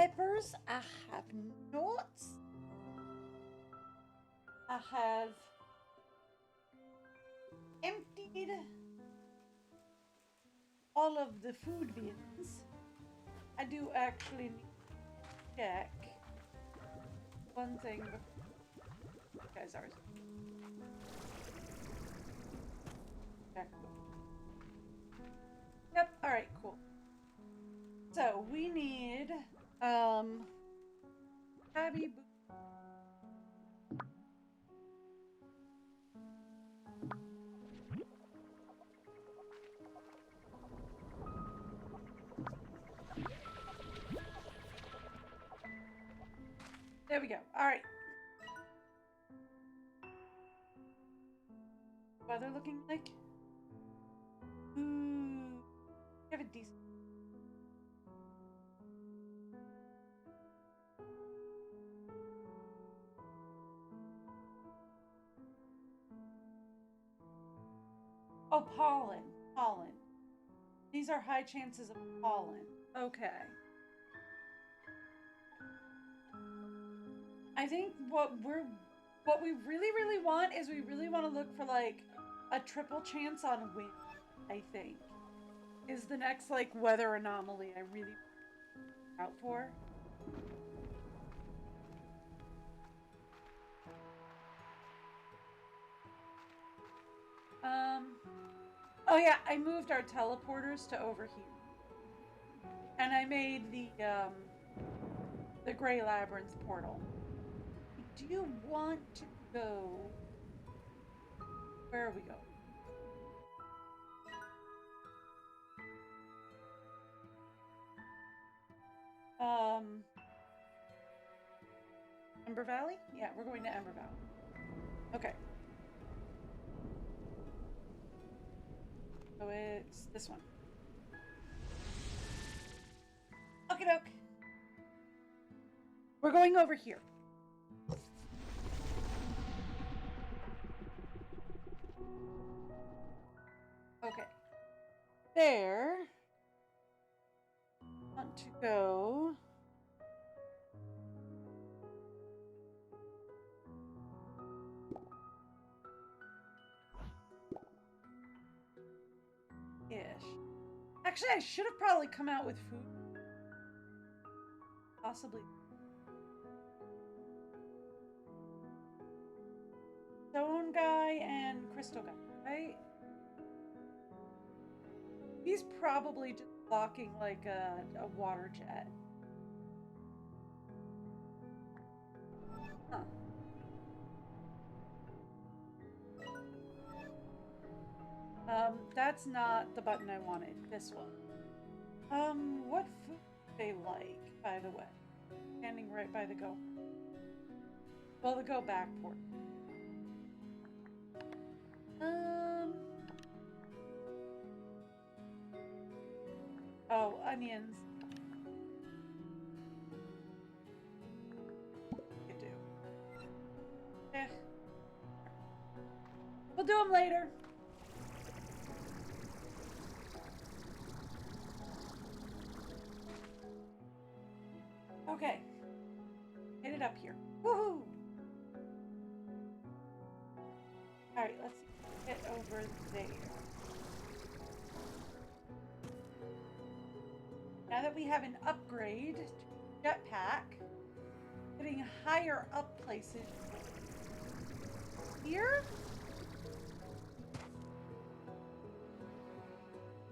peppers. I have not. I have emptied all of the food bins. I do actually need to check one thing before you guys are. Check. Yep, alright, cool. So we need Tabby. There we go. Alright. Weather looking like? Ooh. We have a decent. Oh, pollen. Pollen. These are high chances of pollen. Okay. I think what we really want is we really want to look for like a triple chance on wind, I think. Is the next like weather anomaly I really out for. Oh yeah, I moved our teleporters to over here. And I made the Gray Labyrinth portal. Do you want to go? Where are we going? Ember Valley? Yeah, we're going to Ember Valley. Okay. So it's this one. Okie doke. We're going over here. Okay. There. Want to go. Ish. Actually, I should have probably come out with food. Possibly. Stone guy and crystal guy, right? He's probably just blocking like a water jet. Huh. That's not the button I wanted. This one. What food do they like, by the way? Standing right by the go. Well, the go back port. Oh, onions. You do. Eh. We'll do them later. Okay. Hit it up here. Woohoo! Alright, let's get over there. Now that we have an upgrade to jetpack, putting higher up places here?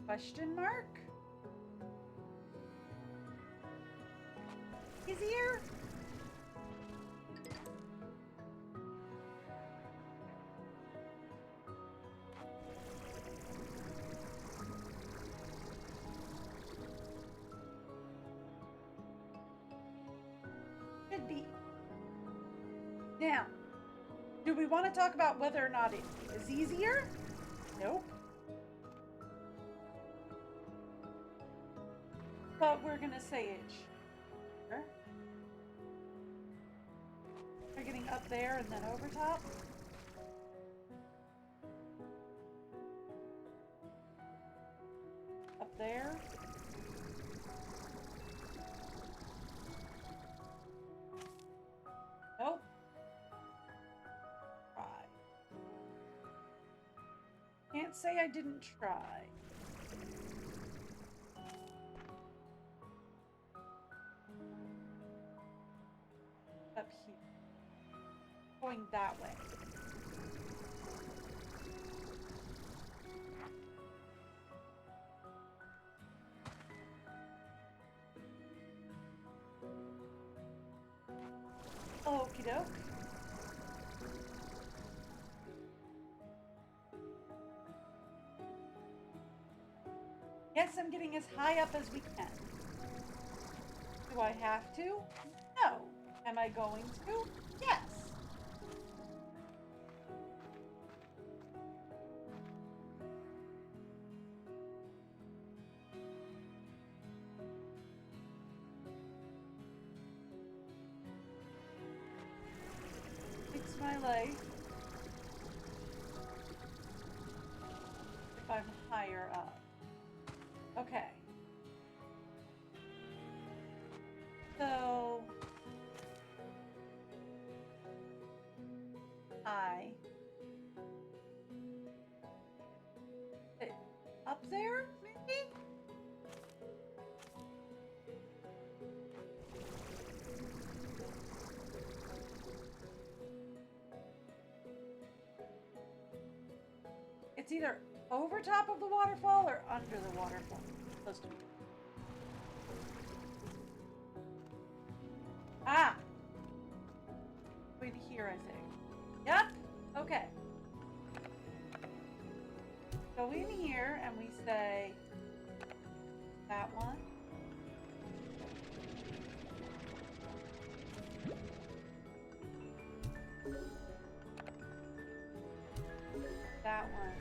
Question mark? Easier? Should be. Now, do we want to talk about whether or not it is easier? Nope. But we're gonna say it. Sure. We're getting up there and then over top. Up there. can't say I didn't try. Up here. Going that way. Okie doke. Guess I'm getting as high up as we can. Do I have to? No. Am I going to? Yes. Fix my life. If I'm higher up. Okay. So up there, maybe? It's either over top of the waterfall or under the waterfall. Close to me. Ah! Way to here, I think. Yep. Okay. Go in here and we say that one. That one.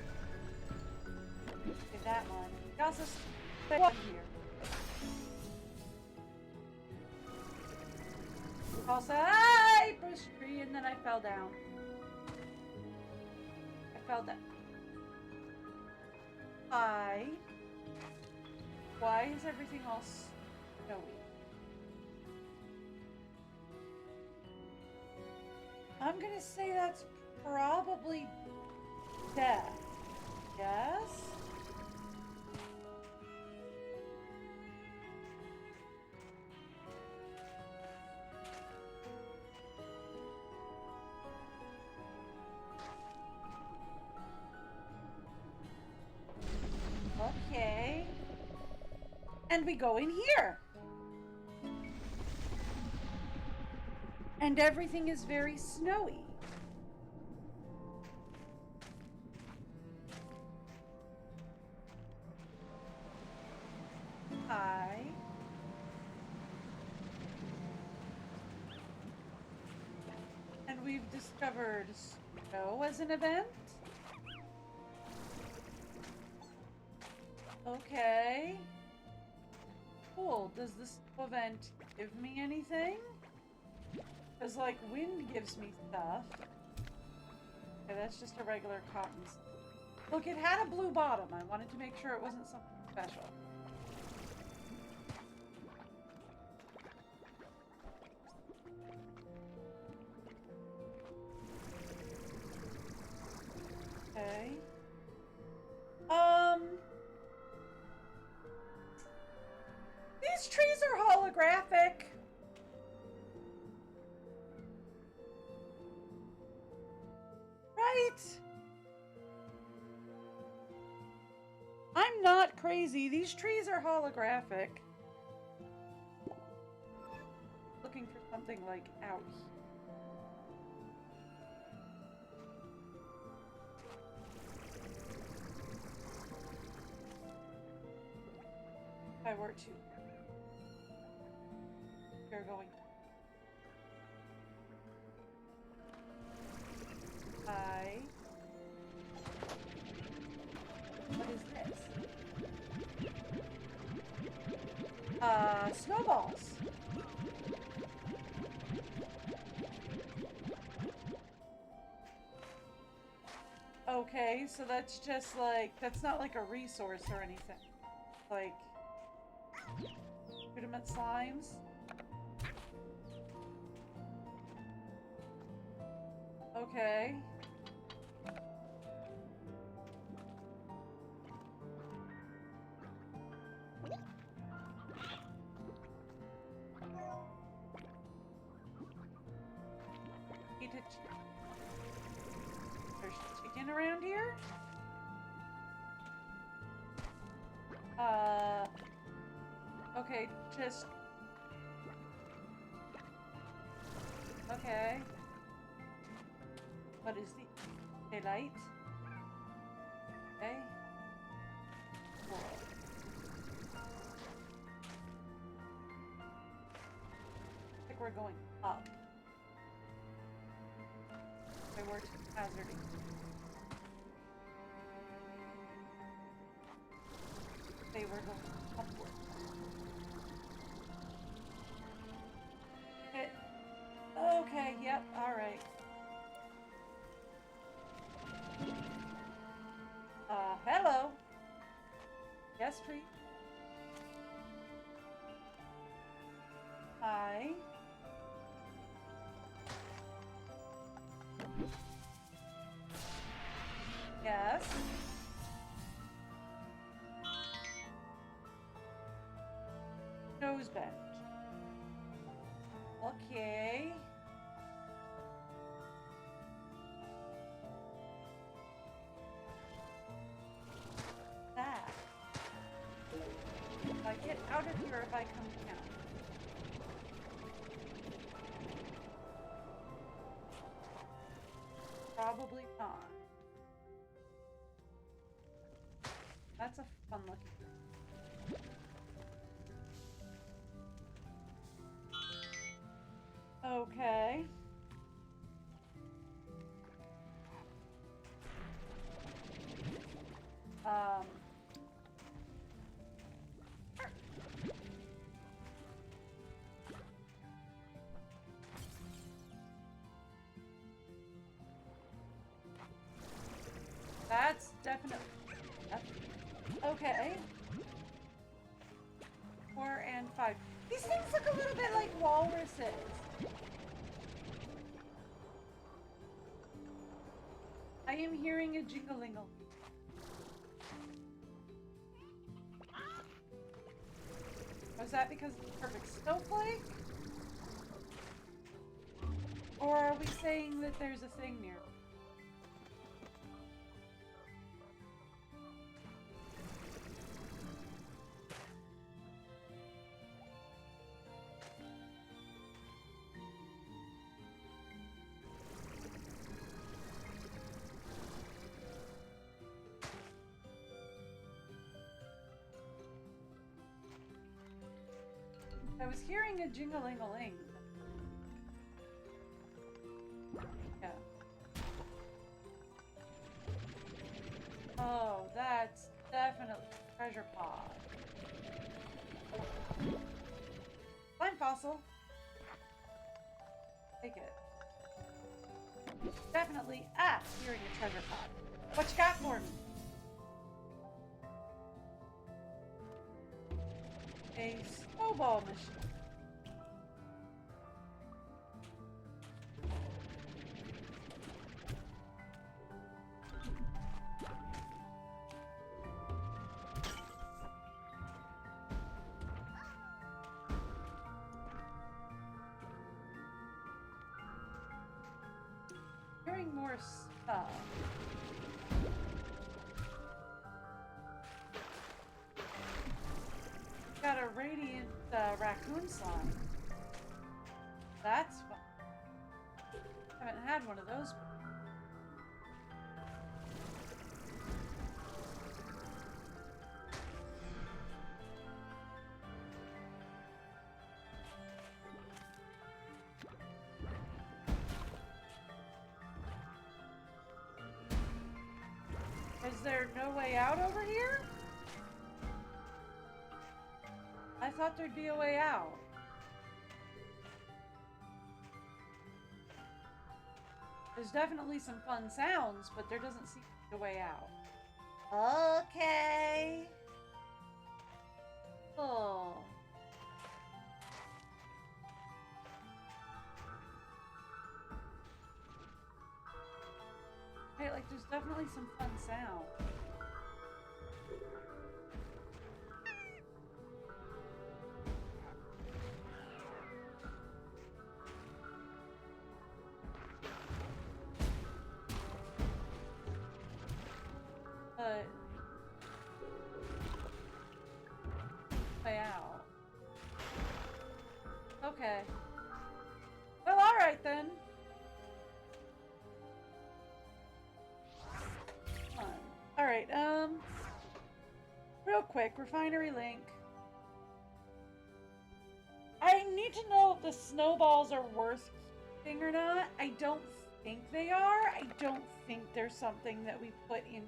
Okay, that one. You also stay one here. Also, I pushed tree and then I fell down. I fell down. Why is everything all snowy? I'm gonna say that's probably death. Yes? Okay. And we go in here. And everything is very snowy. Hi. And we've discovered snow as an event. Okay. Cool. Does this event give me anything? Because, like, wind gives me stuff. Okay, that's just a regular cotton. Look, it had a blue bottom. I wanted to make sure it wasn't something special. Okay. These trees are holographic. Right? I'm not crazy. These trees are holographic. Looking for something like out here. If I were to. You're going. Hi. What is this? Snowballs. Okay, so that's just like, that's not like a resource or anything. Like, shoot 'em at slimes. Okay. around here? Okay, just... Okay. What is the daylight? Okay. Cool. I think we're going up. Okay, we're hazarding. Okay, we're going upward. Okay, yep, alright. Hello. Yes, please. Hi. Yes. Nose bench. Okay. That. If I get out of here, if I come down. Probably not. That's a fun looking thing. Okay. That's definitely... Okay. 4 and 5. These things look a little bit like walruses. I am hearing a jingle-lingle. Was that because of the perfect snowflake? Or are we saying that there's a thing near? I was hearing a jingle-ling-a-ling. Yeah. Oh, that's definitely a treasure pod. Slime fossil. Take it. Definitely. Ah, hearing a treasure pod. What you got for me? A snowball machine. Hearing more stuff. Got a radiant raccoon slime. That's fun. Haven't had one of those before. Is there no way out over here? I thought there'd be a way out. There's definitely some fun sounds, but there doesn't seem to be a way out. Okay. Oh. Hey, like, there's definitely some fun sound. real quick. Refinery link. I need to know if the snowballs are worth keeping or not. I don't think they are. I don't think there's something that we put in,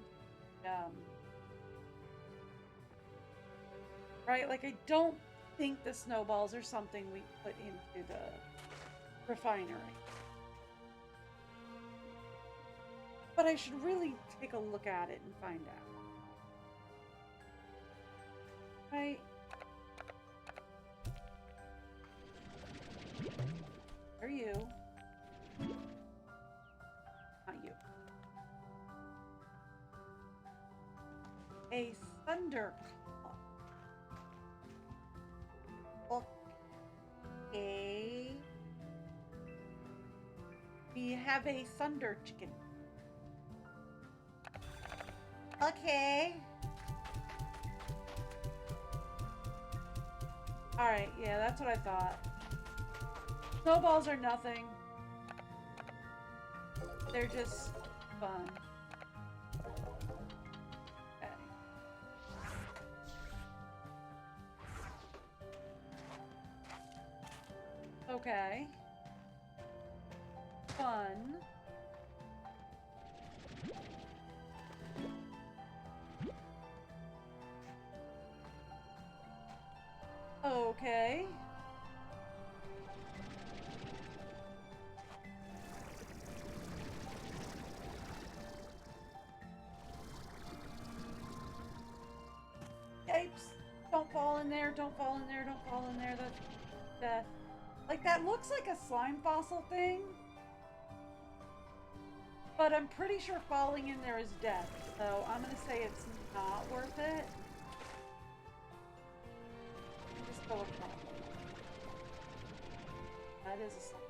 right? Like, I don't think the snowballs are something we put into the refinery. But I should really take a look at it and find out. Right? Where are you? Not you. A thunder claw. Okay. We have a thunder chicken. Okay. Alright, yeah, that's what I thought. Snowballs are nothing. They're just fun. Okay. Okay. Fun. Okay. Yipes. Don't fall in there, don't fall in there, don't fall in there. That's death. Like, that looks like a slime fossil thing. But I'm pretty sure falling in there is death. So I'm gonna say it's not worth it. Just go across. That is a slime.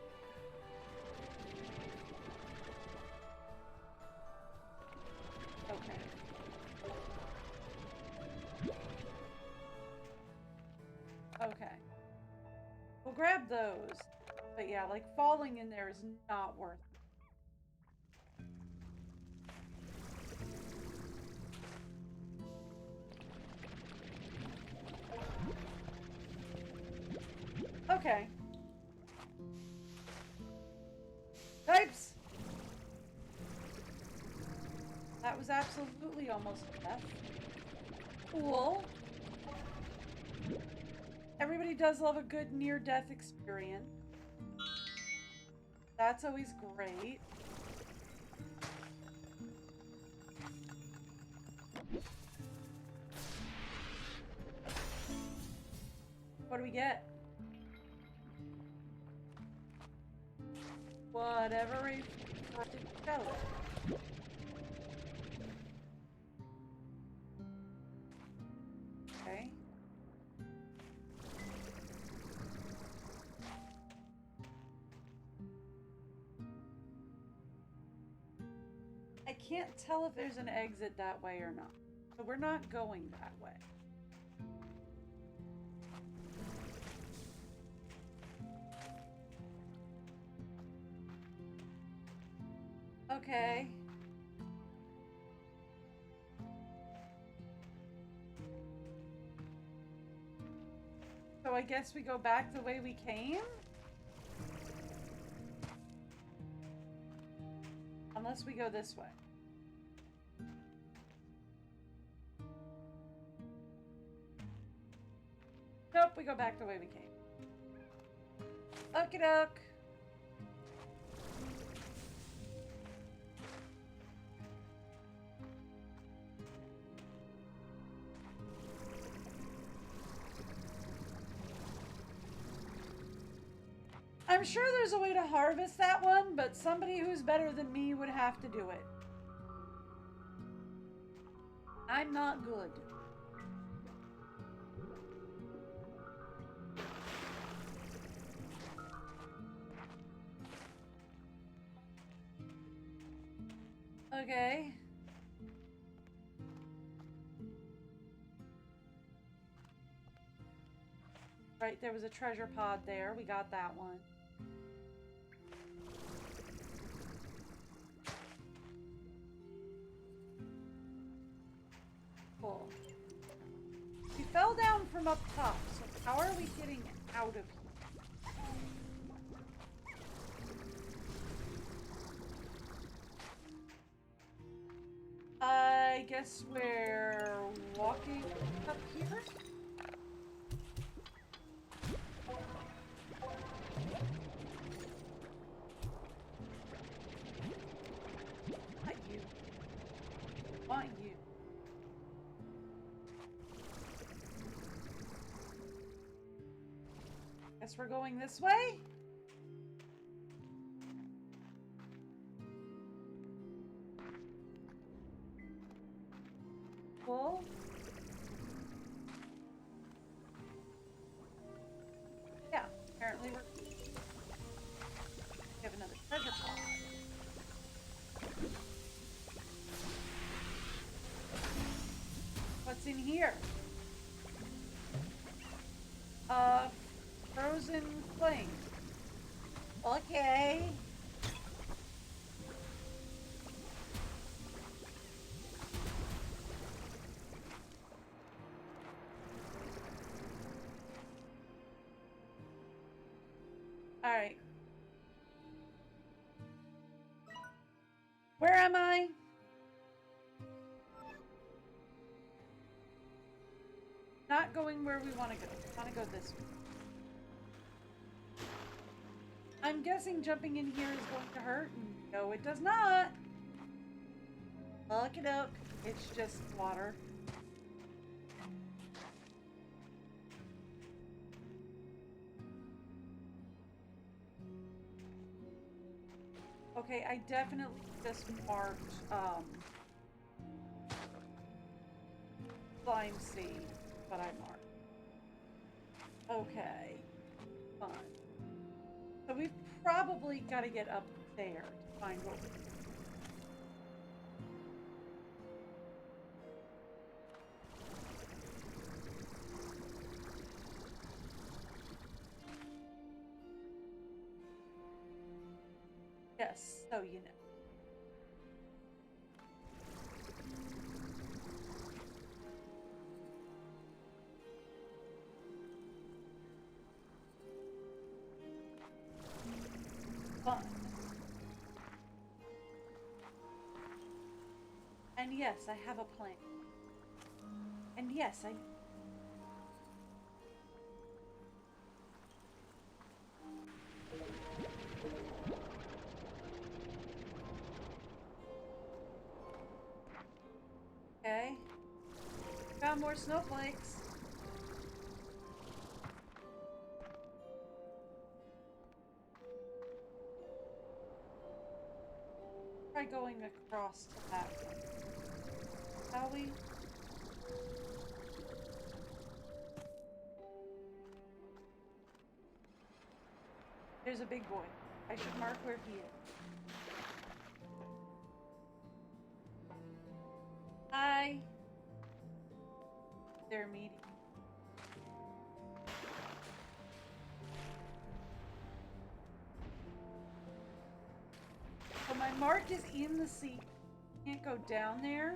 Okay. Okay. We'll grab those. But yeah, like, falling in there is not worth it. Okay. Types! That was absolutely almost death. Cool. Everybody does love a good near-death experience. That's always great. What do we get? Whatever we have to tell it. Okay. I can't tell if there's an exit that way or not. So we're not going that way. Okay. So I guess we go back the way we came? Unless we go this way. Nope, we go back the way we came. Okie doke. I'm sure there's a way to harvest that one, but somebody who's better than me would have to do it. I'm not good. Okay. Right, there was a treasure pod there. We got that one. Cool. We fell down from up top, so how are we getting out of here? I guess we're walking up here? Not you. I want you. Guess we're going this way? Cool. Yeah, apparently we have another treasure pod. What's in here? Frozen flame. Okay. All right. Where am I? Not going where we want to go. I want to go this way. I'm guessing jumping in here is going to hurt. No, it does not. Look it up. It's just water. Okay, I definitely just marked slime seed, but I marked. Okay, fine. So we've probably got to get up there to find what we need. Yes, so you know. Fun. And yes, I have a plan. And yes, I... Okay. Found more snowflakes. Try going across to that one. Shall we? There's a big boy. I should mark where he is. Hi. They're meeting. So my mark is in the sea. Can't go down there.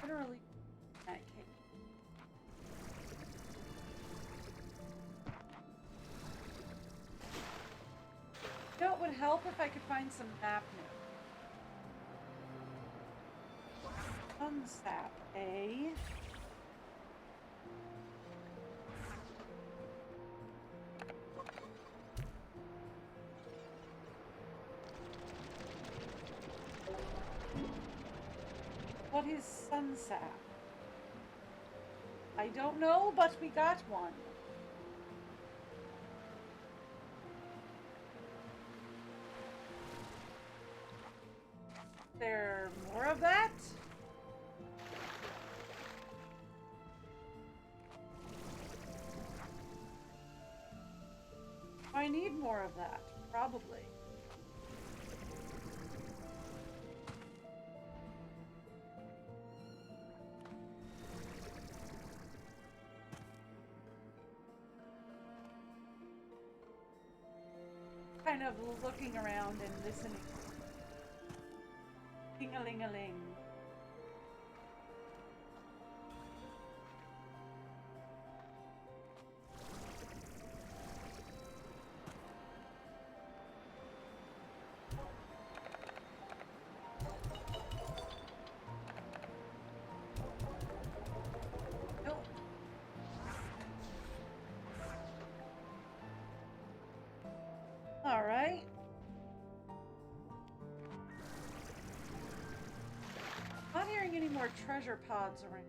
Literally that cave. You know, it would help if I could find some map notes. Unsap, eh? What is sunsap? I don't know, but we got one. There more of that? I need more of that, probably. Kind of looking around and listening. Ding-a-ling-a-ling. Nope. All right. Not hearing any more treasure pods around.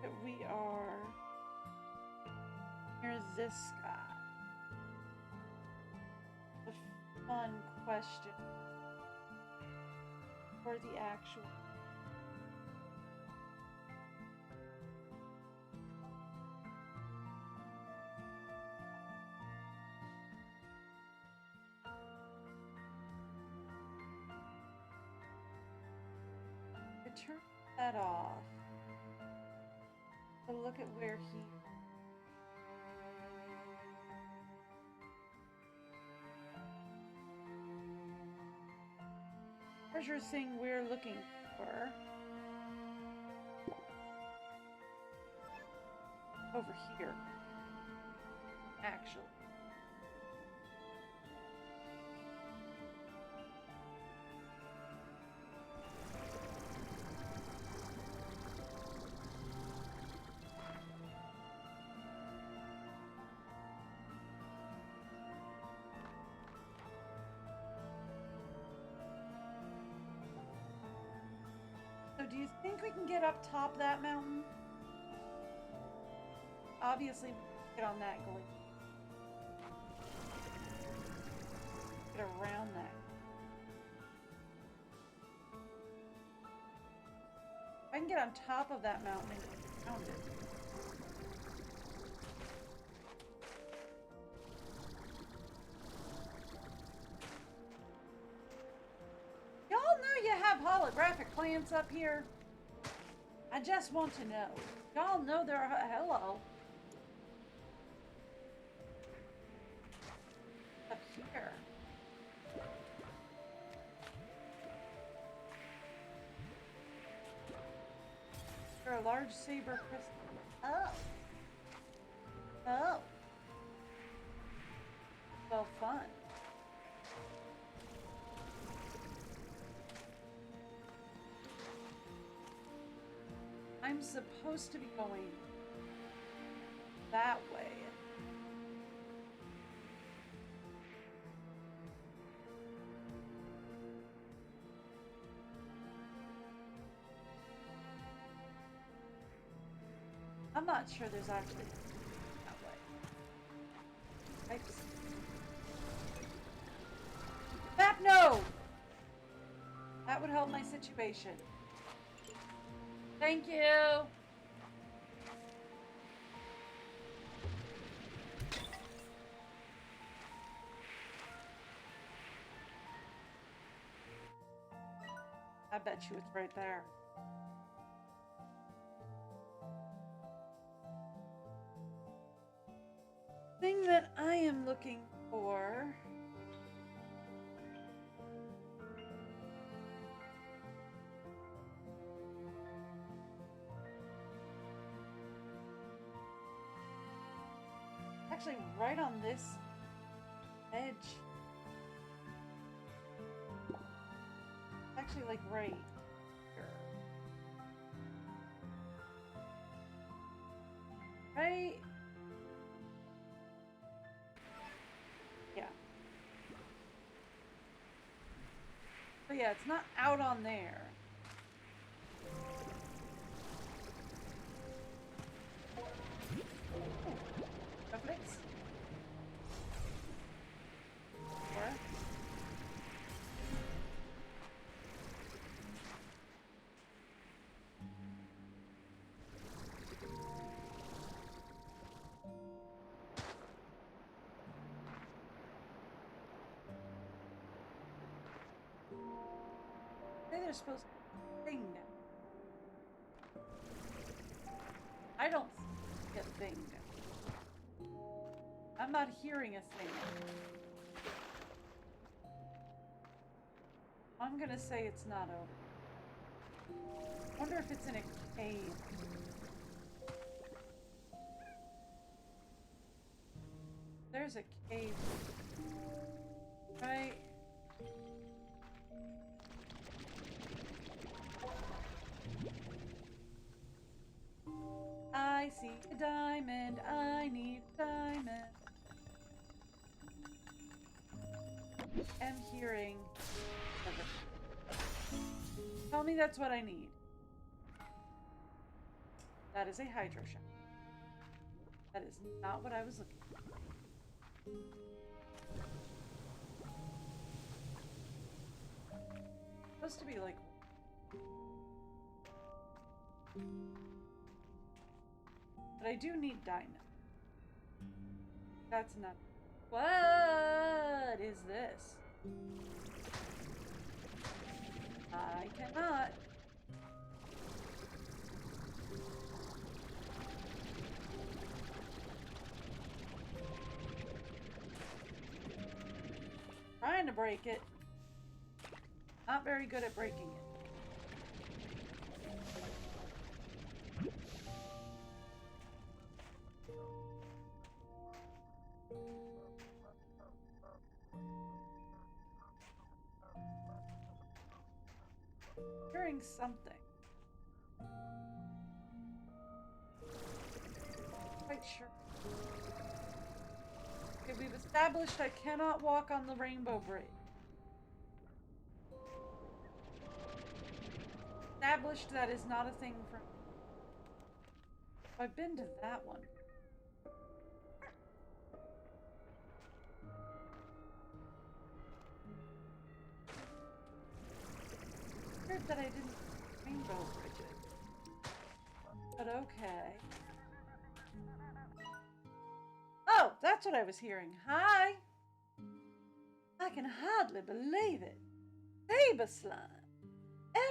But we are near this guy. The fun question for the actual. Turn that off. So look at where he. Treasure thing we're looking for. Over here. Actually. So do you think we can get up top of that mountain? Obviously, we can get on that glade. Get around that. If I can get on top of that mountain and get around it. Y'all know you have holographic plants up here? I just want to know. Y'all know they're hello. Up here. They're a large saber crystal. Oh. Oh. Well, fun. I'm supposed to be going that way. I'm not sure there's actually that way. Oops. Map, no! That would help my situation. Thank you. I bet you it's right there. Thing that I am looking for. Actually, right on this edge. Actually, like right here. Right? Yeah. But yeah, it's not out on there. Netflix? Where? Say they're supposed to thing now. I don't see a thing now. I'm not hearing a thing. I'm gonna say it's not over. I wonder if it's in a cave. There's a cave. Right? I see a diamond. I need a diamond. I'm hearing. Tell me that's what I need. That is a hydro shot. That is not what I was looking for. Supposed to be like. But I do need diamond. That's not. What is this? I cannot. Trying to break it. Not very good at breaking it. Hearing something. Quite sure. Okay, we've established I cannot walk on the rainbow bridge. Established that is not a thing for me. I've been to that one. Weird that I didn't rainbow bridge it. But okay. Oh, that's what I was hearing. Hi! I can hardly believe it. Saber slime.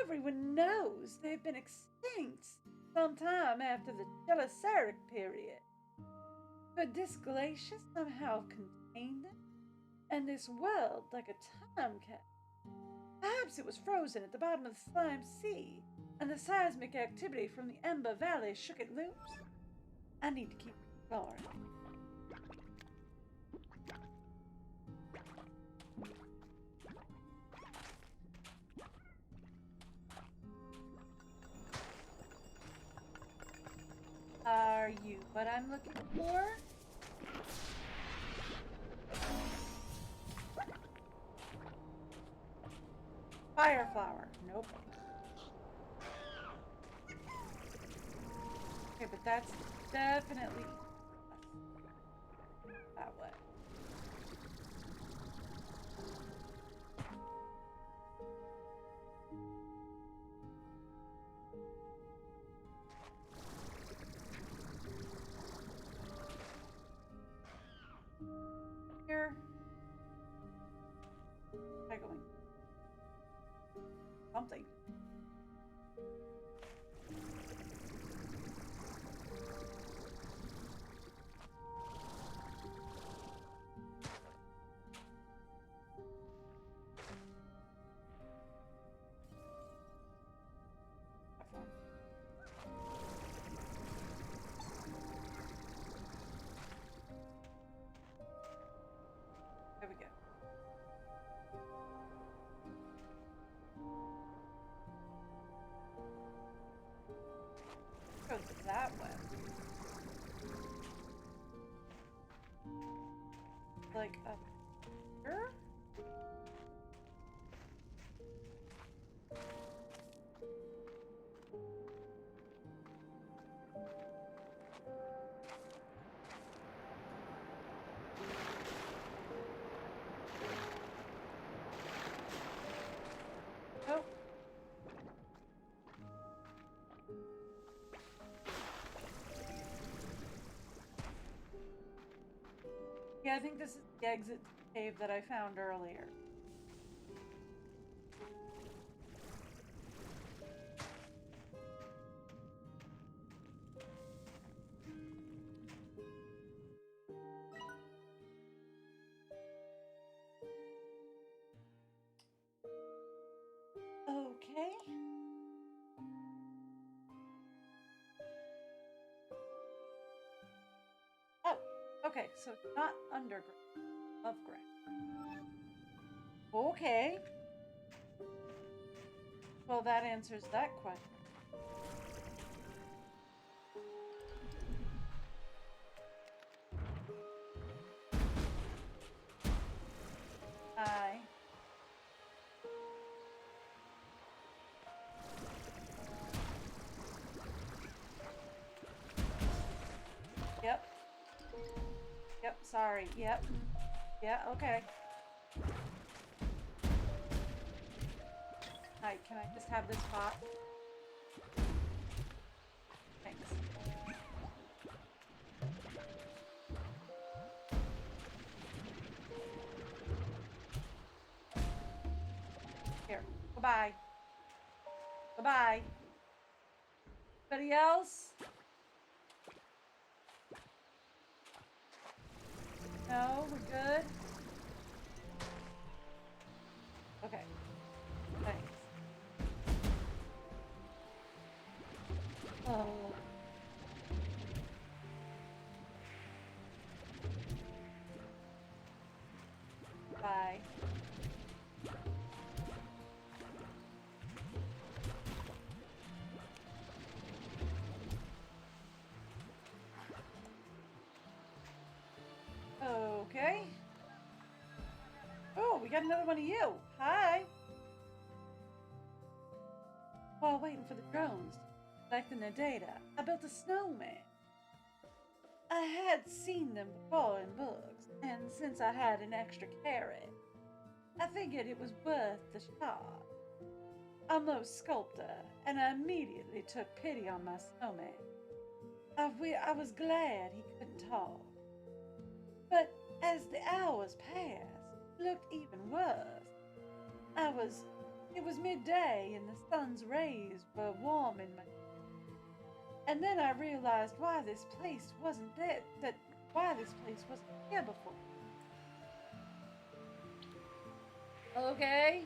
Everyone knows they've been extinct sometime after the Jurassic period. Could this glacier somehow contain them? And this world like a time capsule? Perhaps it was frozen at the bottom of the slime sea, and the seismic activity from the Ember Valley shook it loose. I need to keep exploring. Are you what I'm looking for? Fire flower. Nope. Okay, but that's definitely that way. Here. Try going. Something. There we go. Goes that way. Like up here? Oh. Yeah, I think this is the exit cave that I found earlier. Okay, so it's not underground, above ground. Okay. Well, that answers that question. Hi. Yep. Yep, sorry. Yep. Yeah, okay. Hi, can I just have this pot? Thanks. Here. Goodbye. Goodbye. Anybody else? No, we're good? Okay. Thanks. Oh. Bye. Okay. Oh, we got another one of you. Hi. While waiting for the drones, collecting their data, I built a snowman. I had seen them before in books, and since I had an extra carrot, I figured it was worth the shot. I'm no sculptor, and I immediately took pity on my snowman. I was glad he couldn't talk. But as the hours passed, it looked even worse. It was midday and the sun's rays were warming my. And then I realized why this place wasn't there, why this place wasn't here before. Okay.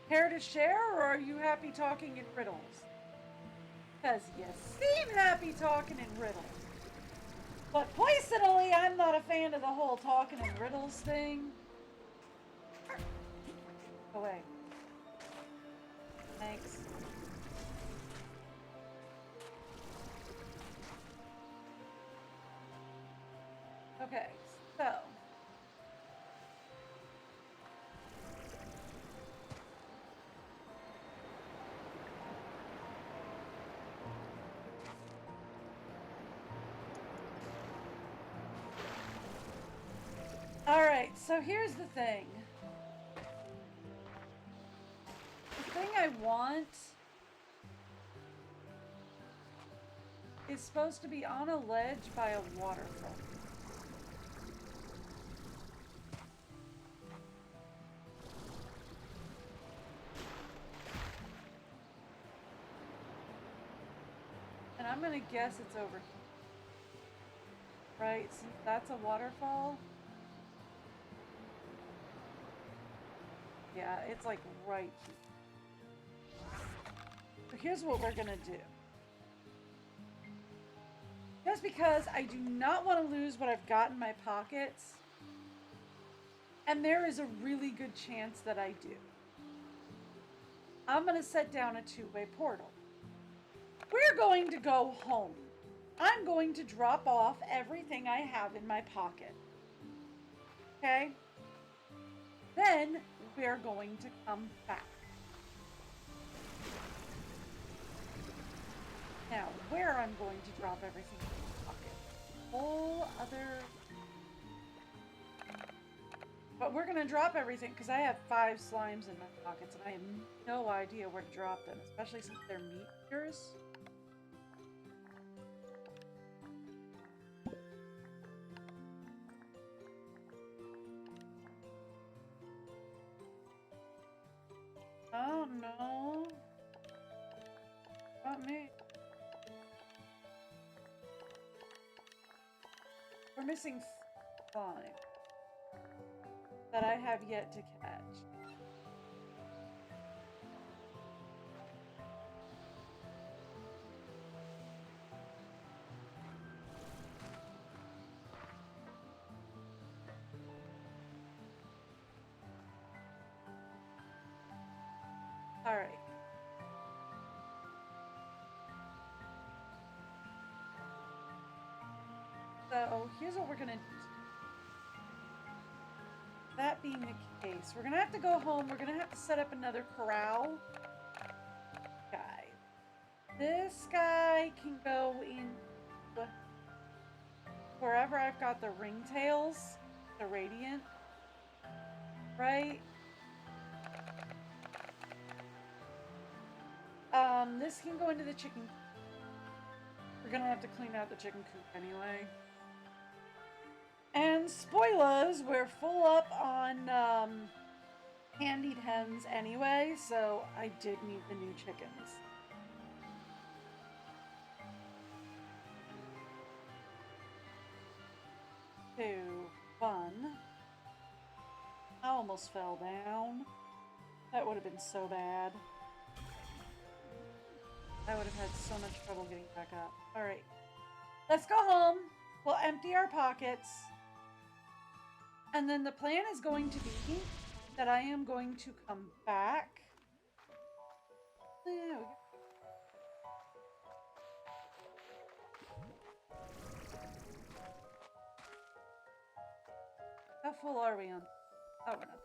Care to share, or are you happy talking in riddles? Because you seem happy talking in riddles. But personally, I'm not a fan of the whole talking in riddles thing. Go away. Thanks. Okay, so. Alright, so here's the thing. The thing I want is supposed to be on a ledge by a waterfall. And I'm gonna guess it's over here. Right, since that's a waterfall. Yeah, it's like right here. So here's what we're gonna do. Just because I do not want to lose what I've got in my pockets, and there is a really good chance that I do, I'm gonna set down a two-way portal. We're going to go home. I'm going to drop off everything I have in my pocket. Okay? Then we're going to come back. Now, where I'm going to drop everything in my pocket. Whole other. But we're going to drop everything because I have 5 slimes in my pockets and I have no idea where to drop them, especially since they're meat eaters. Oh no. Not me. We're missing slime that I have yet to catch. Alright. So, here's what we're gonna do. That being the case, we're gonna have to go home. We're gonna have to set up another corral. Guy. This guy can go in wherever I've got the ringtails, the radiant, right? This can go into the chicken. We're gonna have to clean out the chicken coop anyway. And spoilers, we're full up on candied hens anyway, so I did need the new chickens. 2, 1. I almost fell down. That would have been so bad. I would have had so much trouble getting back up. Alright. Let's go home. We'll empty our pockets. And then the plan is going to be that I am going to come back. There we go. How full are we on? Oh, we're not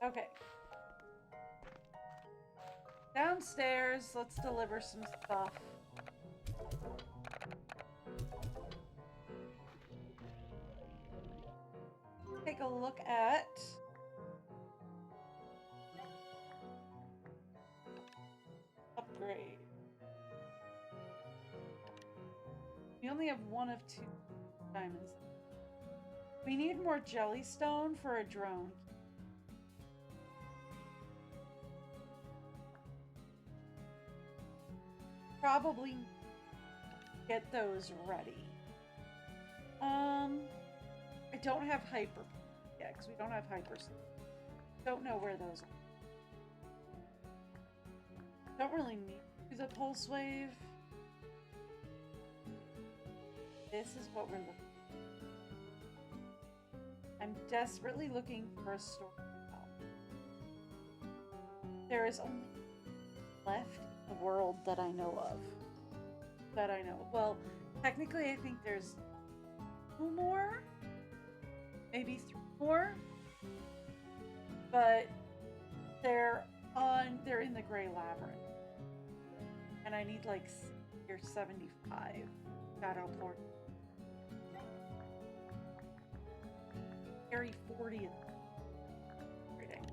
there. Okay. Downstairs, let's deliver some stuff. Take a look at upgrade. We only have 1 of 2 diamonds. We need more jellystone for a drone. Probably get those ready. I don't have hyper. Yeah, because we don't have hypers. Don't know where those are. Don't really need the pulse wave. This is what we're looking for. I'm desperately looking for a store. There is only left in the world that I know of. Well, technically I think there's 2 more. Maybe 3 more. But they're in the Gray Labyrinth. And I need like 60 or 75 shadow port. Carry 40 rating.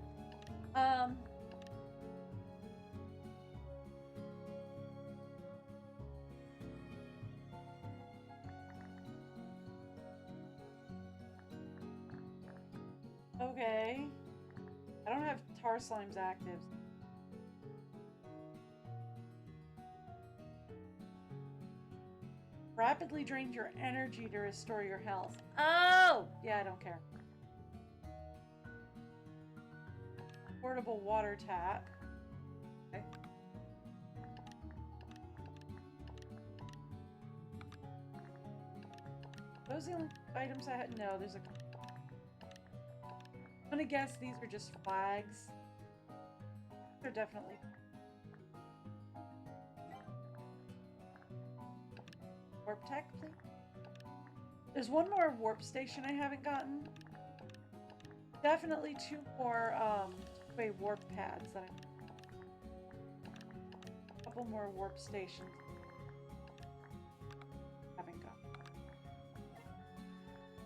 Okay. I don't have tar slimes active. Rapidly drains your energy to restore your health. Oh! Yeah, I don't care. Portable water tap. Okay. Those are the only items I had. No, there's a... I'm gonna guess these are just flags. They're definitely... Warp tech, please. There's 1 more warp station I haven't gotten. Definitely 2 more warp pads that a couple more warp stations haven't gotten.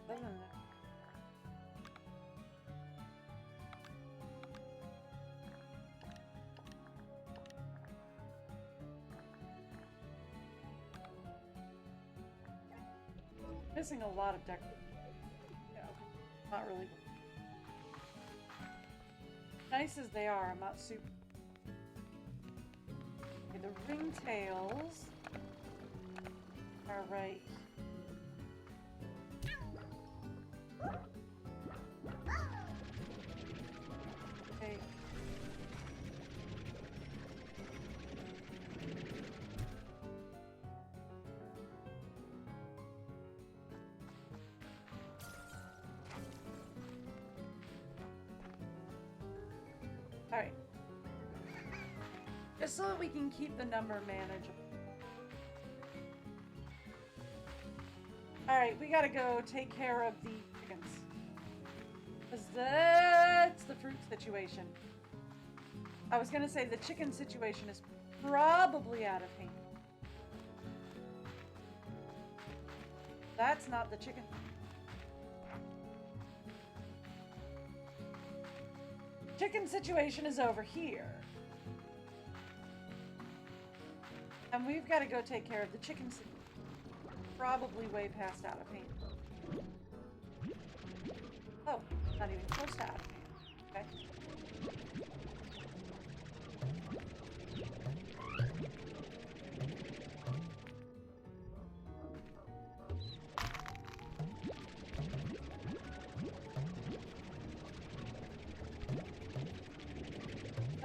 Other than that. Missing a lot of deck. Yeah, not really. Nice as they are, I'm not super. Okay, the ringtails are right. Okay. Alright. Just so that we can keep the number manageable. Alright, we gotta go take care of the chickens. Because that's the fruit situation. I was gonna say the chicken situation is probably out of hand. That's not the chicken. Chicken situation is over here. And we've got to go take care of the chicken situation. Probably way past out of hand. Oh, not even close to out of hand. Okay.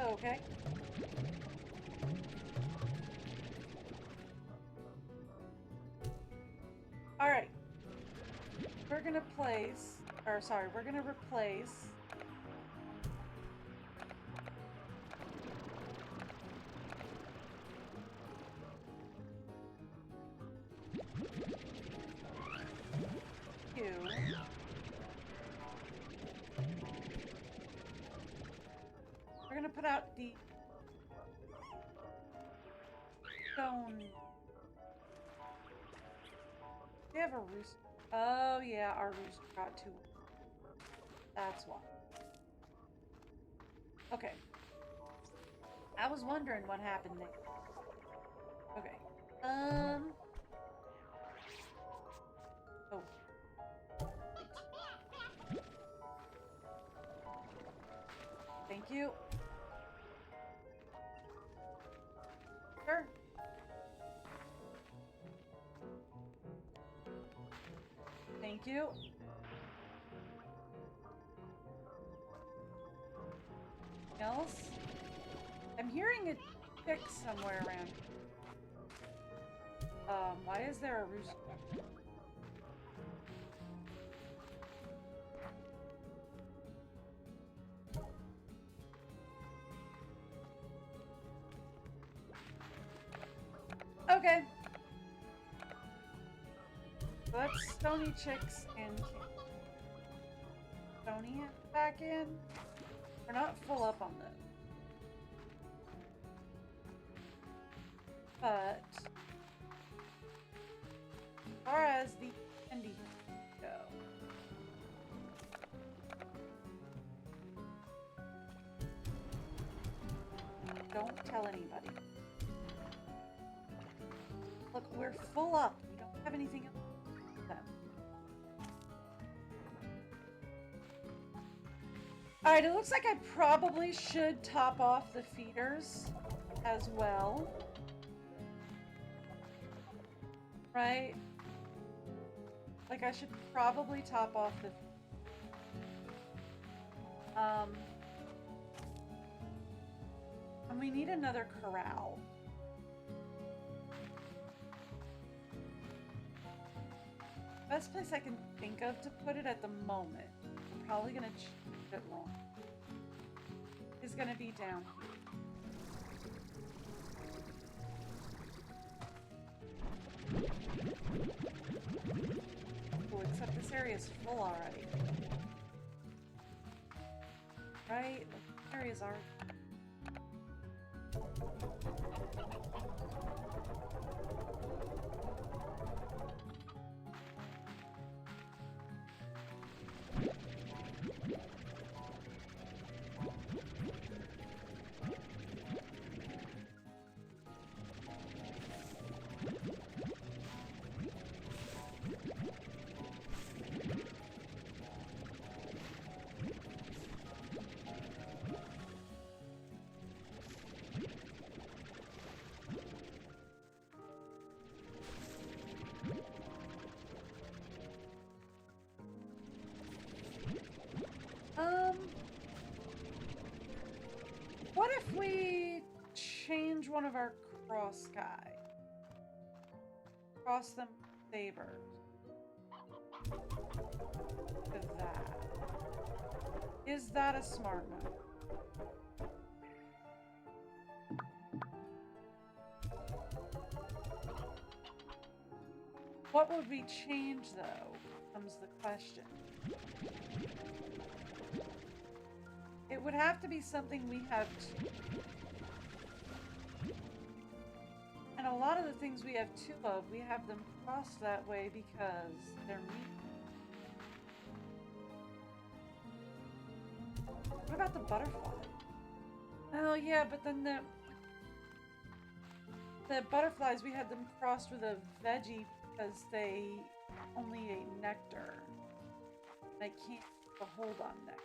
Okay. All right. We're gonna place, or sorry, we're gonna replace you. We're gonna put out the stone. We have a rooster. Oh yeah, our rooster got too. That's why. Okay. I was wondering what happened there. Okay. Oh. Thank you. Sure. Thank you. Else? I'm hearing a chick somewhere around. Why is there a rooster? Okay. So that's Stony Chicks and Stony back in. We're not full up on this. But as far as the candy go, don't tell anybody. Look, we're full up. We don't have anything else for them. Alright, it looks like I probably should top off the feeders as well. Right? Like I should probably top off the and we need another corral. Best place I can think of to put it at the moment, I'm probably gonna change it long, is gonna be down here. Oh, except this area is full already. Right? This area's already. What if we change one of our cross guys? Cross them sabers. To that. Is that a smart move? What would we change, though, comes the question. It would have to be something we have two. And a lot of the things we have two of, we have them crossed that way because they're meat. What about the butterfly? Oh yeah, but then the butterflies, we had them crossed with a veggie because they only ate nectar. They can't keep a hold on nectar.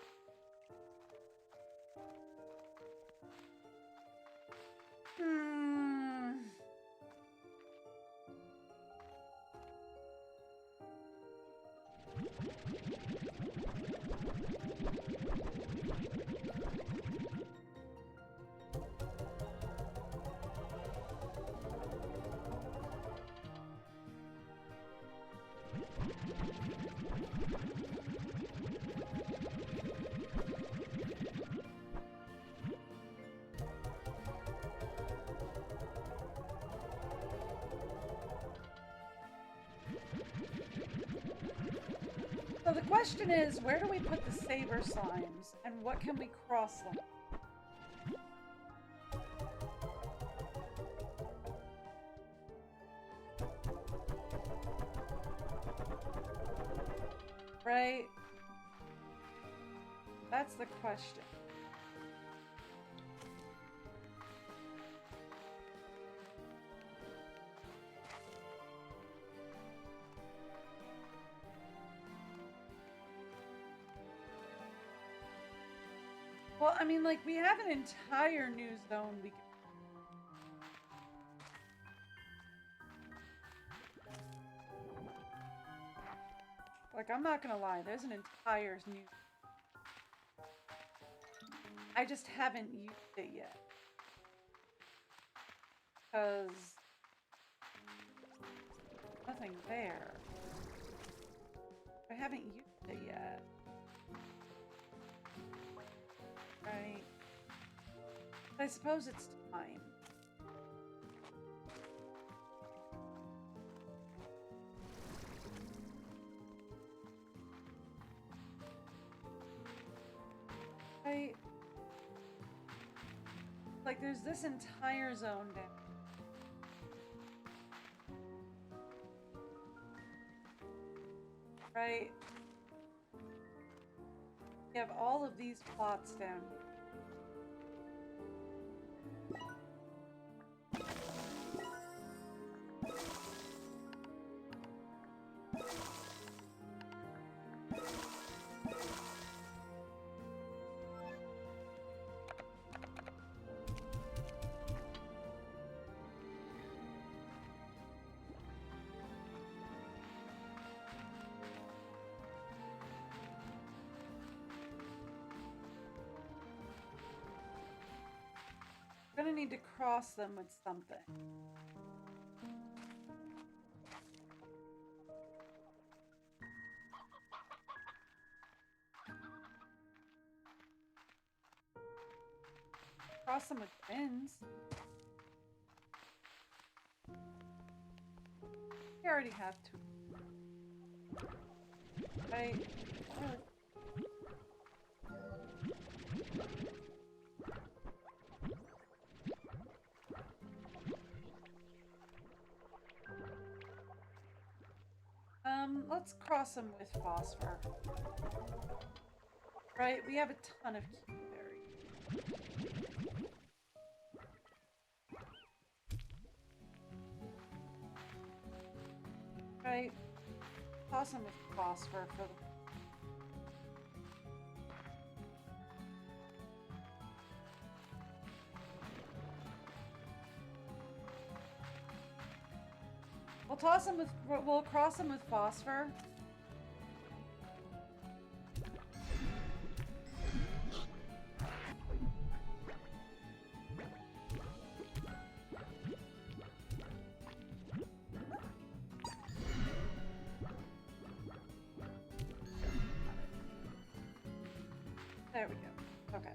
So the question is, where do we put the saber slimes, and what can we cross them? Right? That's the question. Well, I mean, like, we have an entire new zone we can... Like, I'm not gonna lie, there's an entire new... I just haven't used it yet. Because... nothing there. I haven't used it yet. Right. I suppose it's time. Right. Like, there's this entire zone down. Right. You have all of these plots down here. I'm gonna need to cross them with something. Cross them with pins. We already have two. Right? Let's cross them with phosphor. Right, we have a ton of cuberry. Right, toss them with phosphor for the... We'll cross them with phosphor. There we go. Okay.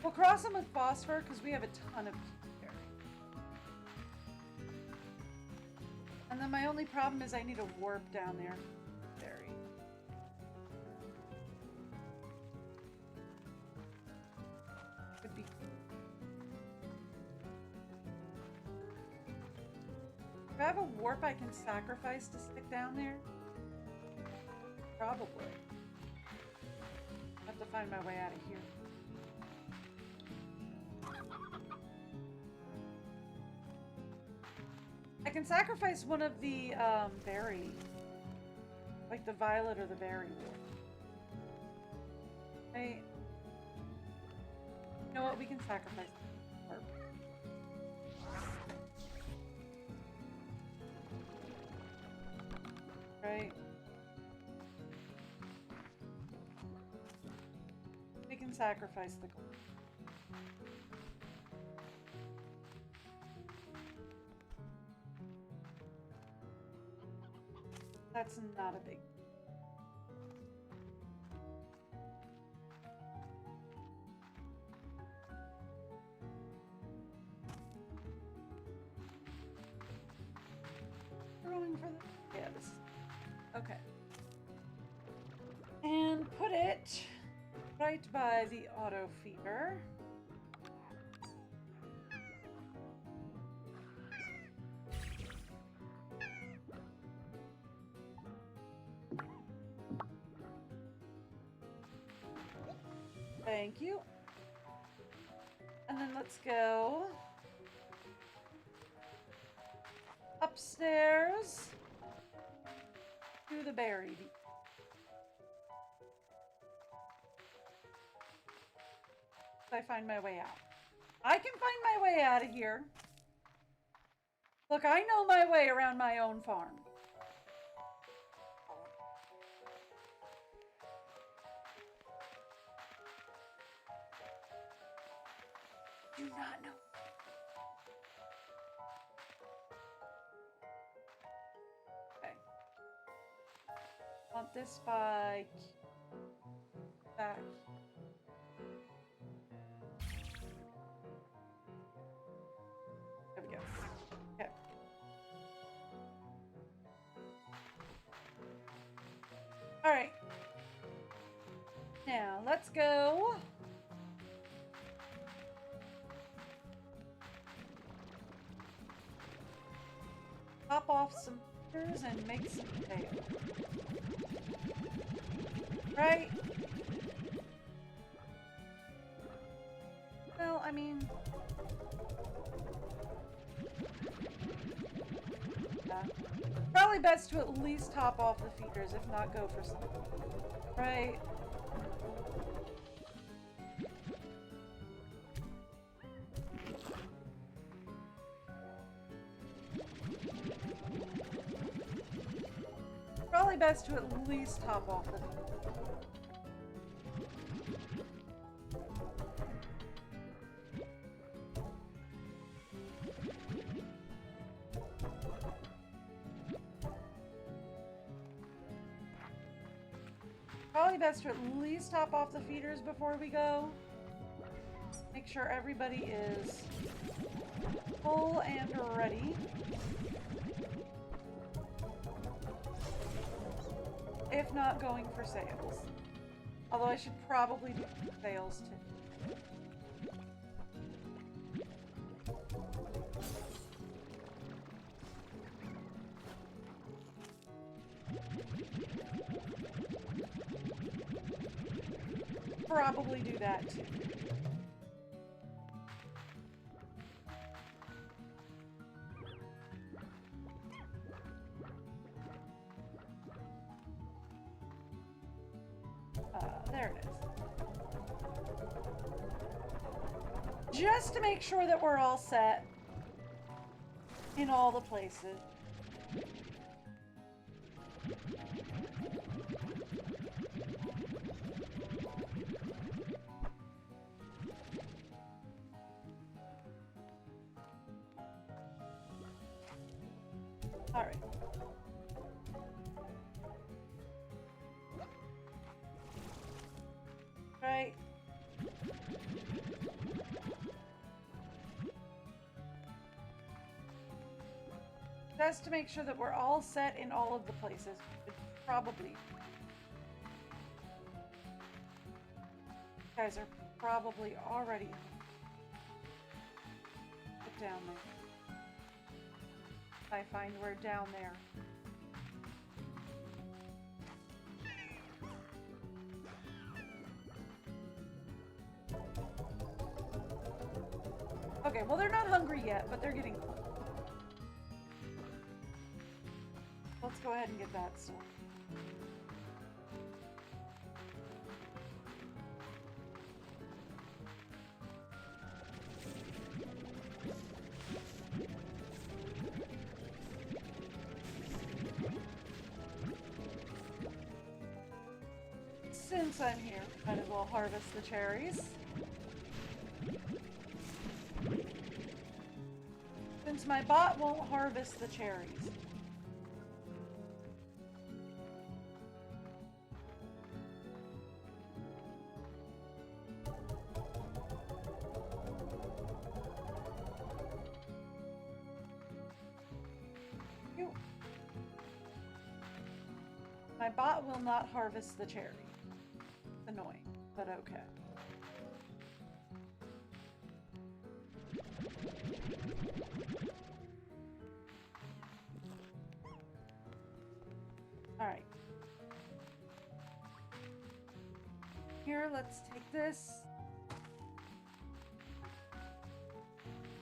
We'll cross them with phosphor because we have a ton of cuberry. And then my only problem is I need a warp down there. Very. Could be. Do I have a warp I can sacrifice to stick down there? Probably. I have to find my way out of here. I can sacrifice one of the berry, like the violet or the berry warp. Right? You know what? We can sacrifice the warp. Right? We can sacrifice the gold. That's not a big. Throwing for the. Yeah, this is. Okay. And put it right by the auto feeder. Thank you. And then let's go upstairs to the berry. I find my way out. I can find my way out of here. Look, I know my way around my own farm. Do not know. Okay. Want this by back. There we go. Okay. All right. Now let's go. Pop off some feathers and make some tail. Right? Well, I mean... Yeah. Probably best to at least top off the feeders, if not go for some. Right? Probably best to at least top off the feeders. Probably best to at least top off the feeders before we go. Make sure everybody is full and ready. If not, going for sales. Although I should probably do sales too. Probably do that too. There it is. Just to make sure that we're all set in all the places. All right. Right. Just to make sure that we're all set in all of the places. Probably. You guys are probably already put down there. I find we're down there. Okay, well they're not hungry yet, but they're getting close. Let's go ahead and get that started. Since I'm here, might as well harvest the cherries. Since my bot won't harvest the cherries. My bot will not harvest the cherry. It's annoying, but okay. Alright. Here, let's take this.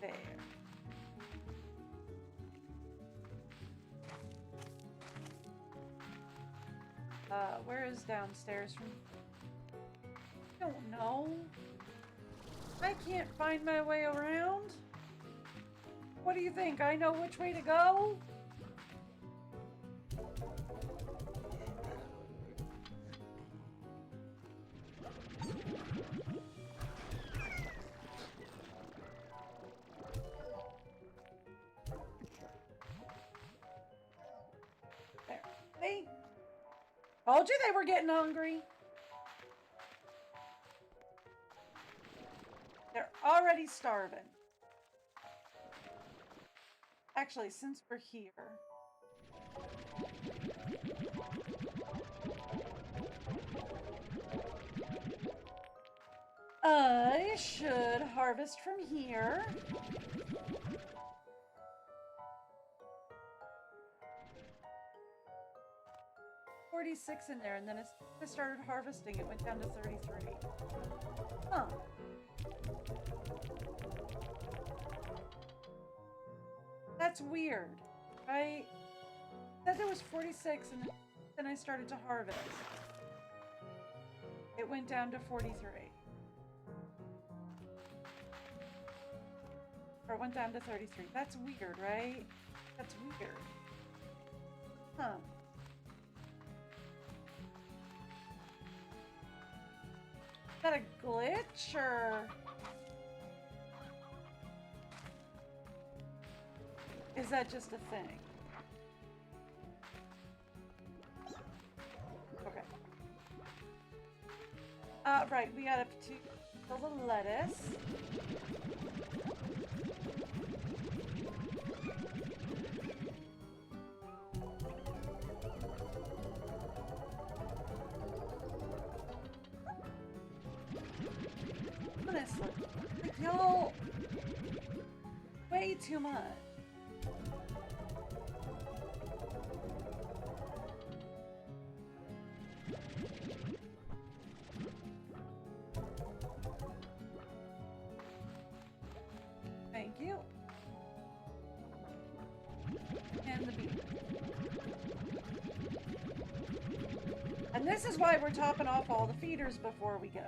There. Where is downstairs from? I don't know. I can't find my way around. What do you think? I know which way to go? There. See? Told you they were getting hungry. They're already starving. Actually, since we're here. I should harvest from here. 46 in there, and then as I started harvesting, it went down to 33. Huh. That's weird, right? It said there was 46, and then I started to harvest. It went down to 43. Or it went down to 33. That's weird, right? That's weird. Huh. Is that a glitch, or is that just a thing? Okay. Right, we got to fill the lettuce. Honestly, like, y'all, way too much. Thank you. And the beef. And this is why we're topping off all the feeders before we go.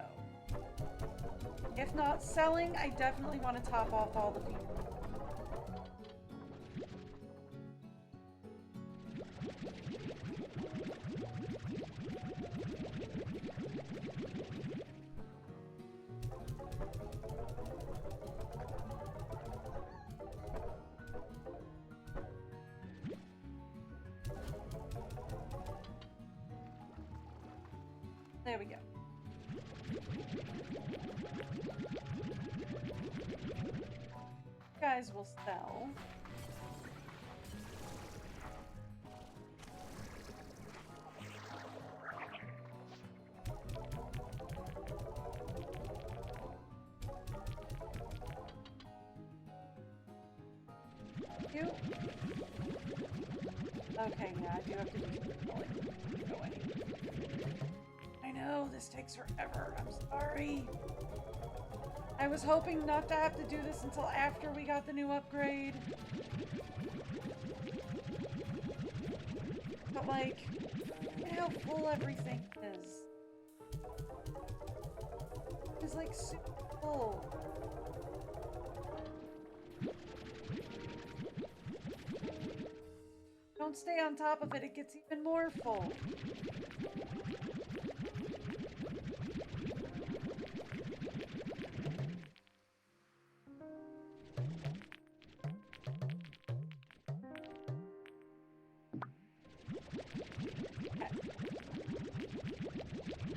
If not selling, I definitely want to top off all the feeders. There we go. You guys will sell. to? Okay, yeah, I do have to do something. Go away. I know, this takes forever. I'm sorry. I was hoping not to have to do this until after we got the new upgrade. But like, look at how full everything is. It's like super full. Don't stay on top of it, it gets even more full.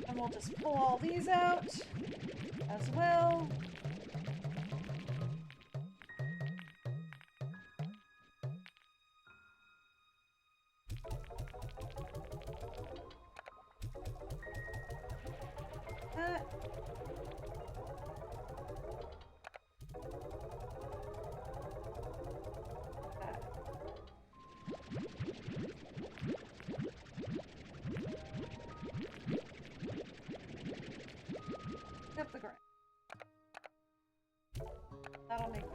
And we'll just pull all these out as well. Up the ground. That'll make it.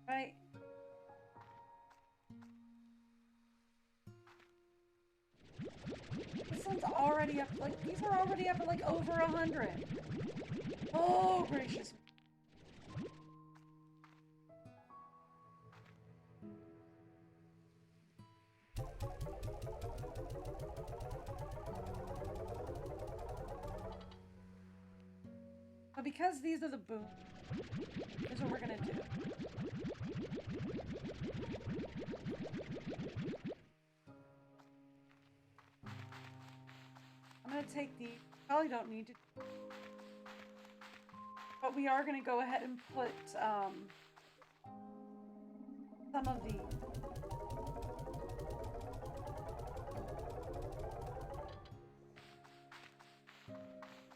Right. This one's already up, like, these are already up at, like, over 100. Oh, gracious. But because these are the boom, here's what we're gonna do. I'm gonna take the, probably don't need to, but we are gonna go ahead and put some of the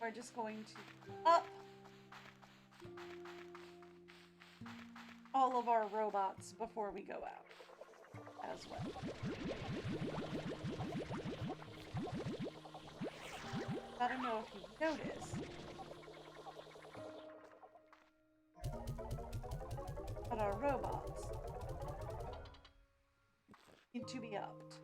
we're just going to up all of our robots before we go out as well. I don't know if you noticed, but our robots need to be upped.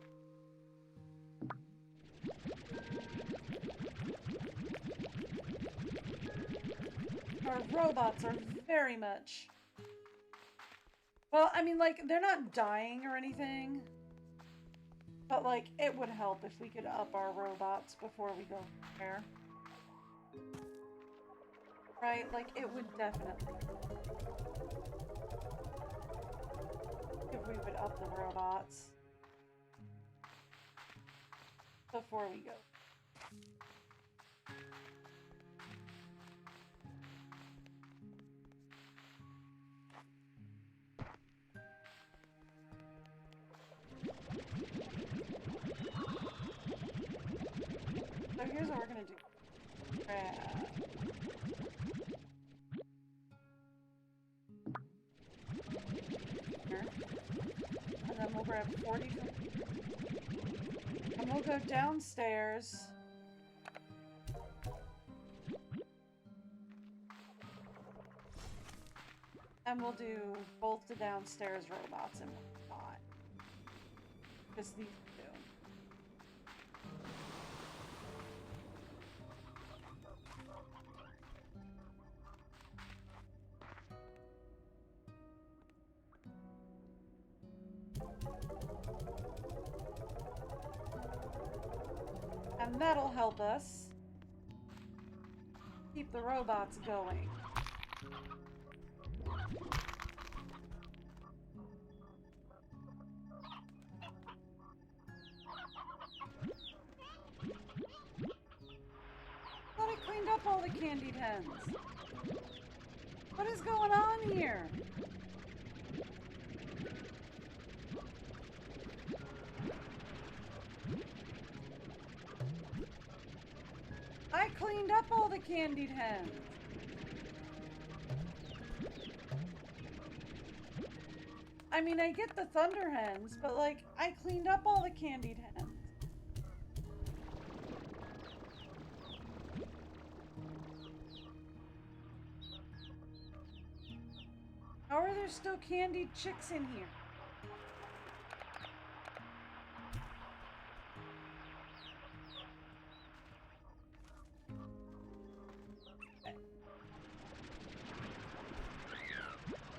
Our robots are very much... Well, I mean, like, they're not dying or anything. But, like, it would help if we could up our robots before we go there. Right? Like, it would definitely. If we would up the robots before we go. So here's what we're gonna do. And then we'll grab 40. And we'll go downstairs. And we'll do both the downstairs robots and whatnot. Just these two. And that'll help us keep the robots going. I thought I cleaned up all the candied hens. What is going on here? I cleaned up all the candied hens. I mean, I get the thunder hens, but like, I cleaned up all the candied hens. How are there still candied chicks in here?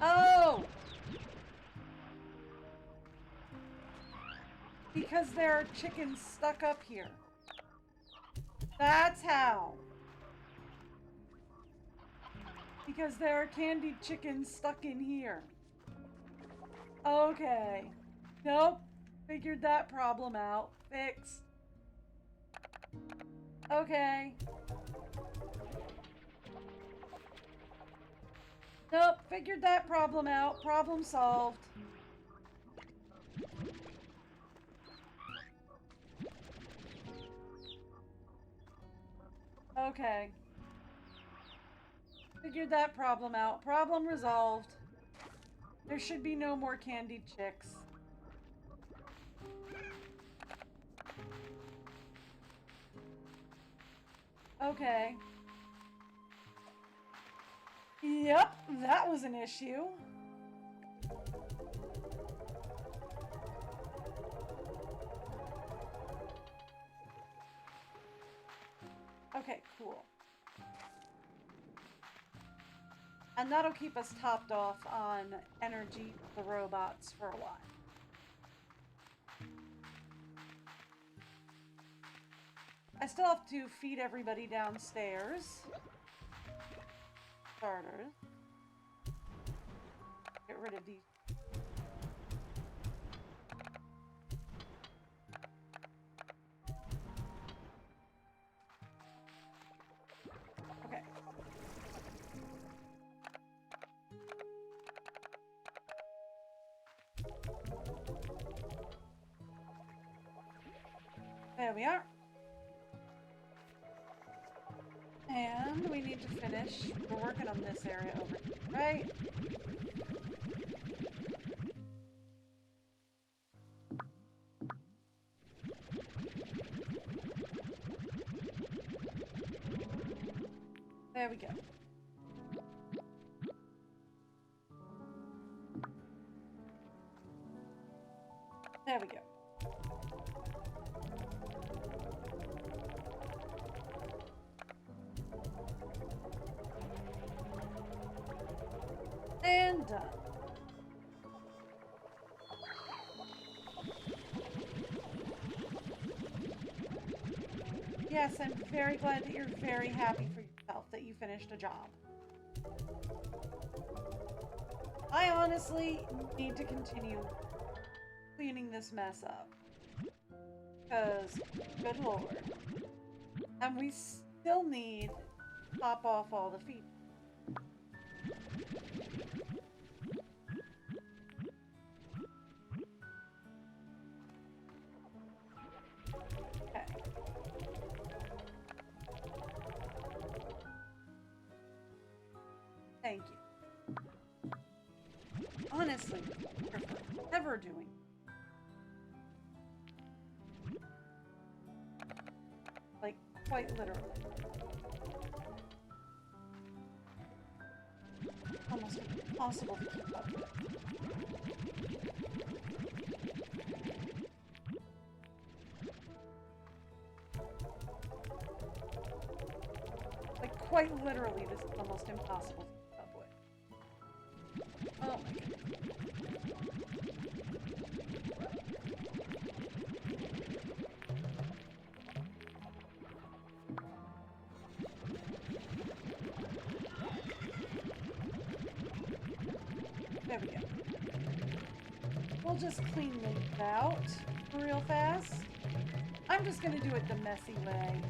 Oh! Because there are chickens stuck up here. That's how. Because there are candied chickens stuck in here. Okay. Nope. Figured that problem out. Fixed. Okay. Nope. Figured that problem out. Problem solved. Okay. Figured that problem out. Problem resolved. There should be no more candied chicks. Okay. Yep, that was an issue. Okay, cool. And that'll keep us topped off on energy for the robots for a while. I still have to feed everybody downstairs. Starters. Get rid of these. Okay. There we are. And we need to finish. We're working on this area over here, right? There we go. There we go. And done. Yes, I'm very glad that you're very happy for yourself that you finished a job. I honestly need to continue cleaning this mess up. Because, good lord. And we still need to pop off all the feet. Okay. Thank you. Honestly, ever doing. Like, quite literally. Almost impossible to keep up with. Like, quite literally, this is almost impossible to keep up with. Oh my god. There we go. We'll just clean these out real fast. I'm just gonna do it the messy way.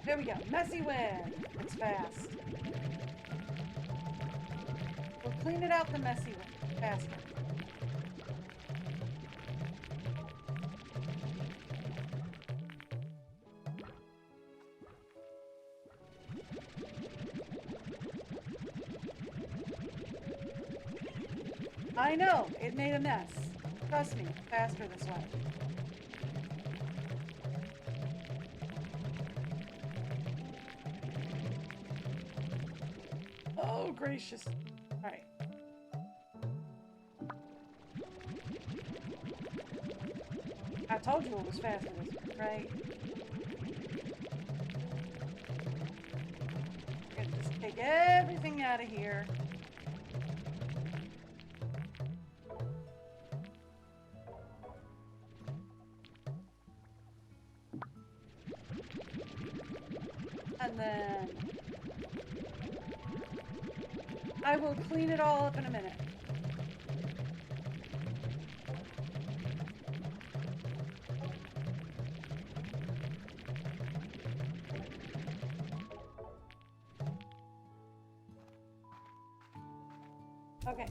There we go. Messy way. It's fast. We'll clean it out the messy way. Faster. I know, it made a mess. Trust me, faster this way. Oh, gracious. Alright. I told you it was faster this way, right? I'm gonna just take everything out of here. And then I will clean it all up in a minute. Okay.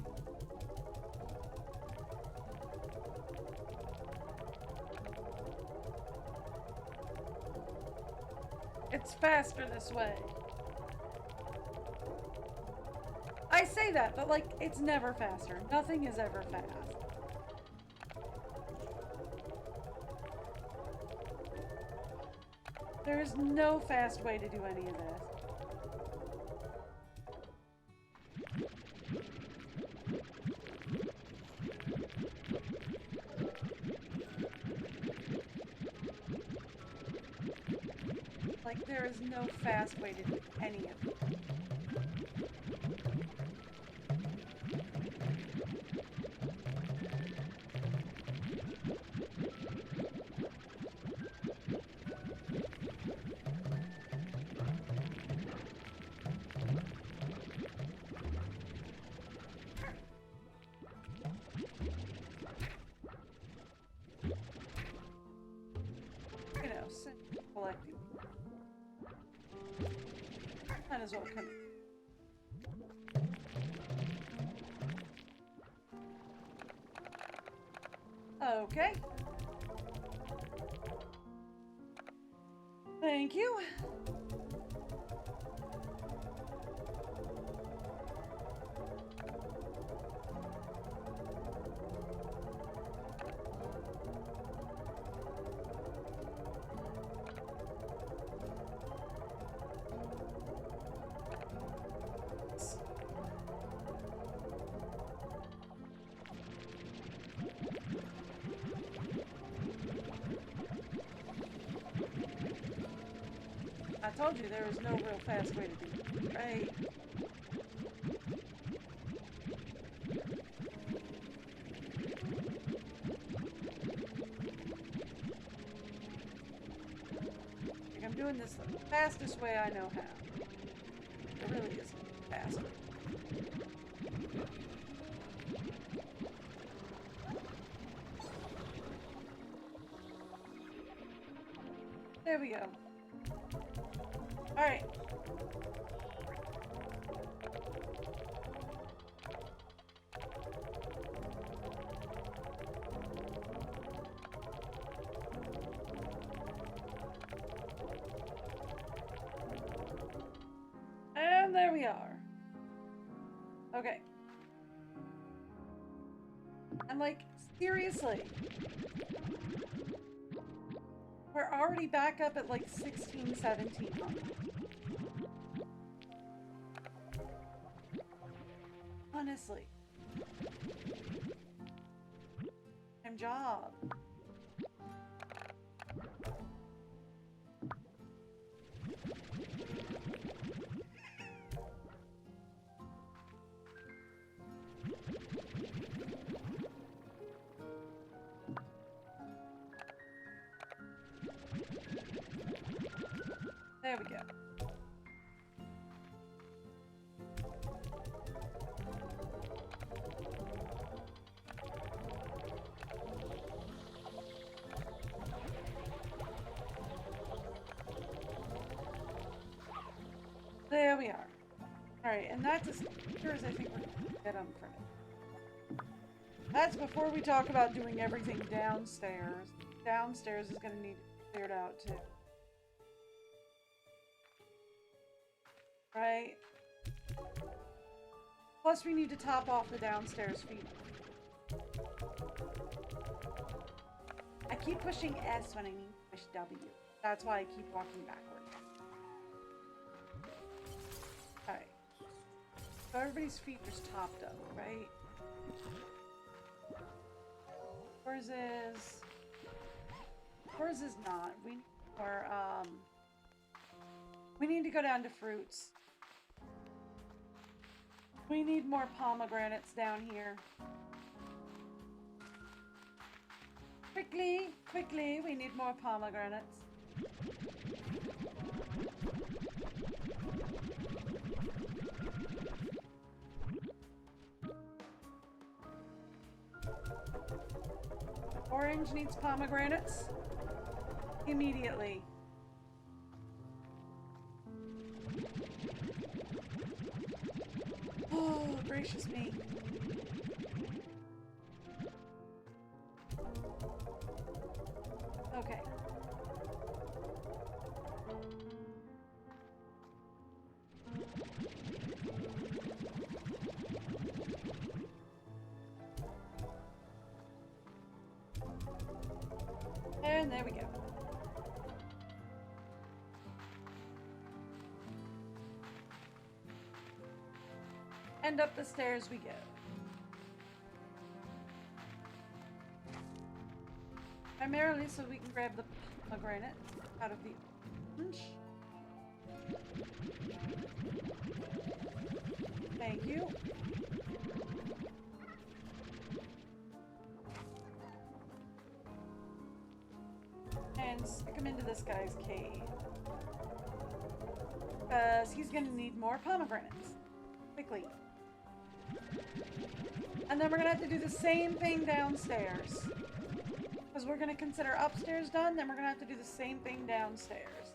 It's faster this way. I say that, but like, it's never faster. Nothing is ever fast. There is no fast way to do any of this. Like, there is no fast way to do any of it. You know, collecting. Might as well come in. Okay. Thank you. I told you there was no real fast way to do it, right? Like, I'm doing this the fastest way I know how. It really isn't fast. There we go. Alright. And there we are. Okay. I'm like, seriously. We're already back up at like 16, 17. Honestly. Same job. There we go. There we are. Alright, and that just appears I think we're gonna get them from it. That's before we talk about doing everything downstairs. Downstairs is gonna need to be cleared out too. Right? Plus we need to top off the downstairs feed. keep pushing S when I need to push W. That's why I keep walking backwards. Alright. So everybody's feet are topped up, right? Yours is not. We need to go down to fruits. We need more pomegranates down here. Quickly, quickly, we need more pomegranates. Orange needs pomegranates immediately. Oh, gracious me. Okay. And there we go. And up the stairs we go. Primarily so we can grab the pomegranate out of the orange. Thank you. And stick him into this guy's cave. Because he's going to need more pomegranates. Quickly. And then we're going to have to do the same thing downstairs. Because we're going to consider upstairs done, then we're going to have to do the same thing downstairs.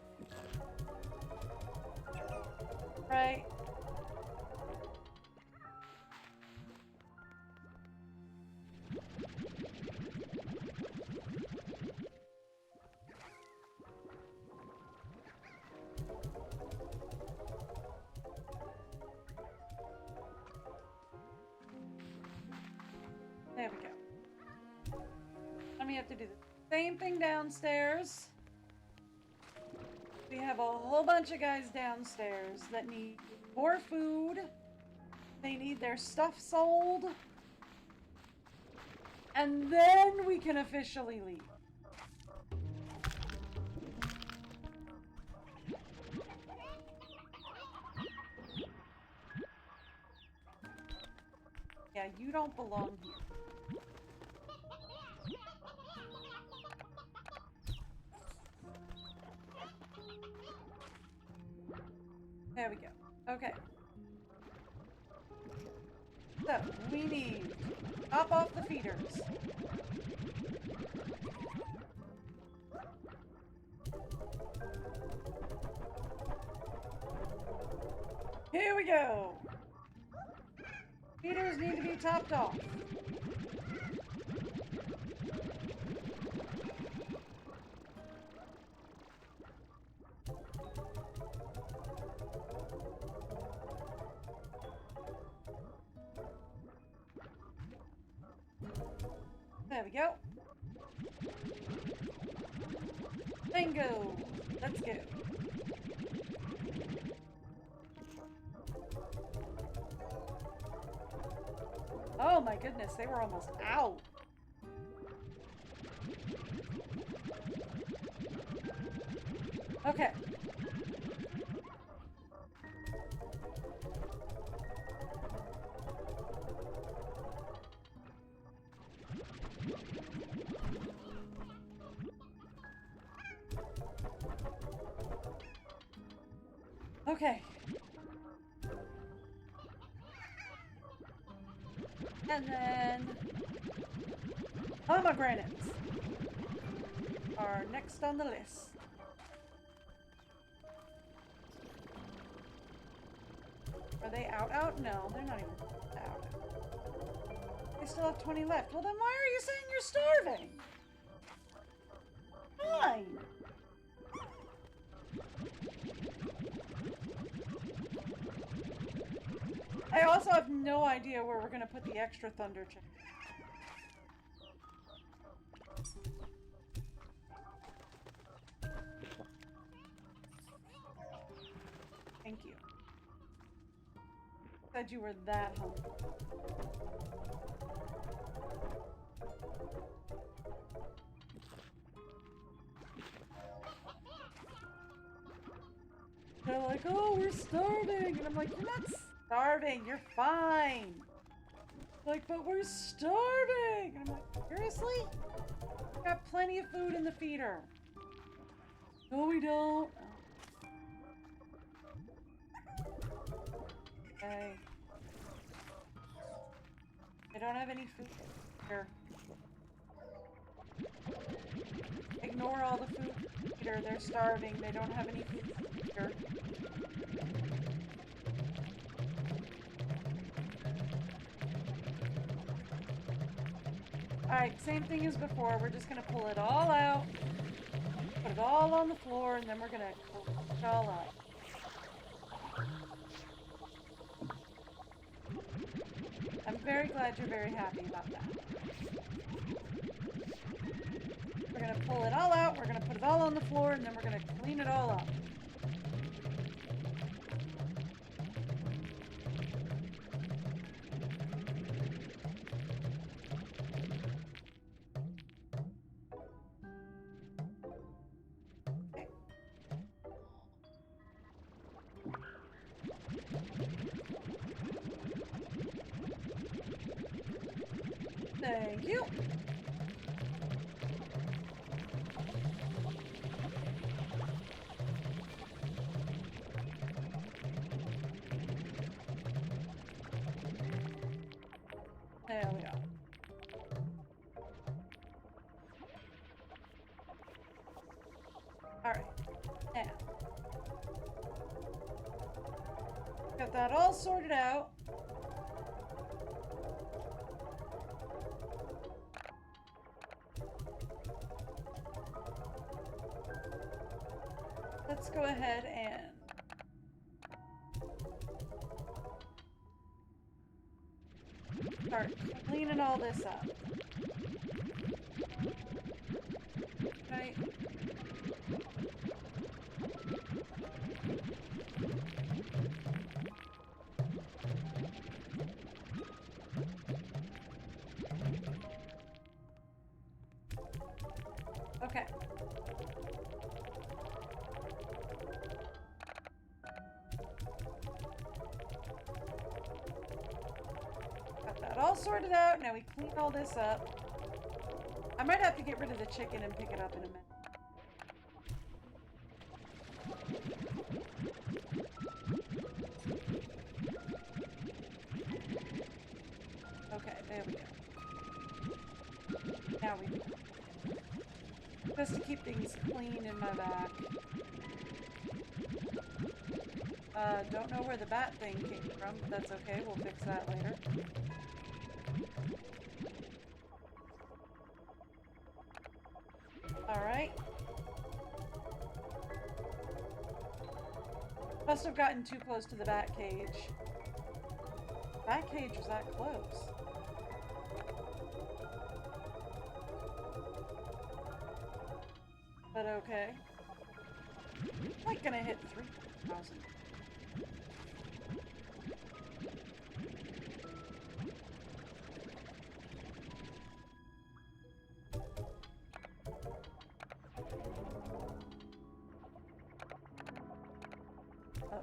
Right? There we go. And we have to do the same thing downstairs. We have a whole bunch of guys downstairs that need more food. They need their stuff sold. And then we can officially leave. Yeah, you don't belong here. There we go. Okay. So, we need to top off the feeders. Here we go. Feeders need to be topped off. There we go. Bingo. Let's go. Oh my goodness, they were almost out. Okay. Okay. And then pomegranates are next on the list. Are they out? No, they're not even out. They still have 20 left. Well, then why are you saying you're starving? Fine. I also have no idea where we're going to put the extra thunder check. Said you were that hungry. They're like, oh, we're starving. And I'm like, you're not starving. You're fine. Like, but we're starving. And I'm like, seriously? We got plenty of food in the feeder. No, we don't. Okay. They don't have any food here. Ignore all the food here. They're starving. They don't have any food here. Alright, same thing as before. We're just gonna pull it all out, put it all on the floor, and then we're gonna pull it all up. I'm very glad you're very happy about that. We're gonna pull it all out, we're gonna put it all on the floor, and then we're gonna clean it all up. Thank you. There we go. Alright. Now. Got that all sorted out. Let's go ahead and start cleaning all this up. Right? Okay. Got that all sorted out. Now we clean all this up. I might have to get rid of the chicken and pick it up in a minute. Okay, there we go. Now we just to keep things clean in my back. Don't know where the bat thing came from, but that's okay. We'll fix that later. Alright. Must have gotten too close to the bat cage. Bat cage was that close. But okay. I'm like gonna hit 3,000.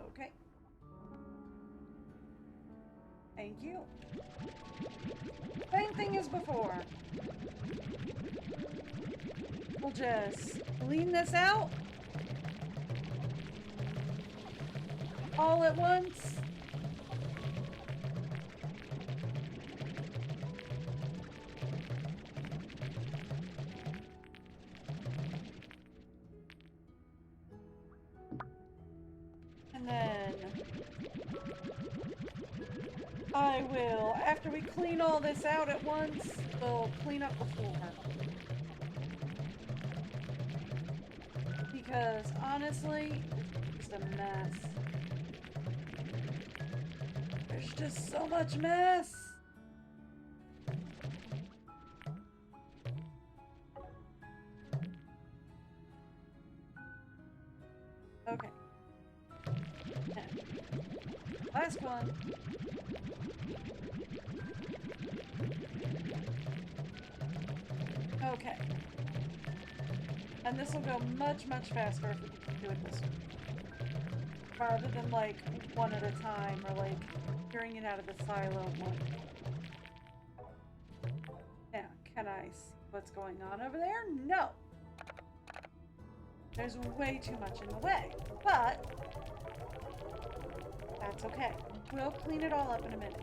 Okay. Thank you. Same thing as before. We'll just clean this out all at once. And then I will, after we clean all this out at once, we'll clean up the floor. Because honestly, it's a mess. There's just so much mess. Okay. Now, last one. Okay. And this will go much, much faster if we can do it this way. Rather than like one at a time or like clearing it out of the silo one. Now, can I see what's going on over there? No. There's way too much in the way, but that's okay. We'll clean it all up in a minute.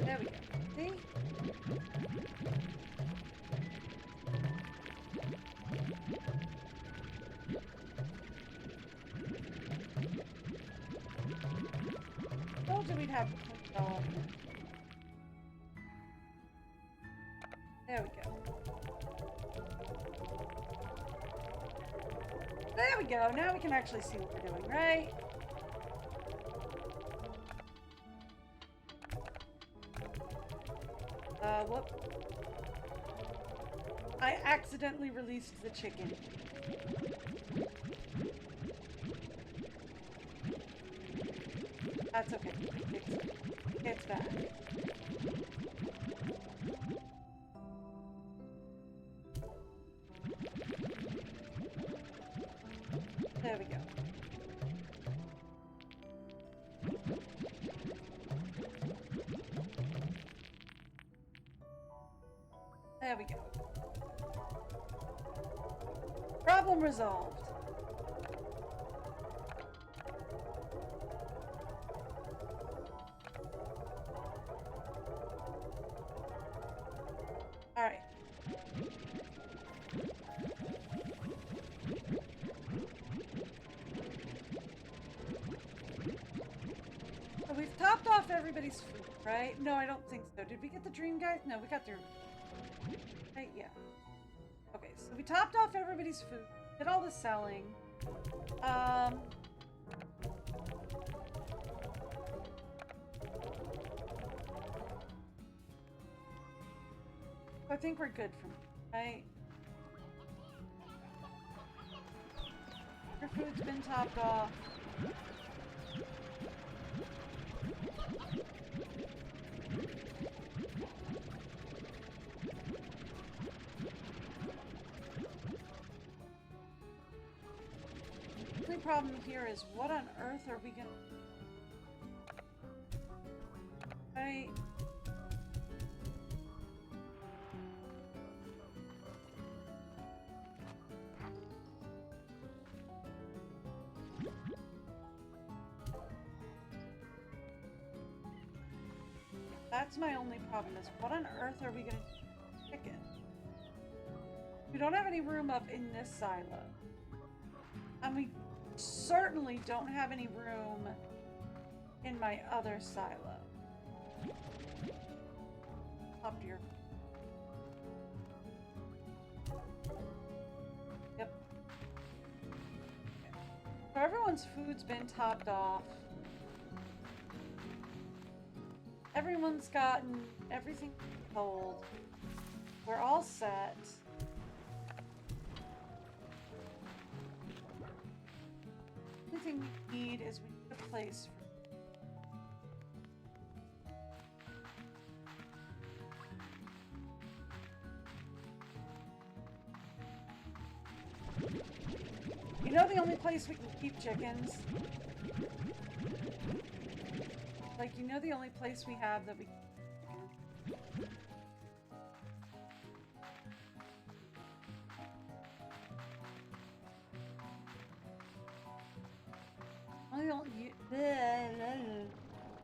There we go. See? Told you we'd have to clean it all up. There we go. There we go. Now we can actually see what we're doing, right? Whoop. I accidentally released the chicken. That's okay. It's back. There we go. There we go. Problem resolved. All right. So we've topped off everybody's food, right? No, I don't think so. Did we get the dream guys? No, we got their... Right, yeah. Okay, so we topped off everybody's food. Did all the selling. I think we're good from right? Your food's been topped off. The only problem here is what on earth are we gonna... Right? That's my only problem is what on earth are we gonna do? Chicken? We don't have any room up in this silo. And we certainly don't have any room in my other silo. Up here. Yep. So everyone's food's been topped off. Everyone's gotten everything told. We're all set. The only thing we need is we need a place for... You know the only place we can keep chickens? Like, you know the only place we have that we can keep chickens?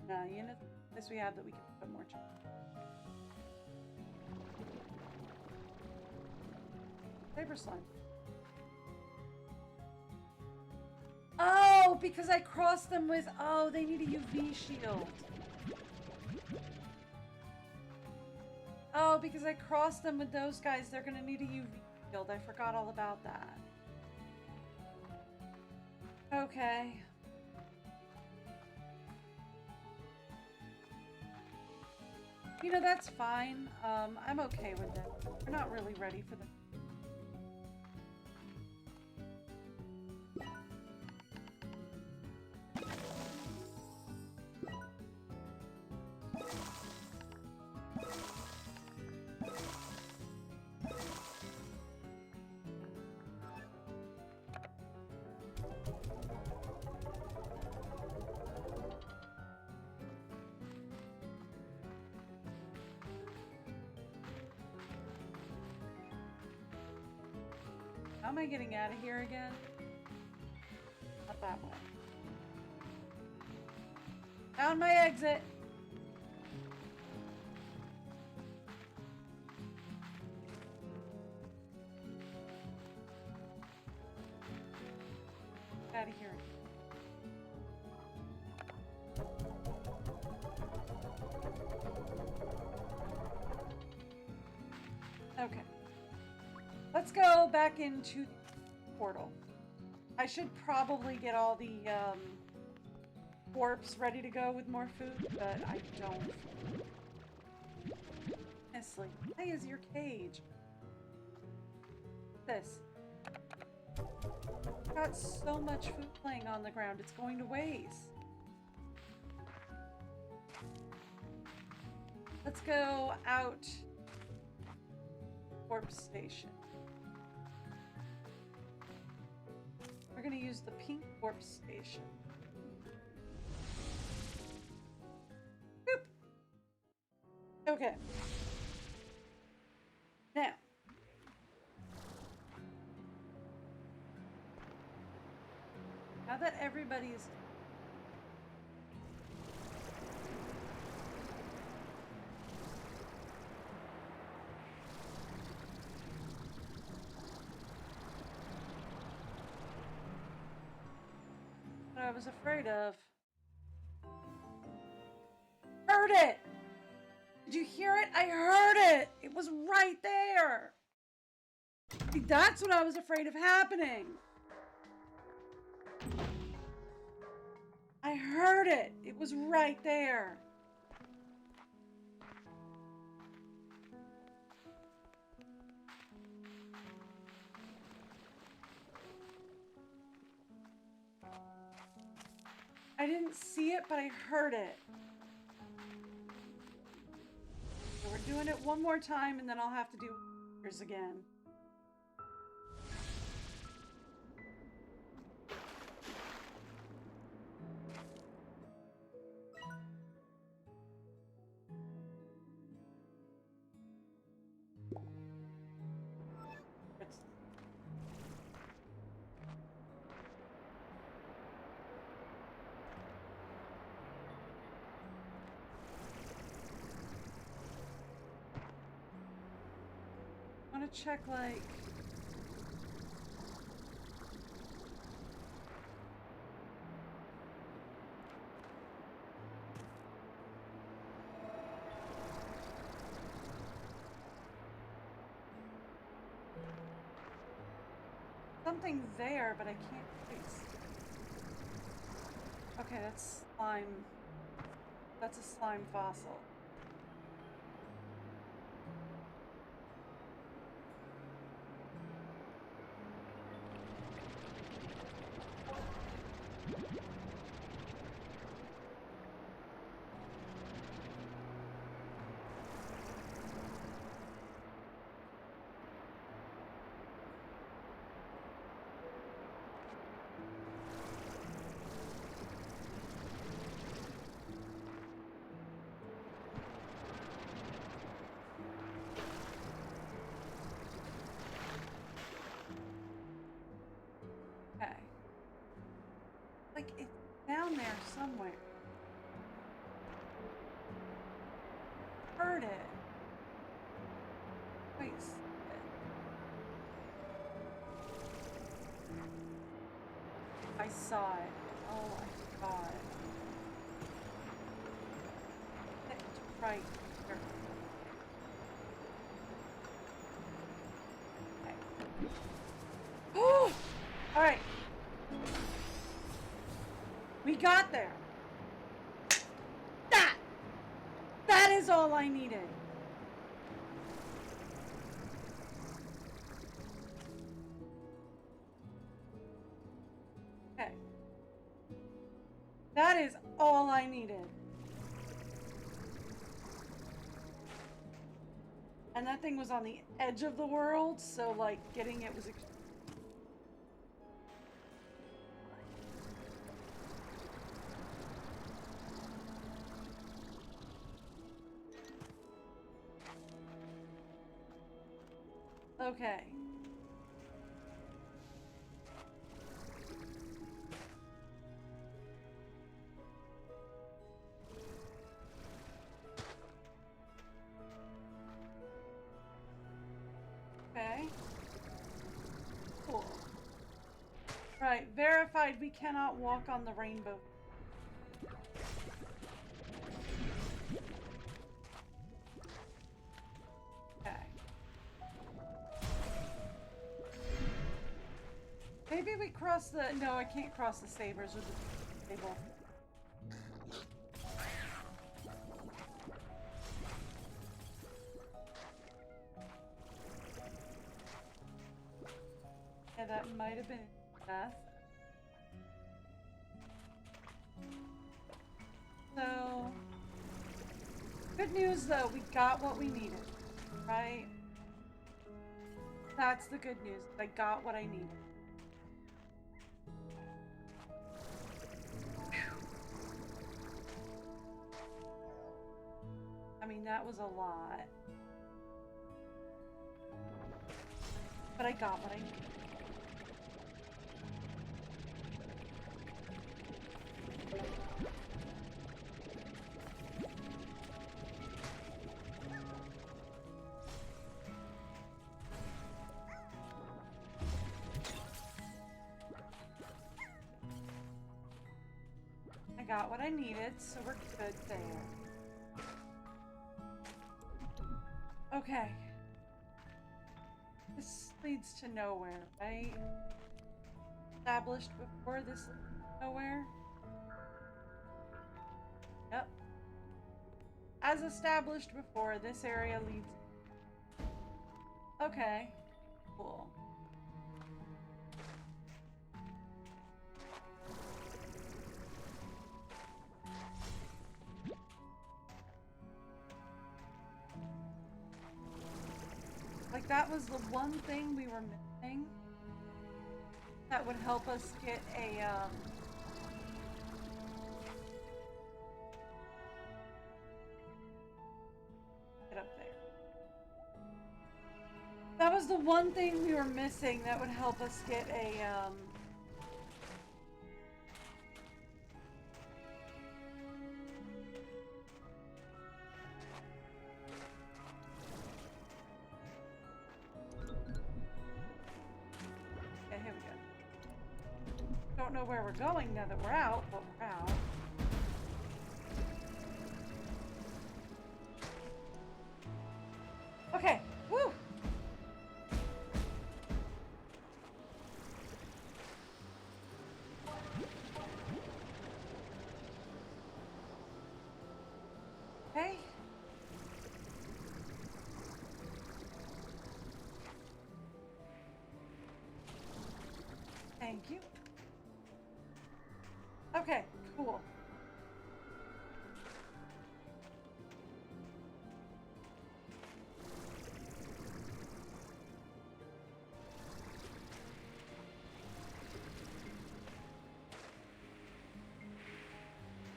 No, you know the place we have that we can put more chickens. Saber slime. Oh, because I crossed them with... Oh, they need a UV shield. Oh, because I crossed them with those guys. They're going to need a UV shield. I forgot all about that. Okay. You know, that's fine. I'm okay with it. We're not really ready for the... How am I getting out of here again? Not that way. Found my exit. Out of here. Okay. Let's go back into the portal. I should probably get all the warps ready to go with more food, but I don't. Honestly, why is your cage? This. Got so much food laying on the ground, it's going to waste. Let's go out. Warp station. We're going to use the pink warp station. Boop. Okay. Now. Now that everybody's... What I was afraid of. Heard it! Did you hear it? I heard it! It was right there! See, that's what I was afraid of happening. I heard it. It was right there. I didn't see it, but I heard it. So we're doing it one more time, and then I'll have to do yours again. I want to check, like... something there, but I can't place. Okay, that's slime. That's a slime fossil. Like, it's down there somewhere. Heard it. Wait. I saw it. Oh, I saw it. It's right here. Okay. Oh! Alright. We got there. That is all I needed. Okay. That is all I needed. And that thing was on the edge of the world, so like getting it was okay. Okay. Cool. Right, verified we cannot walk on the rainbow. Okay. Maybe we cross the... No, I can't cross the sabers with the table. Yeah, that might have been death. So, good news though, we got what we needed, right? That's the good news. I got what I needed. I mean, that was a lot. But I got what I needed. I got what I needed, so we're good there. Okay. This leads to nowhere, right? Established before this leads to nowhere? Yep. As established before, this area leads... Okay. Cool. Like, that was the one thing we were missing that would help us get a, get up there. That was the one thing we were missing that would help us get a, Okay, here we go. Don't know where we're going now that we're out, but we're out. Okay, woo! Okay. Thank you. Okay, cool.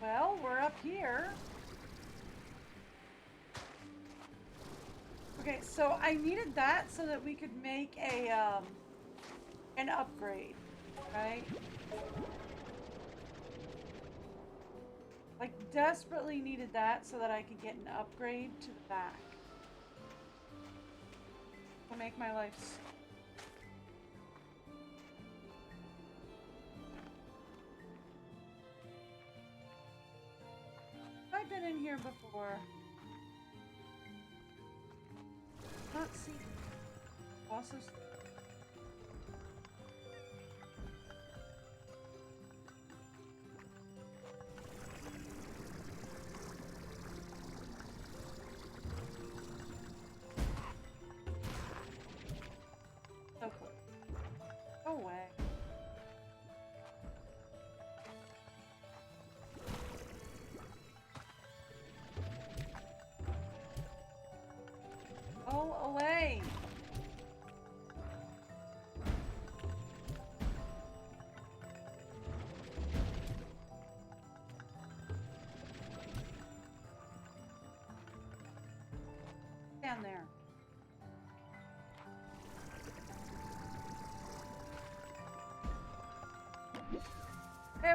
Well, we're up here. Okay, so I needed that so that we could make a an upgrade, right? Like, desperately needed that so that I could get an upgrade to the back. To make my life... I've been in here before. Not see. Also...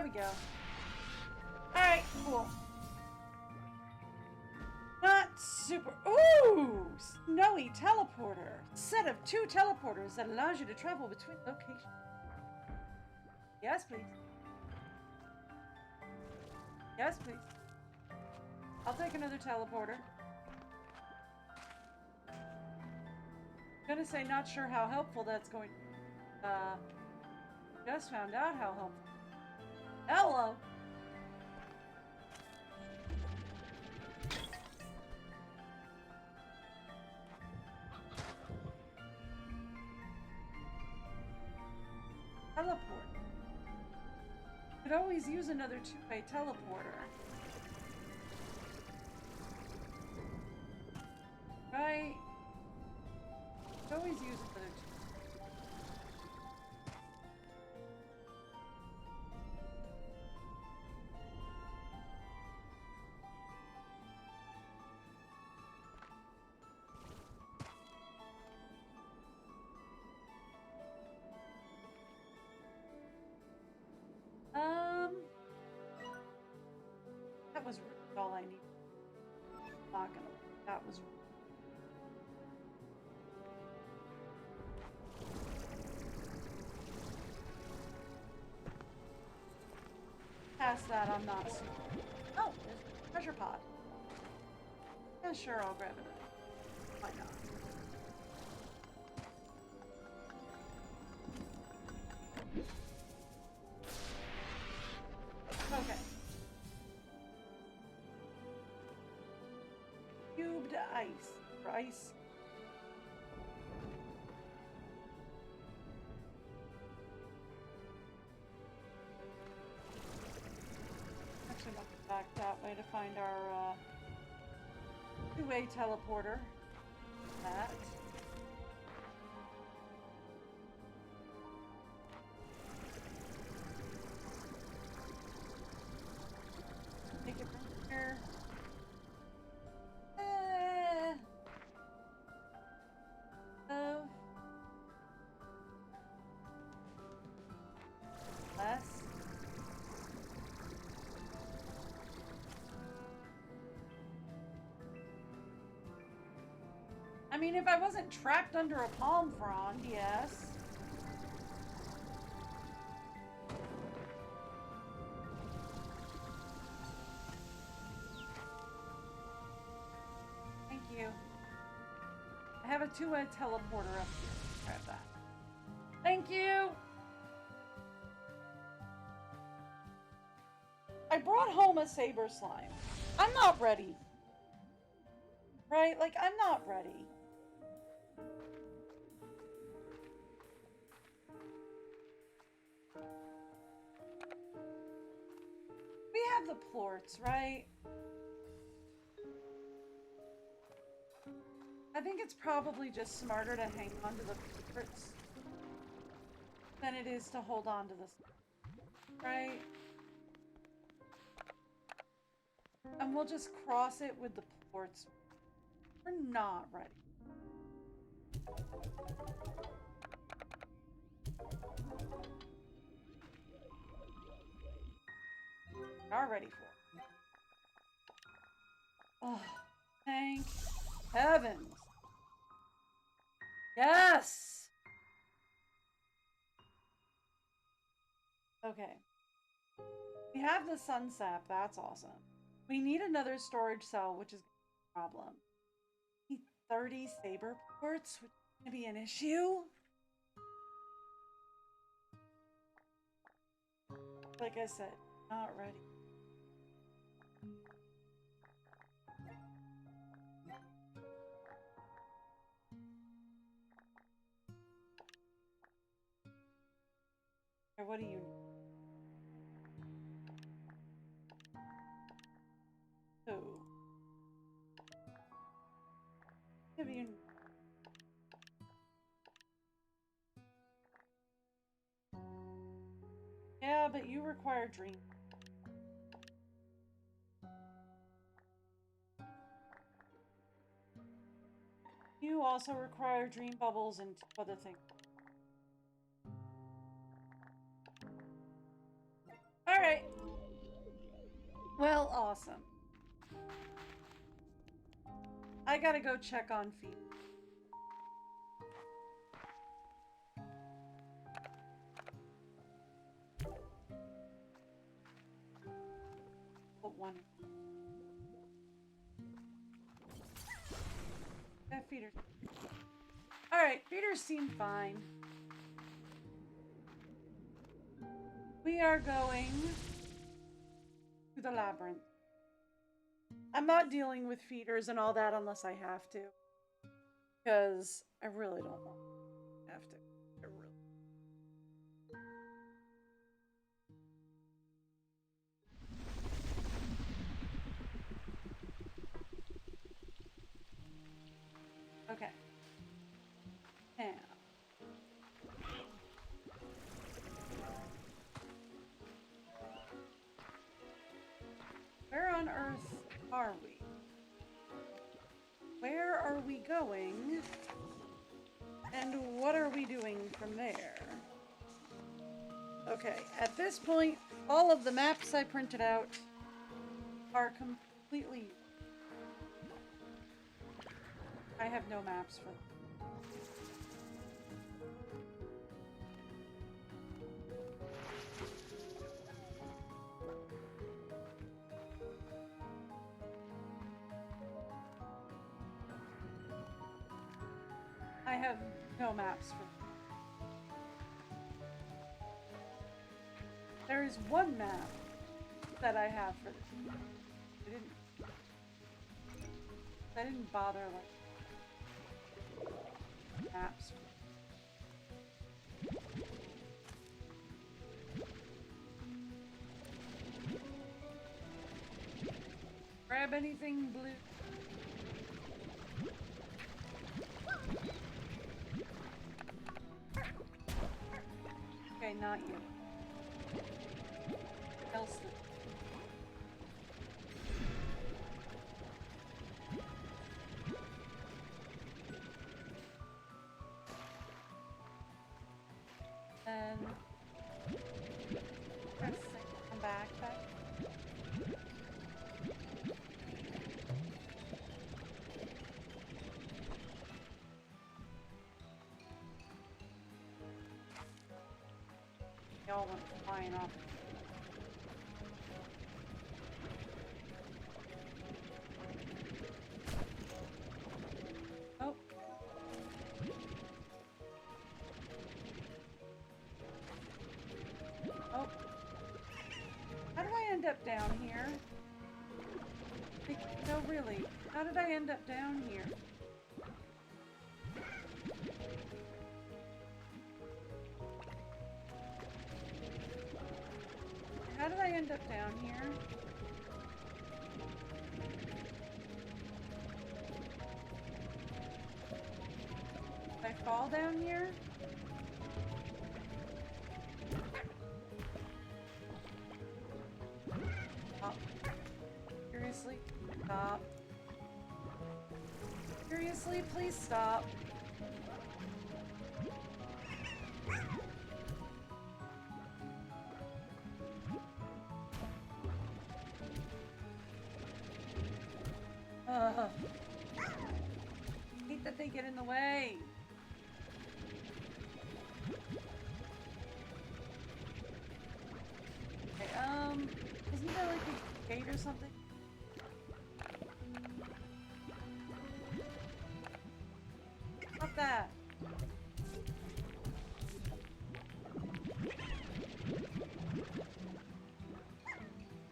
There we go. Alright, cool. Not super. Ooh! Snowy teleporter. Set of 2 teleporters that allows you to travel between locations. Yes, please. Yes, please. I'll take another teleporter. I'm gonna say not sure how helpful that's going to be. Just found out how helpful. Hello! Teleport. Could always use another 2-way teleporter. Right? Could always use another 2. That was really all I need. Not gonna. That was. Past that, I'm not super. Oh, there's a treasure pod. Yeah, sure, I'll grab it. Why not? Okay. Cubed ice. Rice. Actually, I'll go back that way to find our 2-way teleporter. That. Take it from here. Less. I mean, if I wasn't trapped under a palm frond, yes. Thank you. I have a 2-way teleporter up here. Grab that. Thank you! I brought home a saber slime. I'm not ready. Right? Like, I'm not ready. We have the plorts, right? I think it's probably just smarter to hang on to the plorts than it is to hold on to this, right? And we'll just cross it with the plorts. We're not ready. We are ready for it. Oh, thank heavens. Yes! Okay. We have the sun sap. That's awesome. We need another storage cell, which is a problem. We need 30 saber ports, which is going to be an issue. Like I said, not ready. What do you need? Oh. Have you... Yeah, but you require dream. You also require dream bubbles and other things. Alright. Well, awesome. I gotta go check on feet. Put one. That feeder. Alright, feeders seem fine. We are going to the labyrinth. I'm not dealing with feeders and all that unless I have to. Because I really don't want to have to. I really. Okay. Now. Where on earth are we? Where are we going? And what are we doing from there? Okay, at this point, all of the maps I printed out are completely... I have no maps for them. I have no maps for them. There is one map that I have for this. I didn't bother like maps. Grab anything blue. Okay, not you. Elston. Then come back. They all went flying off. Oh. Oh. How did I end up down here? No, really. How did I end up down here? How did I end up down here? Did I fall down here? Oh. Seriously? Stop. Seriously, please stop. Hate that they get in the way. Okay, isn't there like a gate or something? Stop that.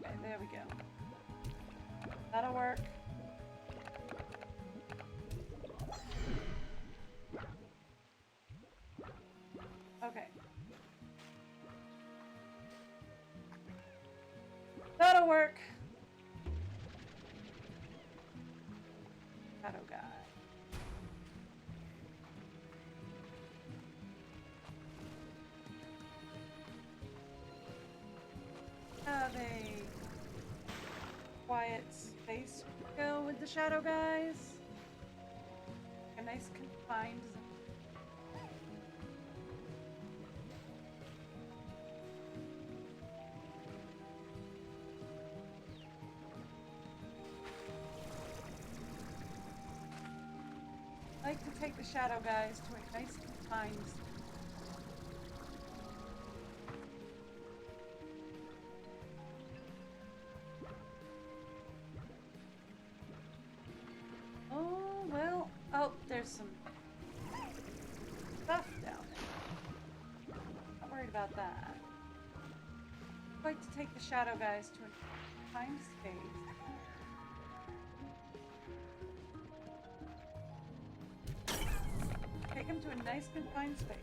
Okay, there we go. That'll work. Okay. That'll work. Shadow guy. Have a quiet space go with the shadow guys. A nice confined zone. I like to take the shadow guys to a nice confined space. Oh, well. Oh, there's some stuff down there. Not worried about that. I'd like to take the shadow guys to a confined space. Take them to a nice confined space.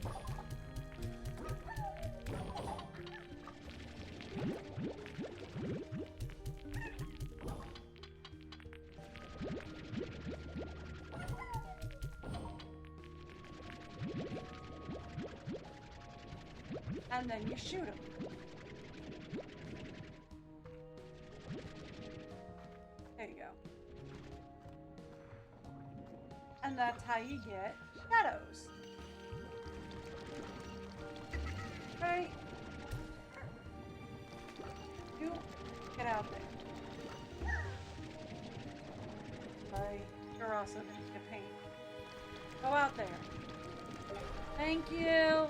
And then you shoot them. There you go. And that's how you get shadows. Right? You get out there. You're also going to get paint. Go out there. Thank you.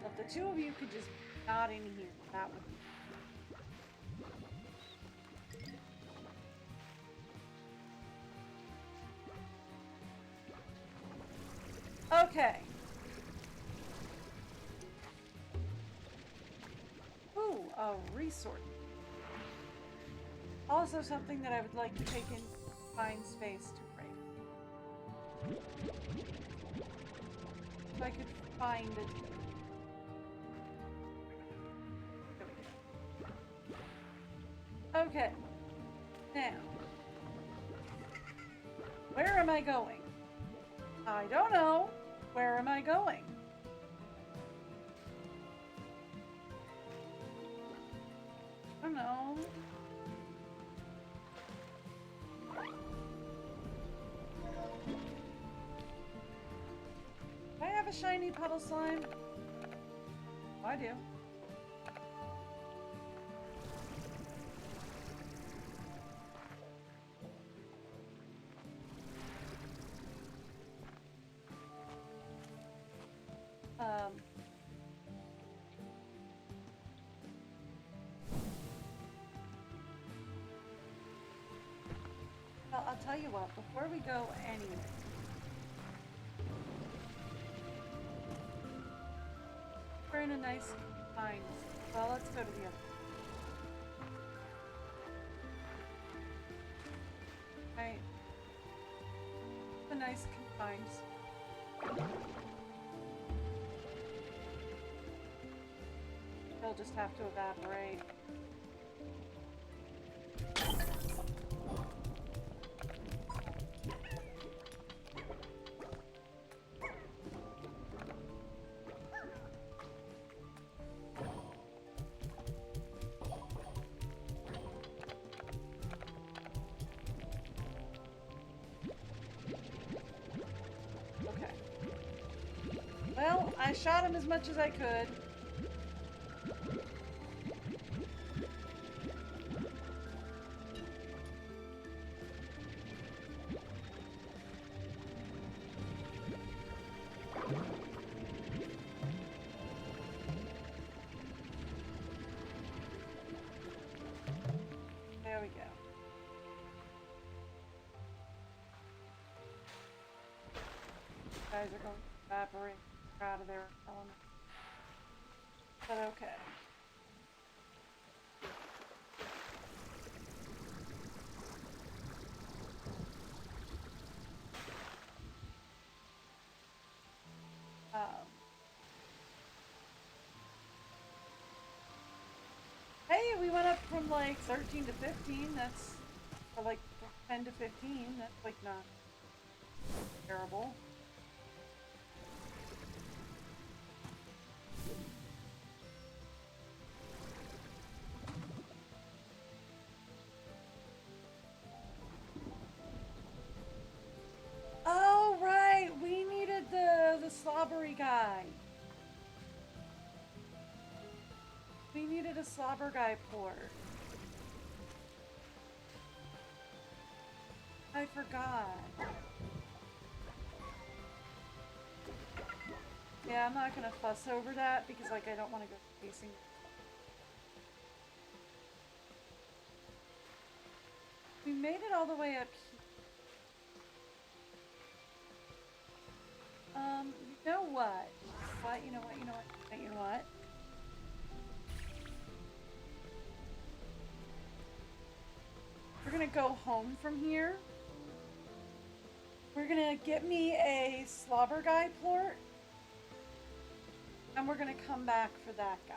If the two of you could just not in here, that would be. Okay. Ooh, a resource. Also something that I would like to take in find space to break. If I could find it. Okay. Now. Where am I going? I don't know. Where am I going? I don't know. Do I have a shiny puddle slime? Oh, I do. Well, I'll tell you what, before we go anywhere, we're in a nice confined. Well, let's go to the other. Right. A nice confined. They'll just have to evaporate. Okay. Well, I shot him as much as I could. There we go. Guys are going to evaporate out of their element. But okay. Hey, we went up from like 13 to 15. That's, or like 10 to 15. That's like not terrible. Oh, right. We needed the slobbery guy. We needed a slobber guy port. I forgot. Yeah, I'm not gonna fuss over that because, like, I don't want to go chasing. We made it all the way up here. You know what? What? You know what? You know what? You know what? We're gonna go home from here. We're gonna get me a slobber guy plort. And we're gonna come back for that guy.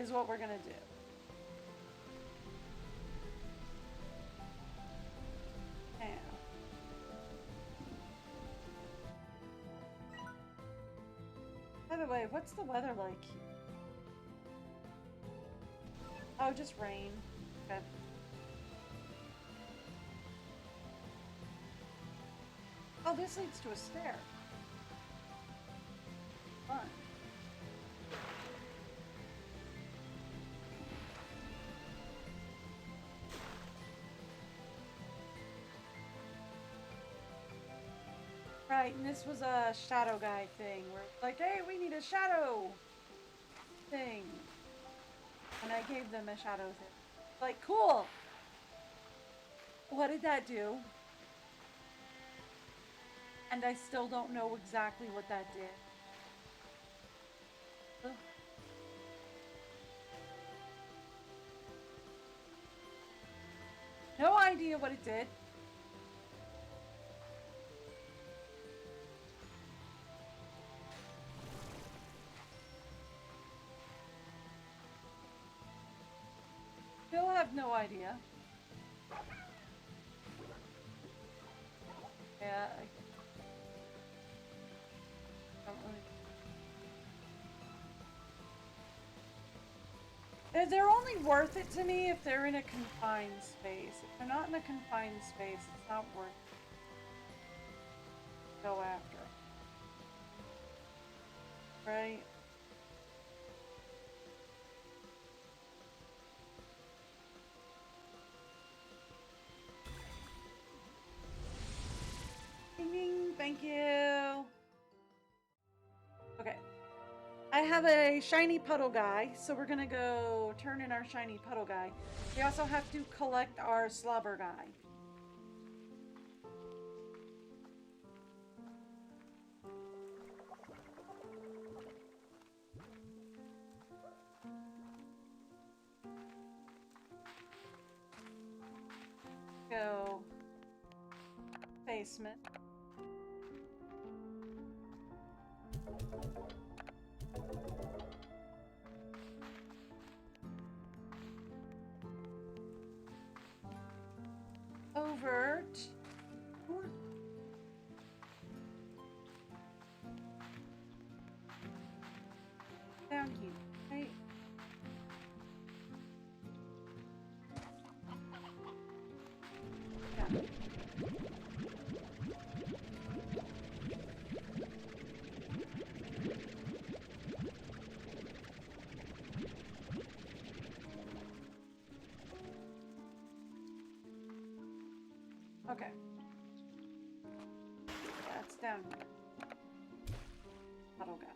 Is what we're gonna do. Now. By the way, what's the weather like here? Oh, just rain. Okay. Oh, this leads to a stair. Fun. Right, and this was a shadow guy thing where it's like, hey, we need a shadow thing. And I gave them a shadow thing. Like, cool. What did that do? And I still don't know exactly what that did. Ugh. No idea what it did. Still have no idea. Yeah, I don't really. They're only worth it to me if they're in a confined space. If they're not in a confined space, it's not worth it to go after. Right? Ding ding, thank you. Okay. I have a shiny puddle guy, so we're gonna go turn in our shiny puddle guy. We also have to collect our slobber guy. Go basement. Over to down here, right? Yeah. Okay. Yeah, it's down here. Puddle guy.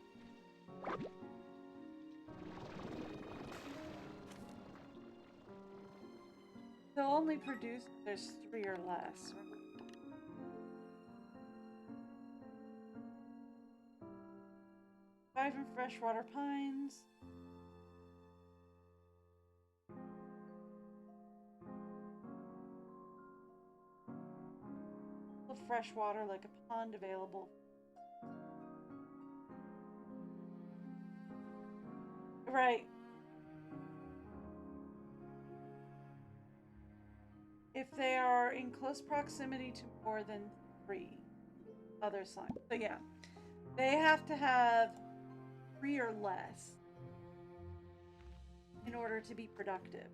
They'll only produce if there's 3 or less. Five in freshwater pines. Fresh water like a pond available. Right. If they are in close proximity to more than 3 other slimes. So yeah, they have to have 3 or less in order to be productive.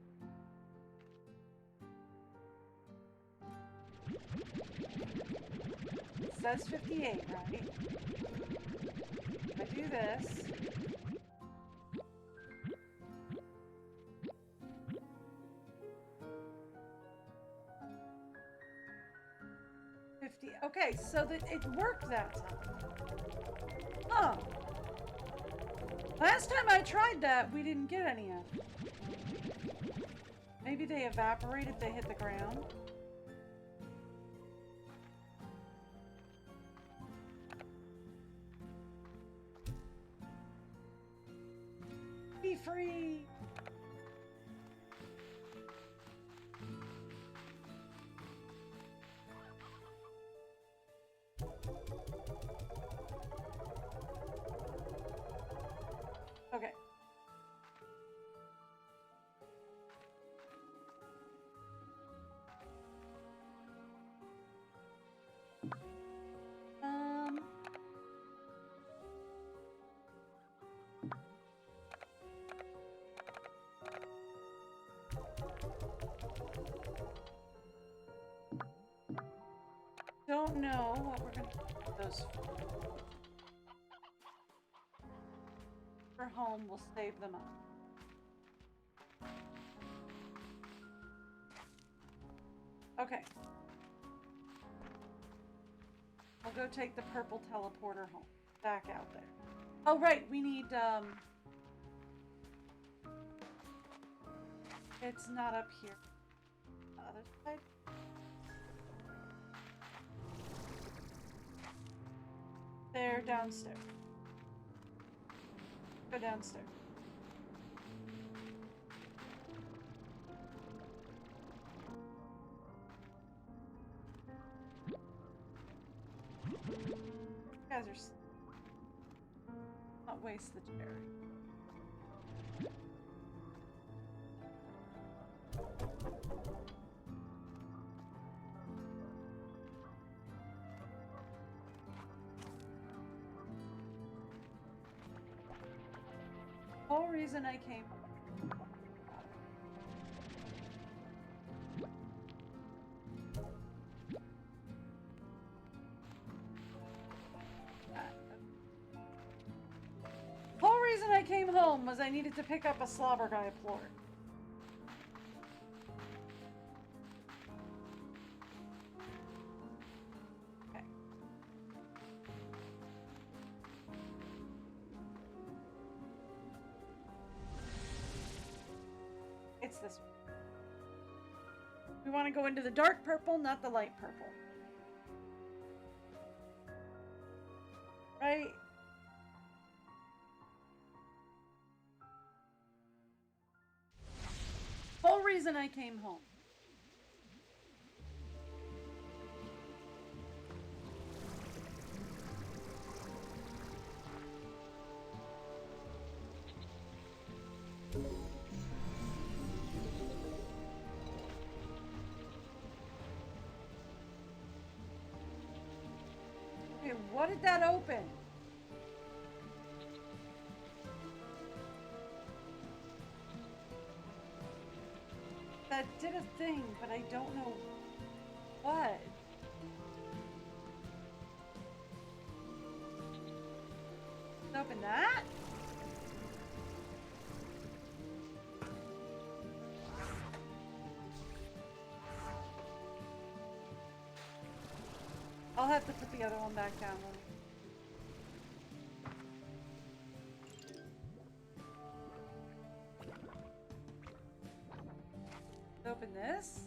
It says 58, right? If I do this. 50. Okay, so that it worked that time. Huh. Last time I tried that, we didn't get any of it. Maybe they evaporate if they hit the ground. Be free! Okay. Don't know what we're gonna do those for home. We'll save them up. Okay. I'll go take the purple teleporter home. Back out there. Oh, right. We need, it's not up here. The other side? They're downstairs. Go downstairs. You guys are... Not waste the cherry. Whole reason I came. Whole reason I came home was I needed to pick up a slobber guy plort. Okay. It's this one. We want to go into the dark purple, not the light purple. Right? Whole reason I came home. Okay, what did that open? That did a thing, but I don't know what. Open that? I'll have to put the other one back down. Open this.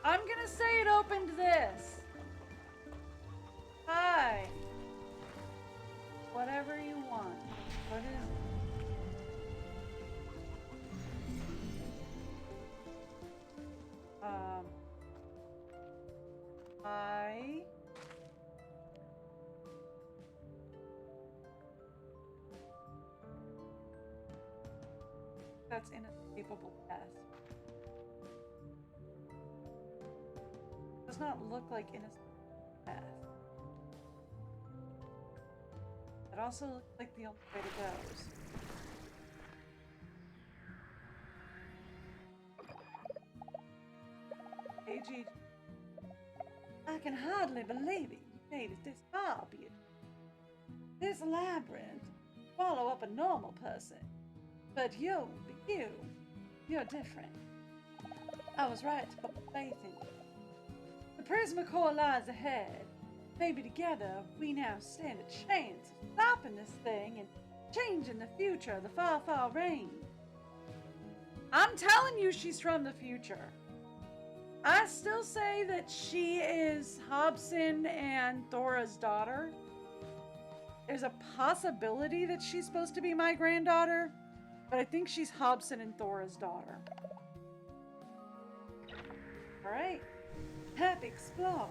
I'm gonna say it opened this. Hi. Whatever you want. What is it? That's inescapable death. Does not look like inescapable death. It also looks like the only way to go. AG. I can hardly believe it. You made it this far, beauty. This labyrinth swallow up a normal person. But you're different. I was right to put faith in you. The Prismacore lies ahead. Maybe together we now stand a chance of stopping this thing and changing the future of the far, far reign. I'm telling you, she's from the future. I still say that she is Hobson and Thora's daughter. There's a possibility that she's supposed to be my granddaughter, but I think she's Hobson and Thora's daughter. Alright. Happy exploring.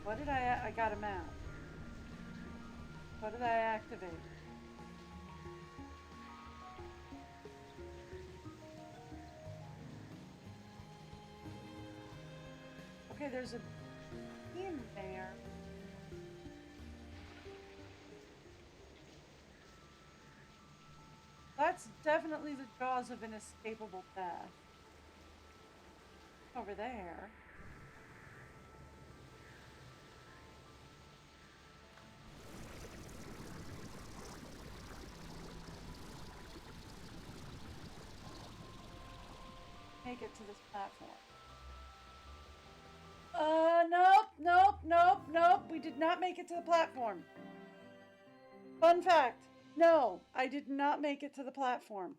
What did I got a map. What did I activate? Okay, there's a in there. That's definitely the jaws of an escapable death. Over there. Make it to this platform. Nope. We did not make it to the platform. Fun fact. No, I did not make it to the platform.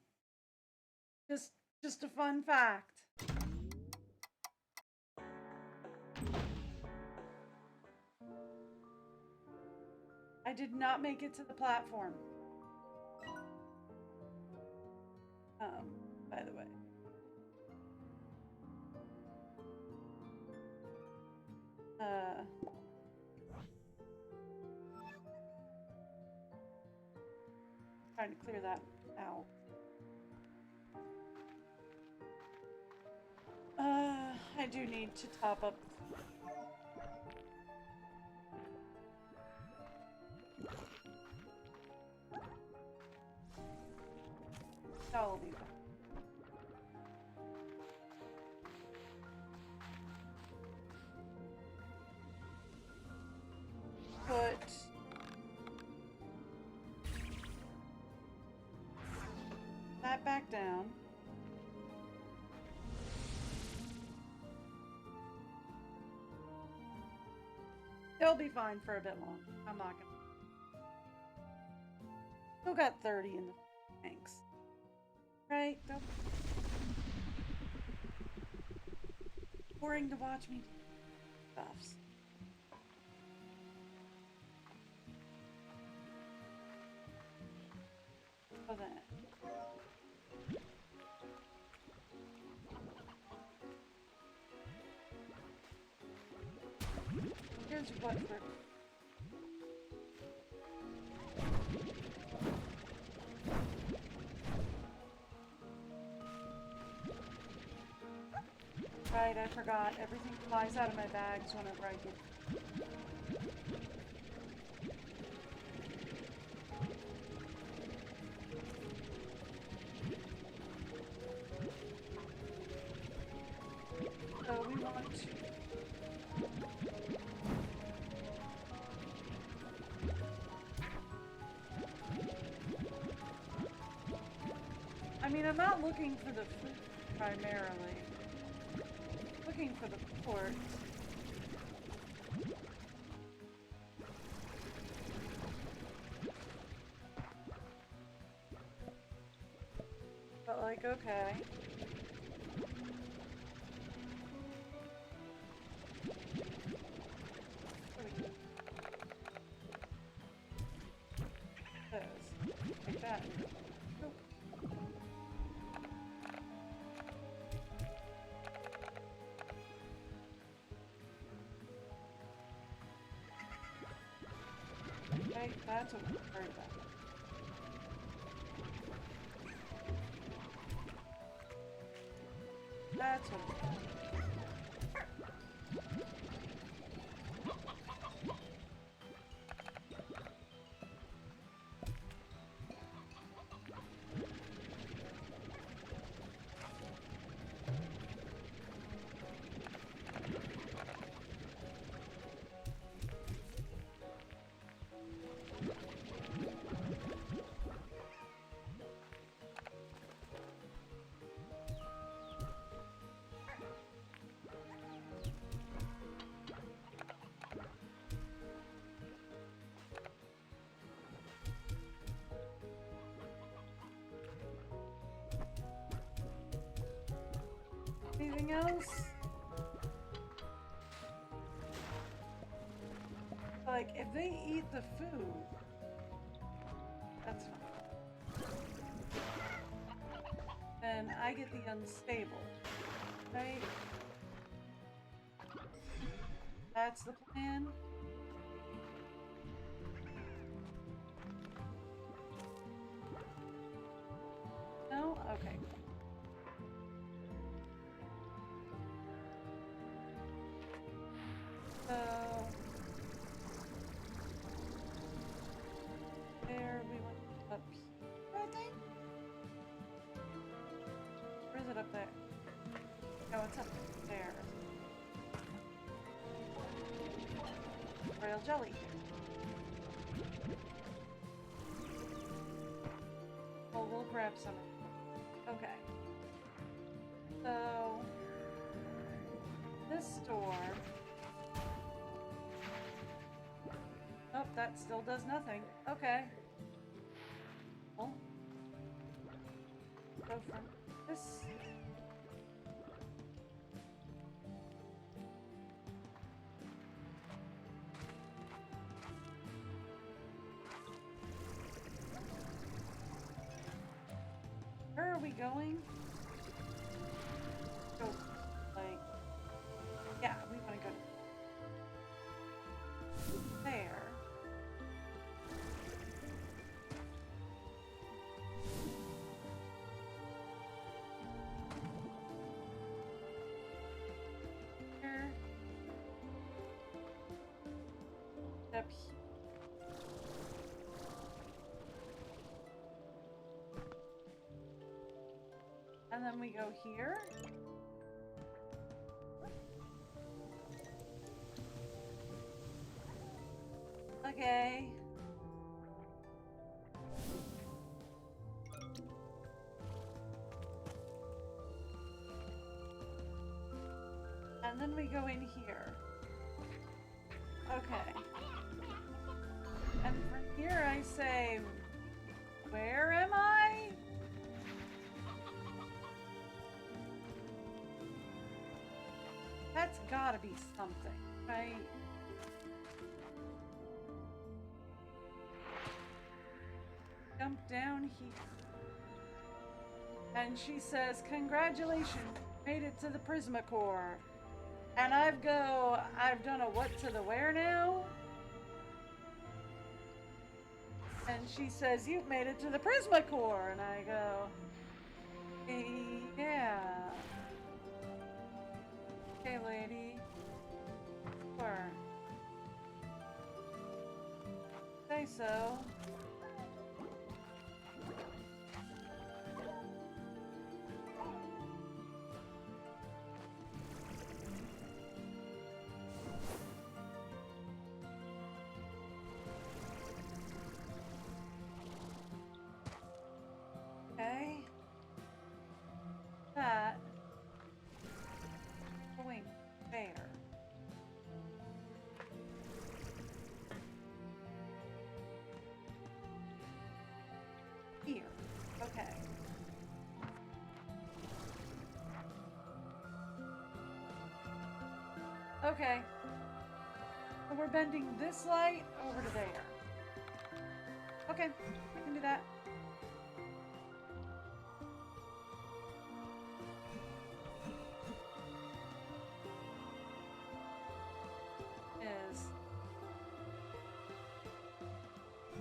Just a fun fact. I did not make it to the platform. By the way. Trying to clear that out. I do need to top up. I'll leave it. Put that back down. They'll be fine for a bit long. I'm not gonna. Still got 30 in the tanks. Right? Don't. Boring to watch me do buffs. So then. Here's what we're. Right, I forgot. Everything flies out of my bags whenever I get. So we want to. I mean, I'm not looking for the food primarily. Looking for the port. But like, okay. Like that. Nope. Okay, that's what we're worried about. That's what we're worried about. Anything else? Like, if they eat the food, that's fine. Then I get the unstable, right? That's the plan. No? Okay. So there we went up here, I think? Or is it up there? No, it's up there. Royal jelly. Well, we'll grab some. Okay. So this door. Oh, that still does nothing. Okay. Well, go from this. Where are we going? Go, like, yeah, we want to go there. Here. Up here. And then we go here. Okay. And then we go in here. Okay. And from here I say, where am I? That's gotta be something, right? Jump down here. And she says, congratulations, made it to the Prismacore. And I've done a what to the where now? And she says, you've made it to the Prismacore. And I go, yeah. Okay, lady. Sure. Say so. Okay. That. Going there. Here. Okay. Okay. So we're bending this light over to there. Okay, I can do that.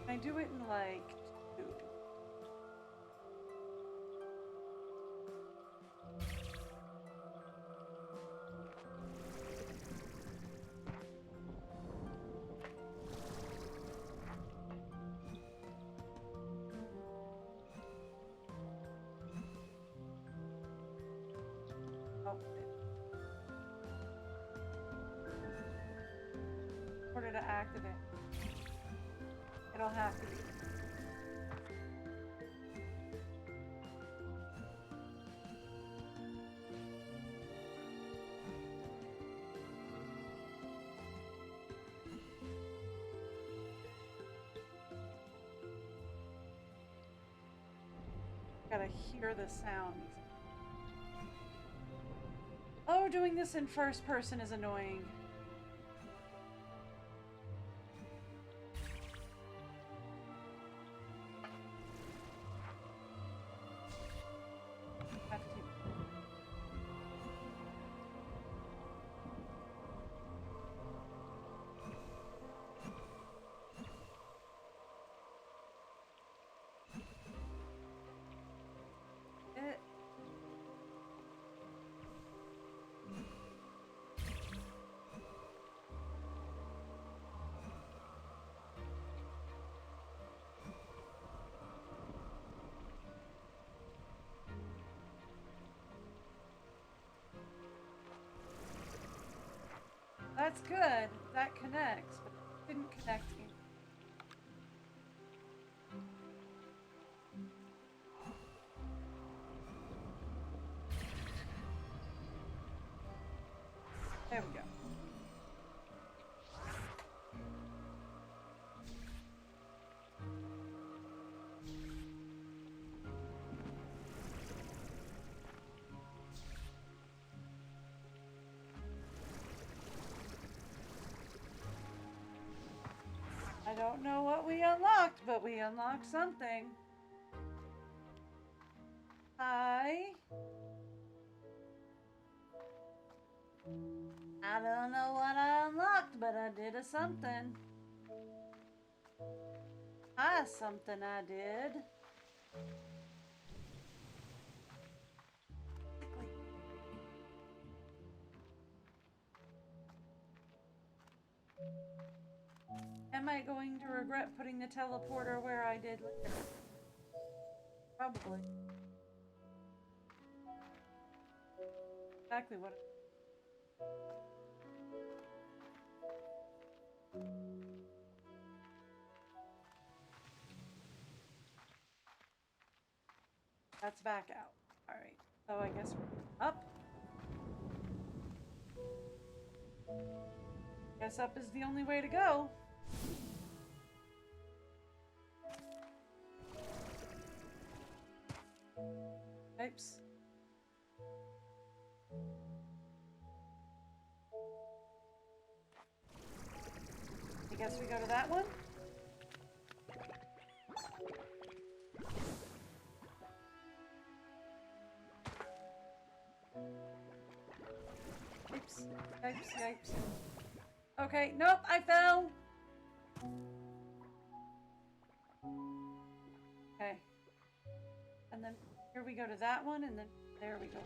I do it in like 2. Oh, in order to activate, it'll have to be. Gotta hear the sounds. Oh, doing this in first person is annoying. That's good. That connects, but it didn't connect me. There we go. I don't know what we unlocked, but we unlocked something. Hi. I don't know what I unlocked, but I did a something. Hi, something I did. Am I going to regret putting the teleporter where I did later? Probably. Exactly what. That's back out. All right. So I guess we're up. Guess up is the only way to go. Oops. I guess we go to that one. Oops. Yipes, yipes. Okay, nope, I fell. Okay. And then here we go to that one, and then there we go.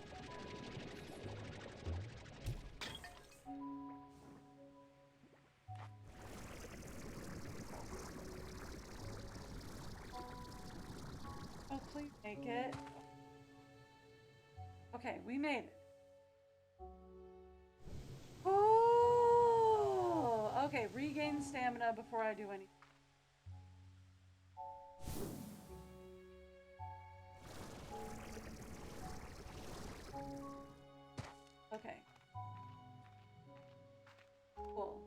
Oh, please make it. Okay, we made it. Oh, okay, regain stamina before I do anything. Okay. Cool.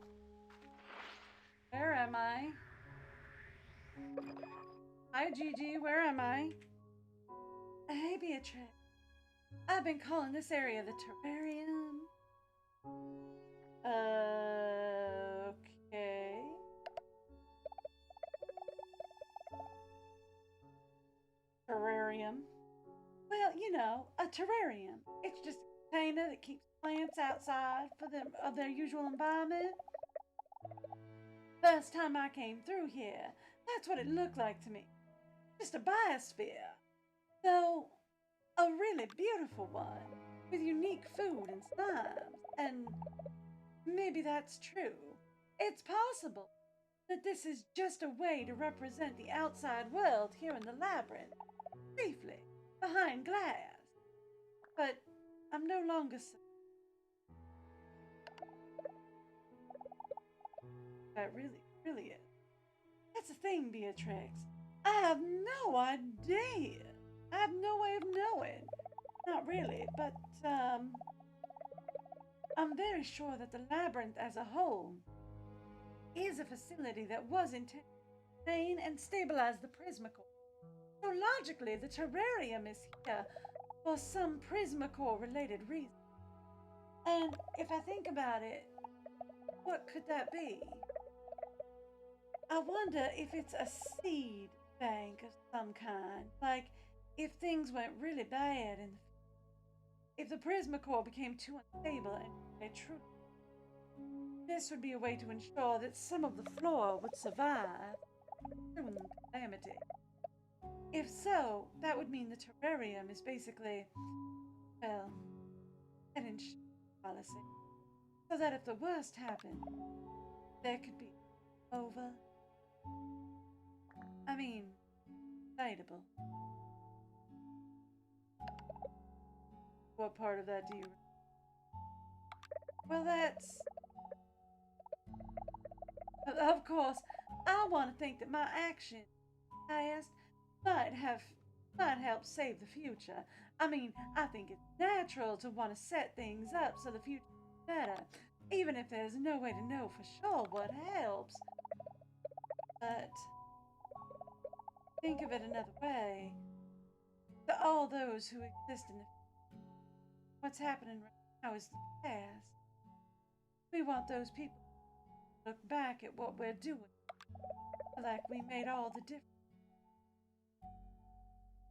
Where am I? Hi, Gigi, where am I? Hey, Beatrice. I've been calling this area the terrarium. Okay. Terrarium. Well, you know, a terrarium. It's just a container that keeps plants outside for them of their usual environment. First time I came through here, that's what it looked like to me. Just a biosphere. Though a really beautiful one, with unique food and slimes. And maybe that's true. It's possible that this is just a way to represent the outside world here in the labyrinth, safely, behind glass. But I'm no longer so. That really is. That's the thing, Beatrix. I have no idea. I have no way of knowing. Not really, but, I'm very sure that the labyrinth as a whole is a facility that was intended to contain and stabilize the Prismacore. So logically, the terrarium is here for some Prismacore related reason. And if I think about it, what could that be? I wonder if it's a seed bank of some kind. Like, if things went really bad and if the Prismacore became too unstable and they truly, this would be a way to ensure that some of the flora would survive human calamity. If so, that would mean the terrarium is basically, well, an insurance policy. So that if the worst happened, there could be over. I mean, excitable. What part of that do you? Well, that's. Of course, I want to think that my actions past might have might help save the future. I mean, I think it's natural to want to set things up so the future is better, even if there's no way to know for sure what helps. But think of it another way. To all those who exist in the what's happening right now is the past. We want those people to look back at what we're doing like we made all the difference.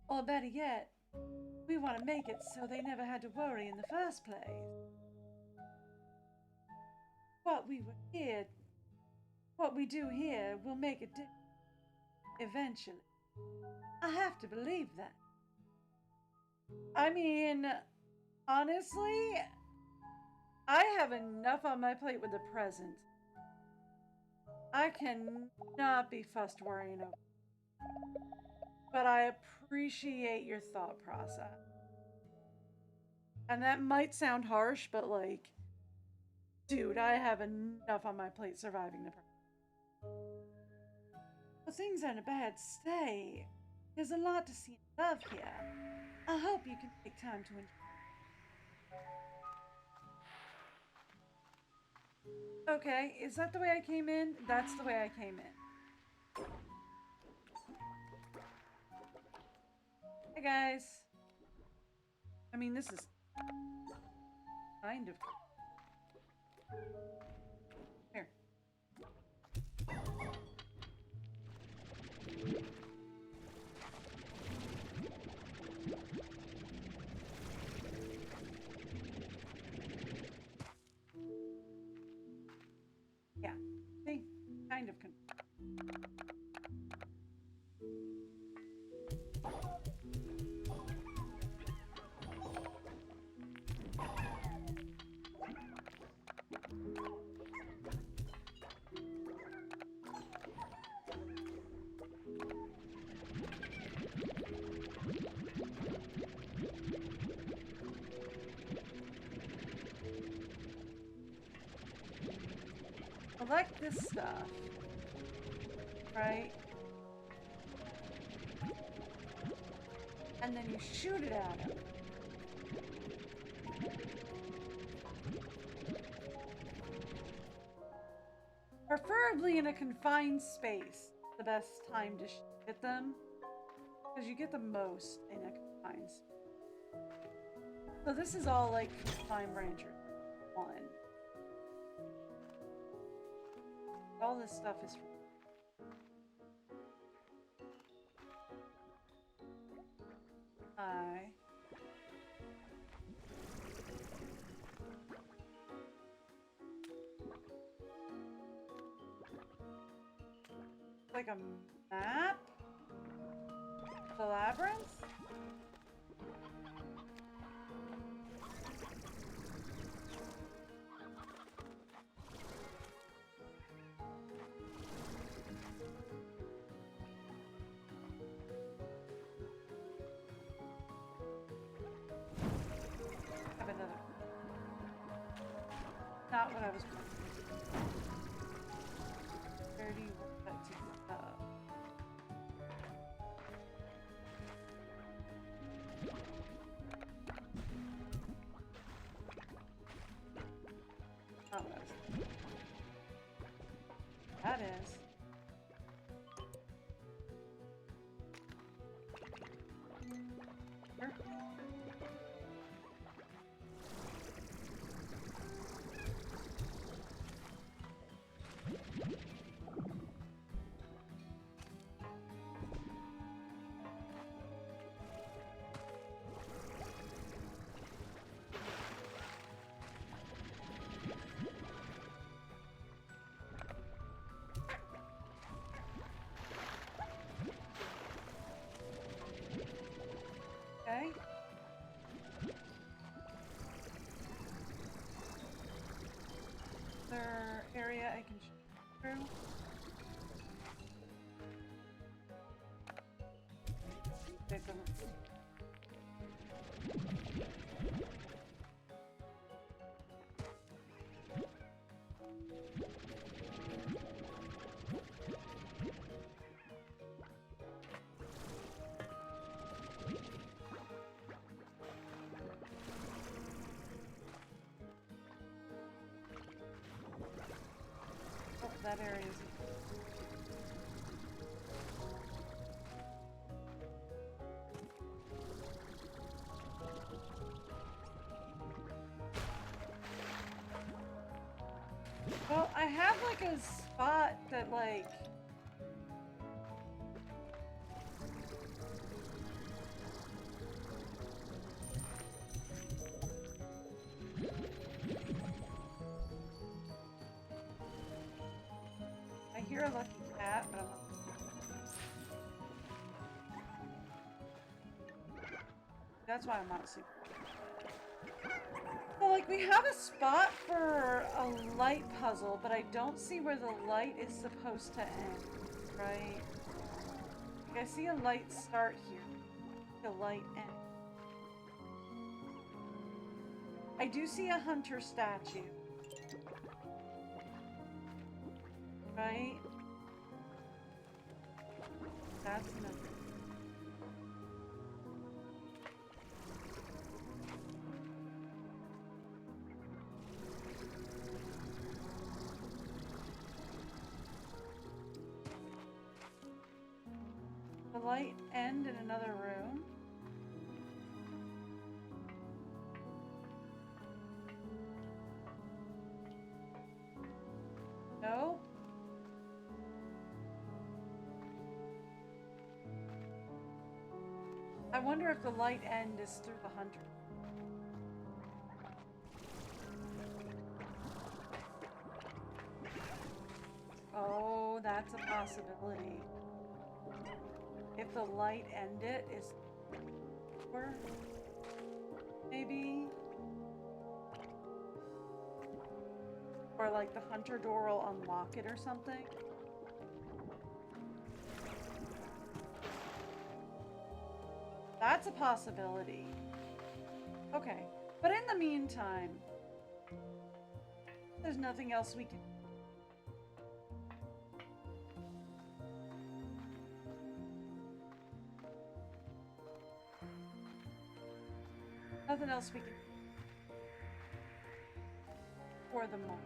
Or better yet, we want to make it so they never had to worry in the first place. What we were here, what we do here will make a difference eventually. I have to believe that. I mean, honestly, I have enough on my plate with the present. I cannot be fussed worrying over. But I appreciate your thought process. And that might sound harsh, but like, dude, I have enough on my plate surviving the present. Well, things are in a bad state. There's a lot to see and love here. I hope you can take time to enjoy. Okay, is that the way I came in? That's the way I came in. Hey guys. I mean, this is kind of. Here. Yeah, see? Kind of. Collect this stuff, right? And then you shoot it at him. Preferably in a confined space. The best time to shoot at them. Because you get the most in a confined space. So this is all like from Time Ranger 1. All this stuff is from Hi. Like a map? The labyrinth? Have another. Not what I was going to do. Where do you want that to go? Not what I was thinking. That is. Sure. through. Big one. Oh, that area is. Well, I have like a spot that like I hear a lucky cat, but I'm not. That's why I'm not super. Well, like we have a spot for a light puzzle, but I don't see where the light is supposed to end, right? Like I see a light start here, the light end. I do see a hunter statue, right? That's another. The light end in another room. No. I wonder if the light end is through the hunter. Oh, that's a possibility. If the light end it is or maybe. Or like the hunter door will unlock it or something. That's a possibility. Okay. But in the meantime, there's nothing else we can. Nothing else we can. For the moment.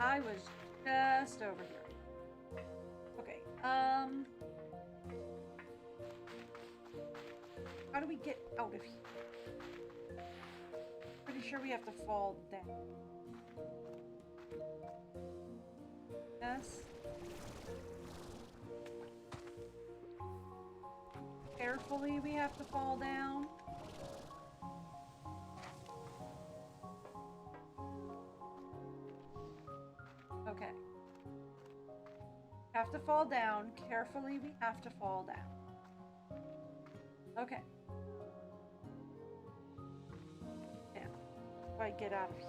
I was just over here. Okay, how do we get out of here? Pretty sure we have to fall down. Yes. Carefully we have to fall down. Okay. Have to fall down. Carefully we have to fall down. Okay. Now, how do I get out of here?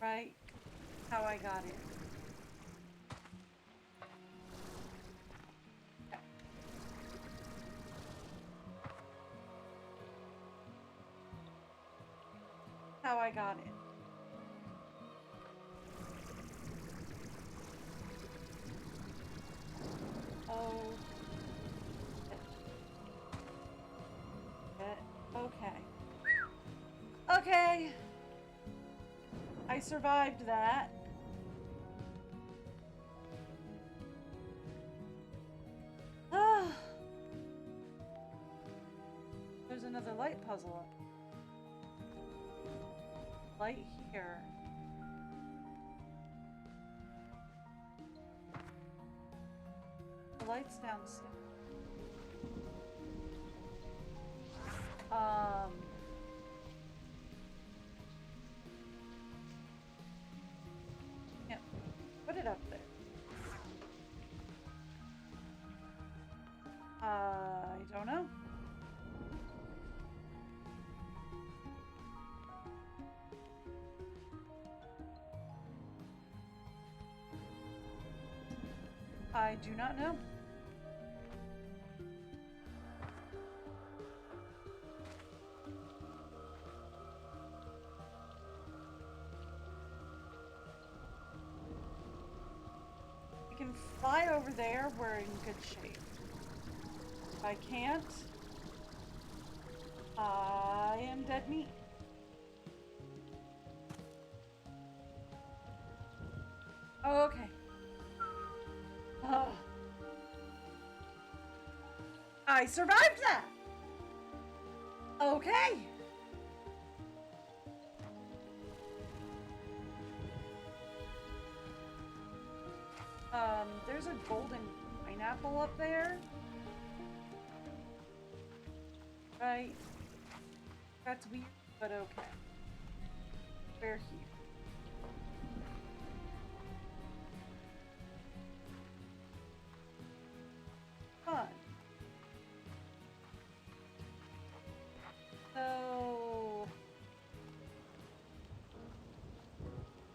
Right? How I got in. Okay. How I got in. Oh. Okay. Okay. I survived that. Ah. There's another light puzzle up. Light here. The light's downstairs. I do not know. We can fly over there. We're in good shape. If I can't, I am dead meat. Okay. Oh. I survived that! Okay. There's a golden pineapple up there. Right. That's weird, but okay. We're here. Fun. So...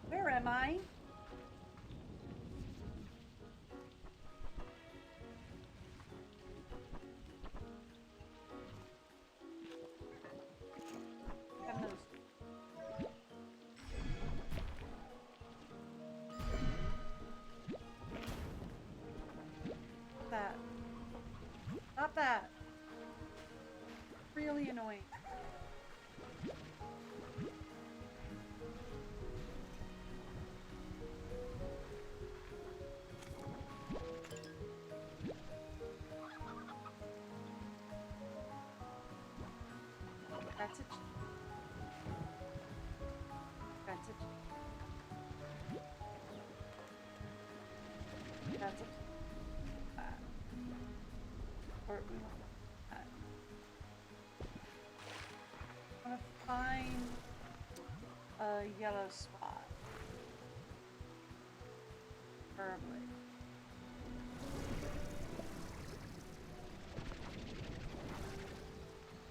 where am I? That. Stop that. Really annoying. That's it. That's it. That's it. Or we want that. I want to find a yellow spot. Preferably.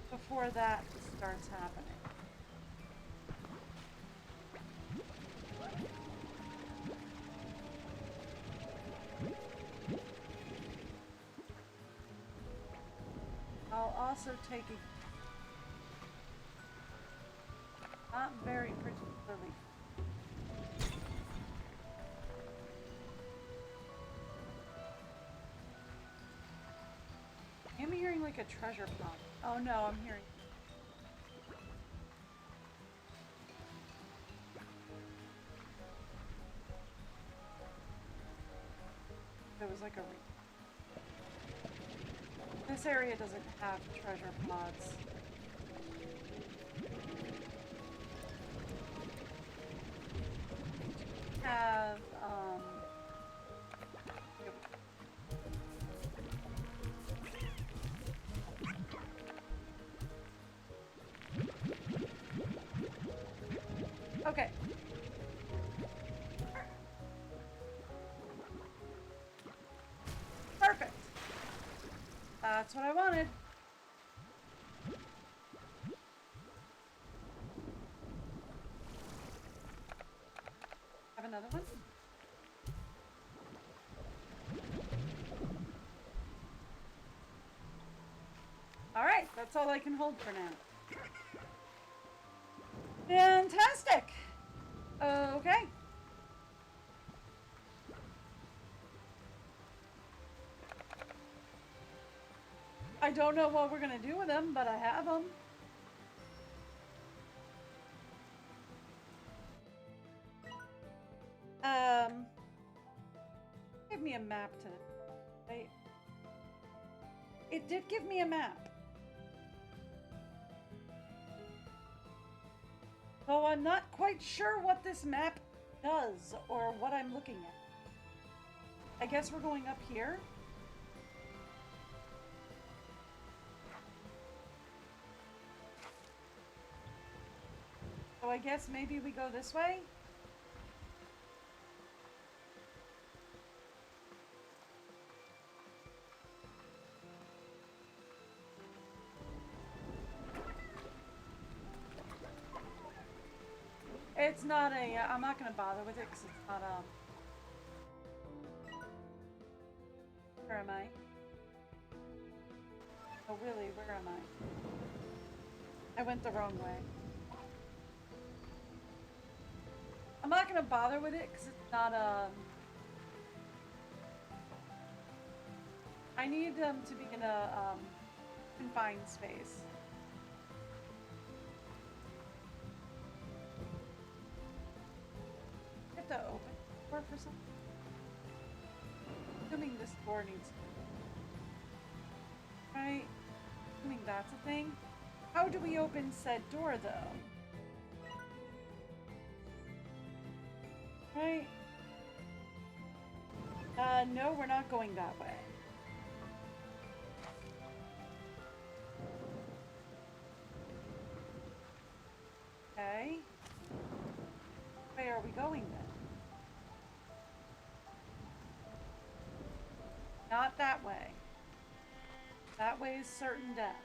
Before that starts happening. I'll also take a not very particularly I'm hearing like a treasure pump. Oh no, I'm hearing there was like a this area doesn't have treasure pods. Have okay. Perfect. That's what I wanted. Have another one? Alright, that's all I can hold for now. Fantastic! Okay. I don't know what we're gonna do with them, but I have them. Give me a map to the... Right? It did give me a map. Though I'm not quite sure what this map does or what I'm looking at. I guess we're going up here. So I guess maybe we go this way? It's not a, I'm not going to bother with it because it's not, am I? Oh, really? Where am I? I went the wrong way. I'm not gonna bother with it because it's not I need them to be in a confined space. I have to open the door for something. Assuming this door needs to. Right? Assuming that's a thing. How do we open said door though? Right? No, we're not going that way. Okay. Where are we going then? Not that way. That way is certain death.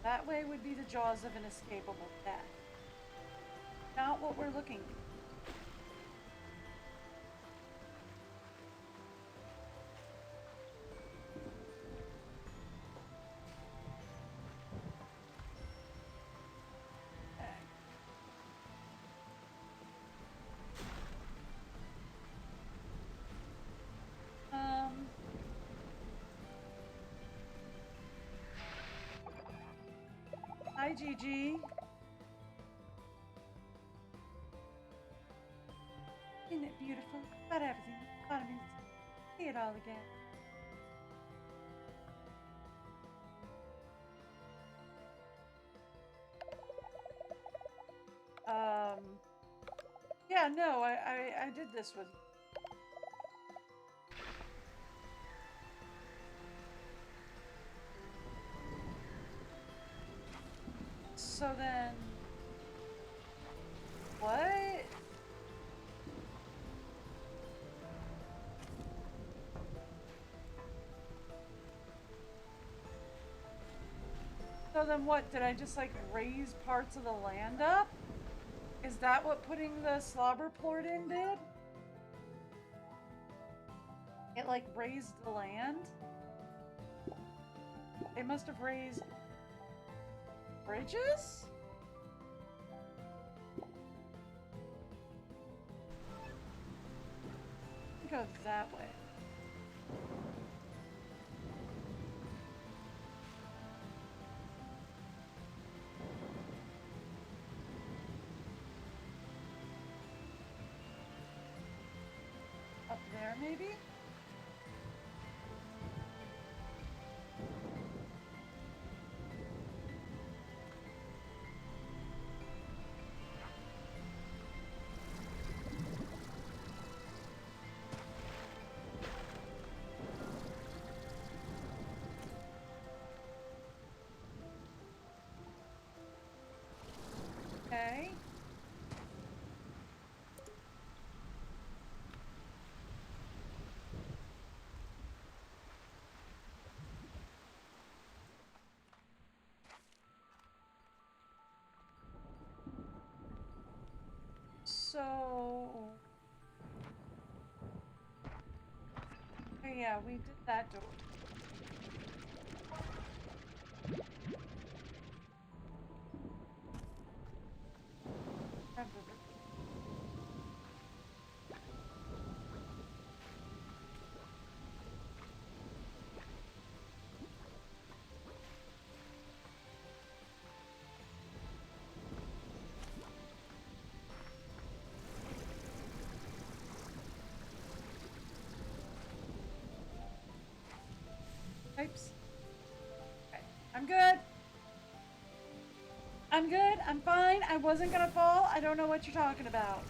That way would be the jaws of an escapable death. Not what we're looking for. Hi, Gigi. Isn't it beautiful? About everything. About me. See it all again. Yeah, no, I did this with. So then, what? So then what, did I just like raise parts of the land up? Is that what putting the slobber plort in did? It like raised the land? It must have raised bridges? Go that way. Up there, maybe? Okay. So... Oh yeah, we did that door. Pipes. Okay. I'm good. I'm good. I'm fine. I wasn't gonna fall. I don't know what you're talking about.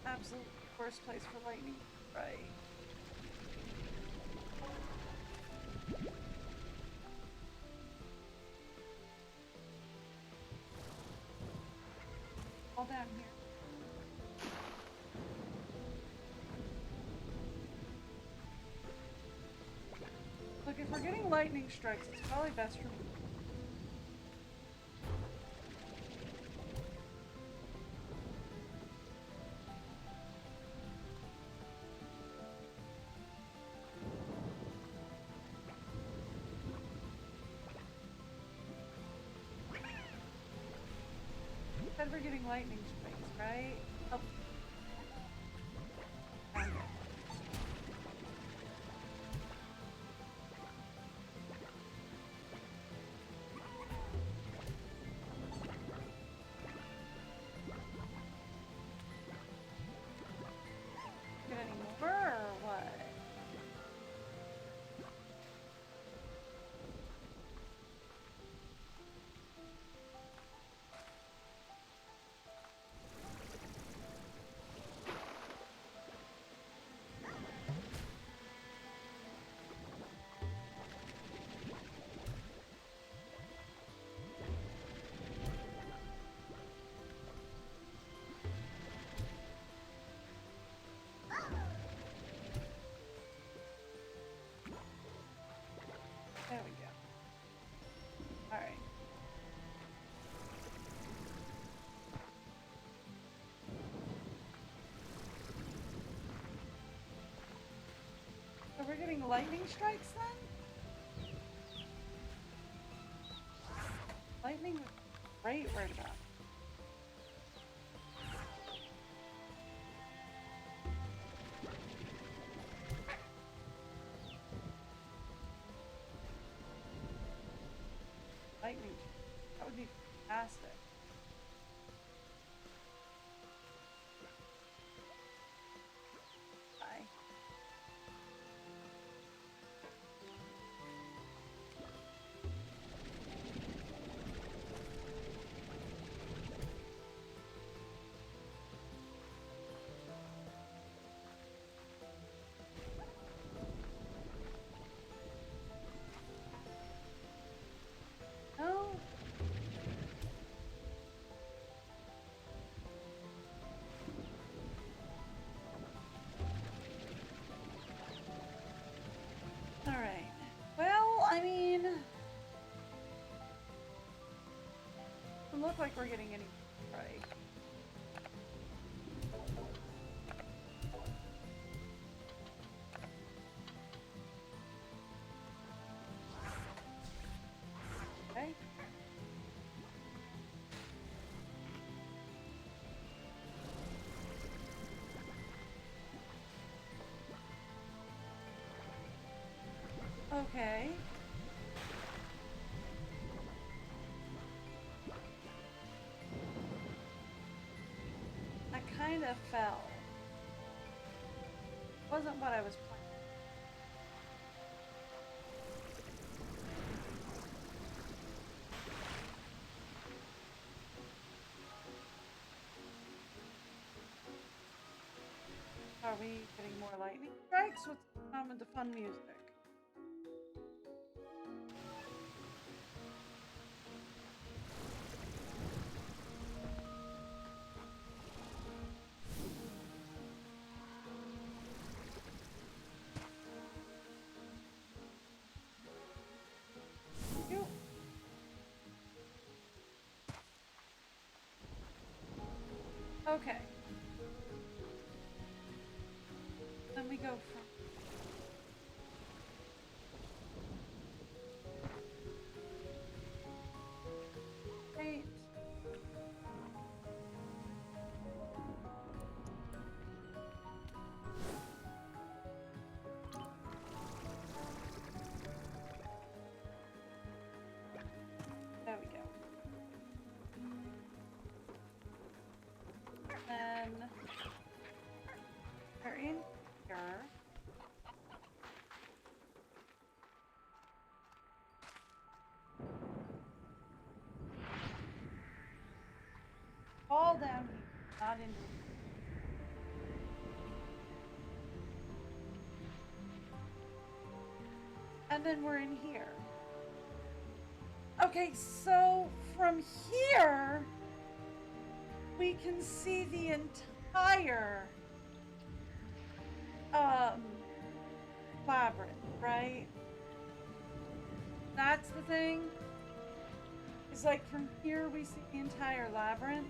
Absolute worst place for lightning. Right. down here. Look, if we're getting lightning strikes, it's probably best for me. Said we're getting lightning strikes, right? Oh. Get any more or what? There we go. All right. So we're getting lightning strikes then? Lightning was great right about. Lightning. That would be fantastic. Bye. No. All right. Well, I mean, doesn't look like we're getting any right. Okay. Okay. I kind of fell. Wasn't what I was planning. Are we getting more lightning strikes? What's going on with the fun music? You. Okay. Then we go from 8. There we go. Then we're in here. Fall down here, not in. And then we're in here. Okay, so from here, we can see the entire um labyrinth, right? That's the thing. It's like from here we see the entire labyrinth.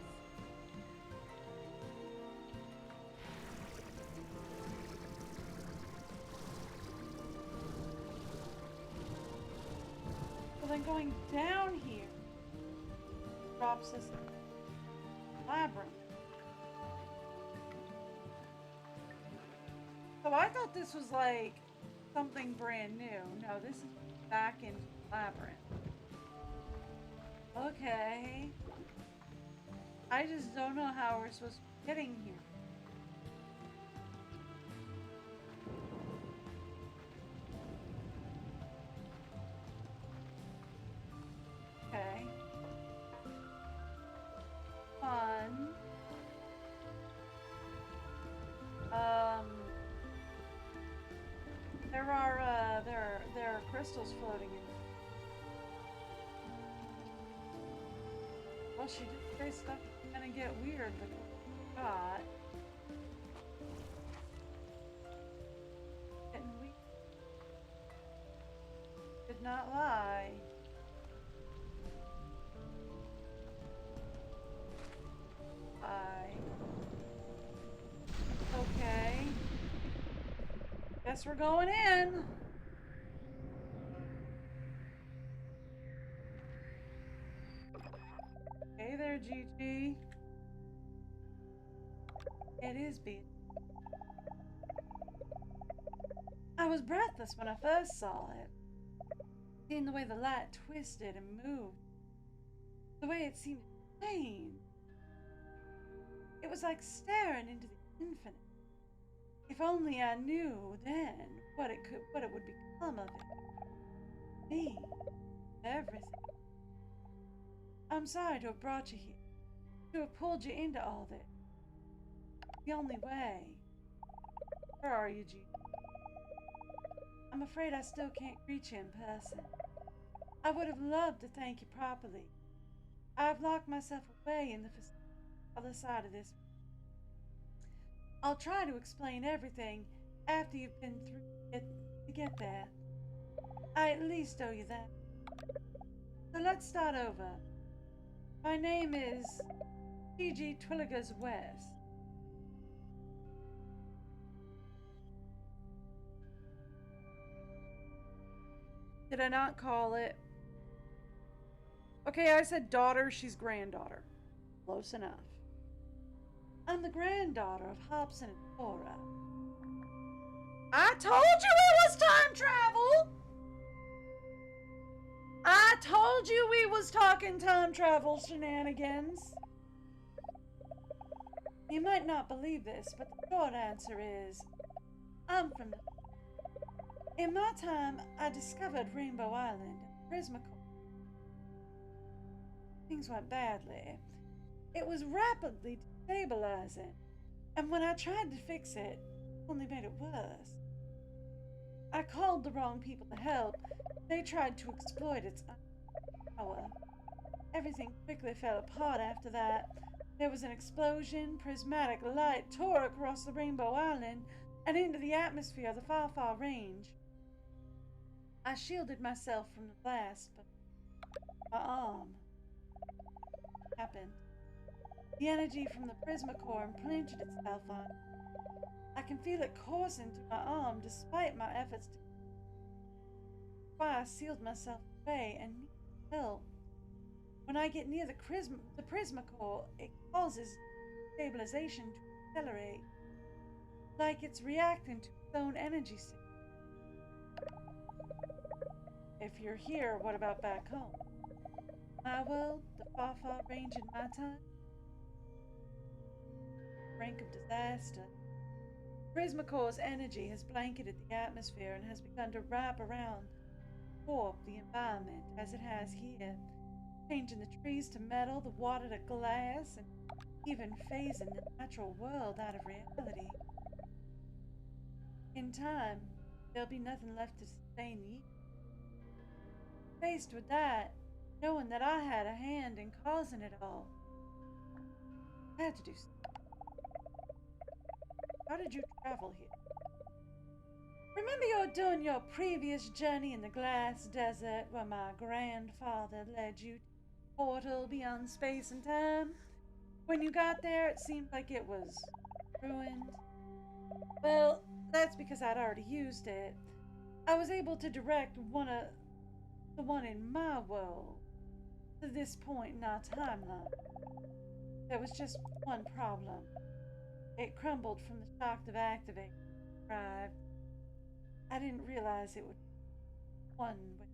So then going down here drops us labyrinth. So I thought this was like something brand new. No, this is back into the labyrinth. Okay. I just don't know how we're supposed to be getting here. Okay. Fun. There are crystals floating in. Well, she did say stuff is gonna get weird, but God. And we did not lie. Okay. Guess we're going in. Hey there, Gigi. It is being. I was breathless when I first saw it. Seeing the way the light twisted and moved. The way it seemed to change. It was like staring into the infinite. If only I knew then what it would become of it. Me. Everything. I'm sorry to have brought you here. To have pulled you into all this. The only way. Where are you, G? I'm afraid I still can't greet you in person. I would have loved to thank you properly. I've locked myself away in the other side of this. I'll try to explain everything after you've been through to get there. I at least owe you that. So let's start over. My name is Gigi Twilligers West. Did I not call it? Okay, I said daughter, she's granddaughter. Close enough. I'm the granddaughter of Hobson and Cora. I told you it was time travel! I told you we was talking time travel shenanigans. You might not believe this, but the short answer is, I'm from the... In my time, I discovered Rainbow Island and Prismacore. Things went badly. It was rapidly destabilizing, and when I tried to fix it, it only made it worse. I called the wrong people to help. They tried to exploit its power. Everything quickly fell apart after that. There was an explosion, prismatic light tore across the Rainbow Island and into the atmosphere of the far, far range. I shielded myself from the blast, but my arm happened. The energy from the Prismacore implanted itself on. I can feel it coursing through my arm despite my efforts to. Why I sealed myself away and need help. When I get near the Prismacore, it causes stabilization to accelerate, like it's reacting to its own energy signal. If you're here, what about back home? My world, the far, far range in my time? Brink of disaster. Prismacore's energy has blanketed the atmosphere and has begun to wrap around, warp the environment as it has here, changing the trees to metal, the water to glass, and even phasing the natural world out of reality. In time, there'll be nothing left to sustain the. Faced with that, knowing that I had a hand in causing it all, I had to do something. How did you travel here? Remember you're doing your previous journey in the glass desert where my grandfather led you to the portal beyond space and time? When you got there, it seemed like it was ruined. Well, that's because I'd already used it. I was able to direct the one in my world to this point in our timeline. There was just one problem. It crumbled from the shock of activating the drive. I didn't realize it would be one way.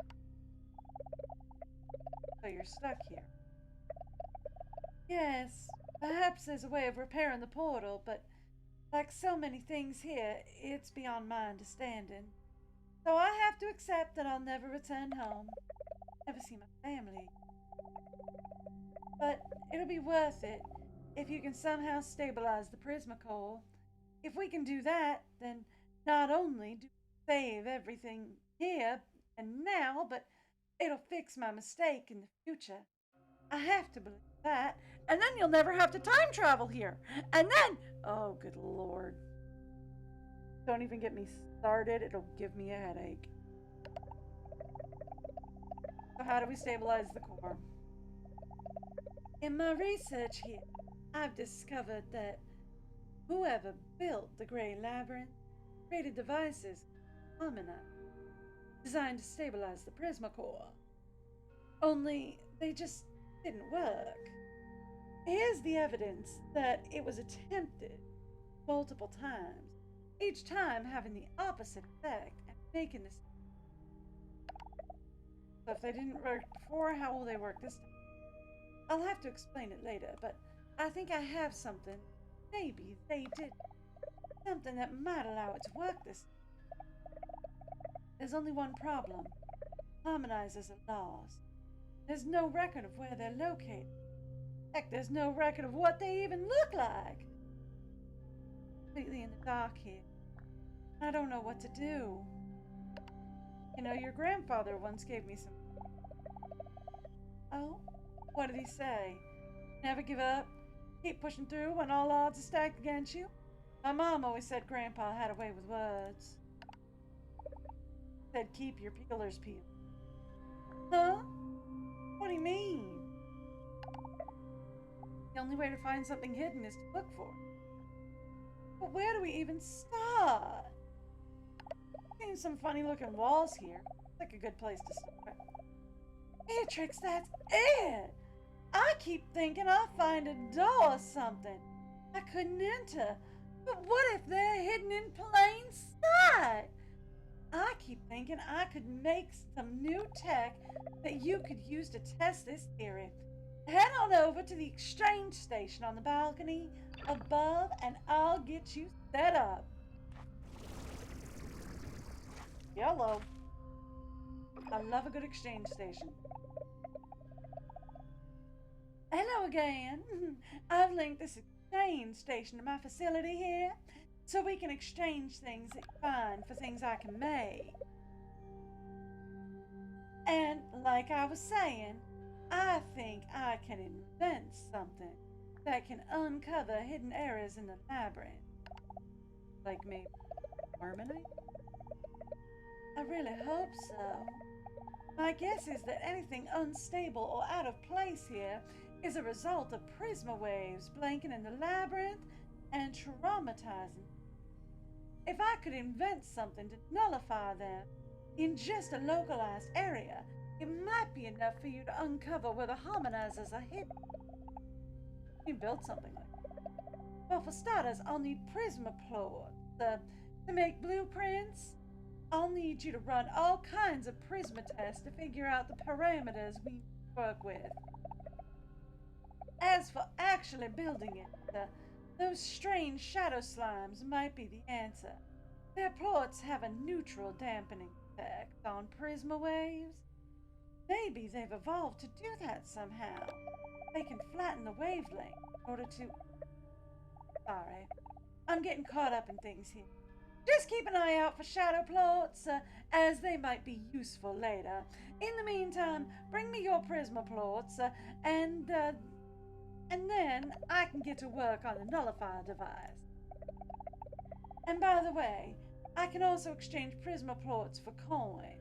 So you're stuck here. Yes, perhaps there's a way of repairing the portal, but like so many things here, it's beyond my understanding. So I have to accept that I'll never return home, never see my family. But it'll be worth it if you can somehow stabilize the Prismacore. If we can do that, then not only do we save everything here and now, but it'll fix my mistake in the future. I have to believe that. And then you'll never have to time travel here. And then, oh, good lord. Don't even get me started. It'll give me a headache. So, how do we stabilize the core? In my research here, I've discovered that whoever built the Grey Labyrinth created devices designed to stabilize the Prismacore. Only they just didn't work. Here's the evidence that it was attempted multiple times, each time having the opposite effect and making this. So if they didn't work before, how will they work this time? I'll have to explain it later, but I think I have something. Maybe they did. Something that might allow it to work this time. There's only one problem. Harmonizers are lost. There's no record of where they're located. Heck, there's no record of what they even look like. Completely in the dark here. I don't know what to do. You know, your grandfather once gave me some. Oh? What did he say? Never give up? Keep pushing through when all odds are stacked against you? My mom always said Grandpa had a way with words. Said keep your peelers peeled. Huh? What do you mean? The only way to find something hidden is to look for it. But where do we even start? Seen some funny looking walls here. It's like a good place to start. Beatrix, that's it! I keep thinking I'll find a door or something I couldn't enter. But what if they're hidden in plain sight? I keep thinking I could make some new tech that you could use to test this theory. Head on over to the exchange station on the balcony above and I'll get you set up. Yellow. I love a good exchange station. Hello again. I've linked this exchange station to my facility here so we can exchange things that you find for things I can make. And like I was saying, I think I can invent something that can uncover hidden areas in the labyrinth. Like maybe harmony? I really hope so. My guess is that anything unstable or out of place here is a result of prisma waves blanking in the labyrinth and traumatizing. If I could invent something to nullify them in just a localized area, it might be enough for you to uncover where the harmonizers are hidden. You build something like that. Well, for starters, I'll need prisma plots. To make blueprints, I'll need you to run all kinds of prisma tests to figure out the parameters we work with. As for actually building it, those strange shadow slimes might be the answer. Their plots have a neutral dampening effect on prisma waves. Maybe they've evolved to do that somehow. They can flatten the wavelength in order to... Sorry, I'm getting caught up in things here. Just keep an eye out for shadow plots, as they might be useful later. In the meantime, bring me your prisma plots, and And then I can get to work on the nullifier device. And by the way, I can also exchange prisma plots for coin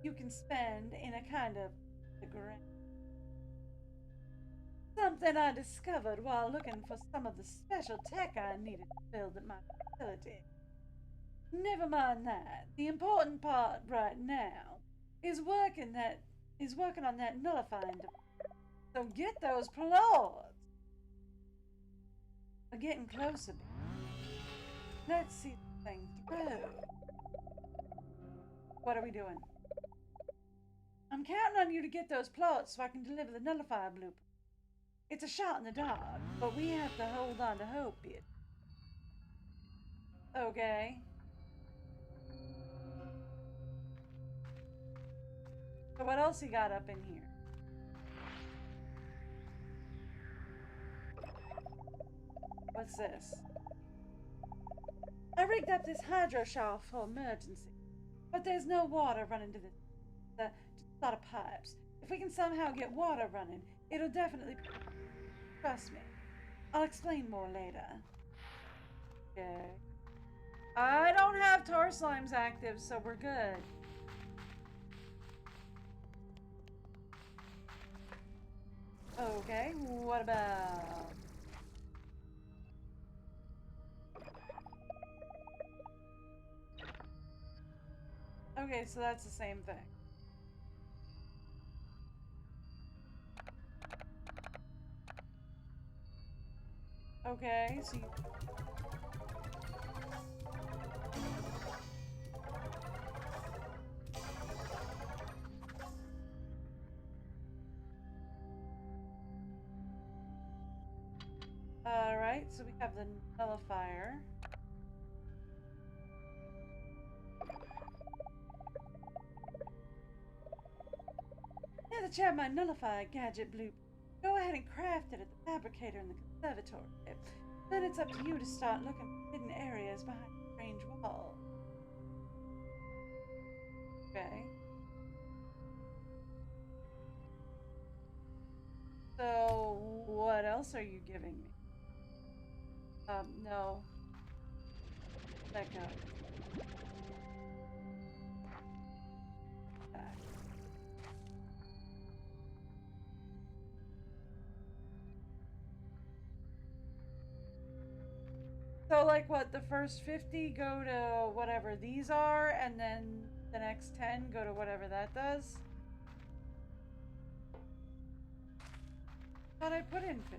you can spend in a kind of grant. Something I discovered while looking for some of the special tech I needed to build at my facility. Never mind that. The important part right now is working on that nullifying device. So get those plots. We're getting closer. Let's see the thing through. What are we doing? I'm counting on you to get those plots so I can deliver the nullifier blueprint. It's a shot in the dark, but we have to hold on to hope, bitch. Okay. So what else you got up in here? What's this? I rigged up this hydro shower for emergency, but there's no water running to just a lot of pipes. If we can somehow get water running, it'll definitely. Trust me. I'll explain more later. Okay. I don't have tar slimes active, so we're good. Okay, what about... Okay, so that's the same thing. Okay, so you... Alright, so we have the nullifier. Now that you have my nullifier gadget blue, go ahead and craft it at the fabricator in the conservatory. Then it's up to you to start looking for hidden areas behind the strange wall. Okay. So, what else are you giving me? No. Let go. Back. So, like, what, the first 50 go to whatever these are, and then the next 10 go to whatever that does? Thought I put in 50.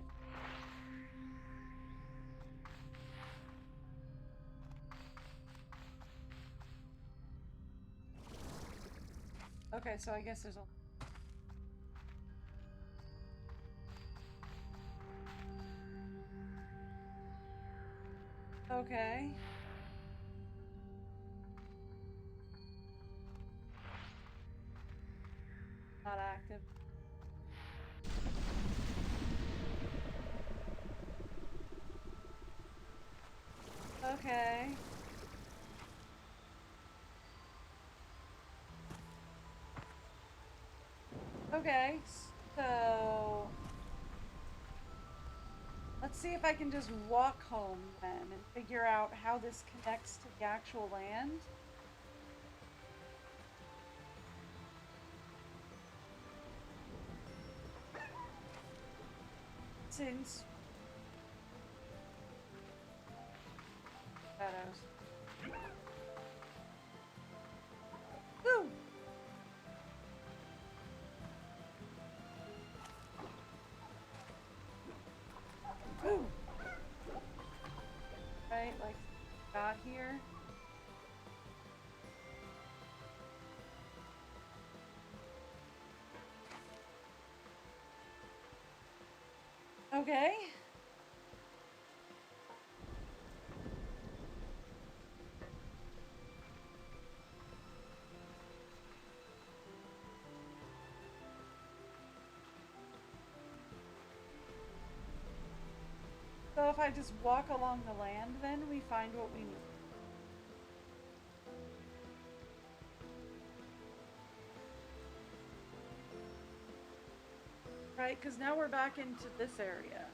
Okay, so I guess there's a... Okay. Not active. Okay. Okay, so... Let's see if I can just walk home then and figure out how this connects to the actual land. Since... Shadows. Woo! Woo! Right, like, got here. Okay. So if I just walk along the land, then we find what we need. Right, because now we're back into this area.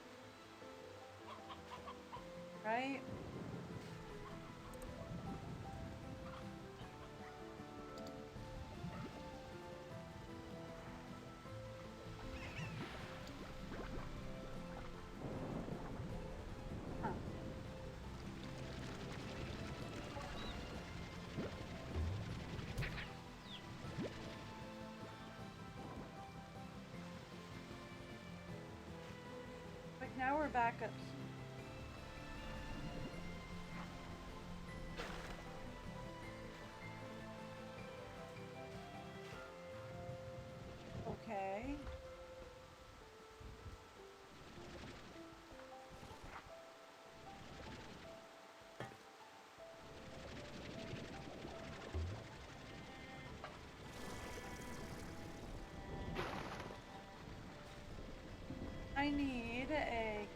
right? Huh. Like now we're back up here. Okay. I need a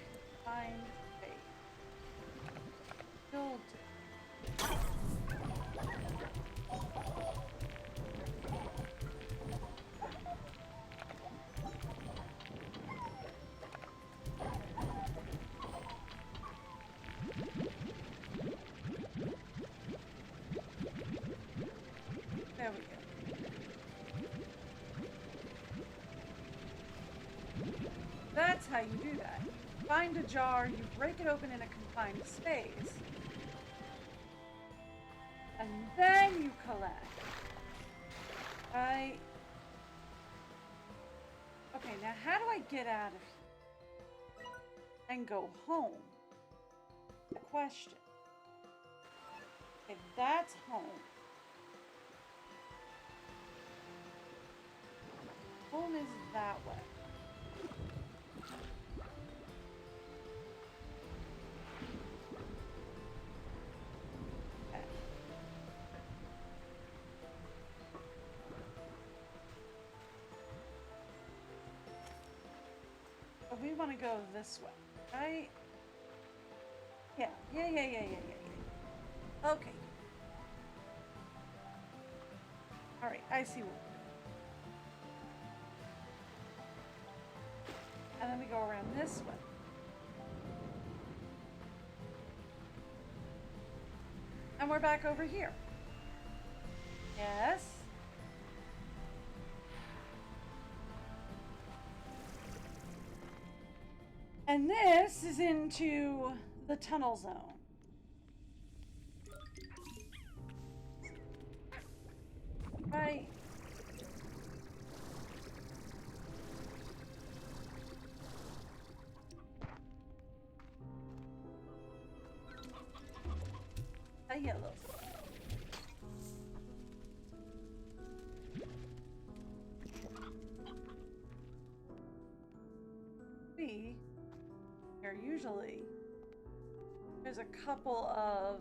confined space. Build it. There we go. That's how you do that. You find a jar, you break it open in a confined space, and then you collect. Right? Okay, now how do I get out of here and go home? The question. Okay, that's home. Home is that way. Okay. But we want to go this way, right? Yeah. Okay. Alright, I see what. And then we go around this way. And we're back over here. Yes. And this is into the tunnel zone. Right. A yellow. We are usually, there's a couple of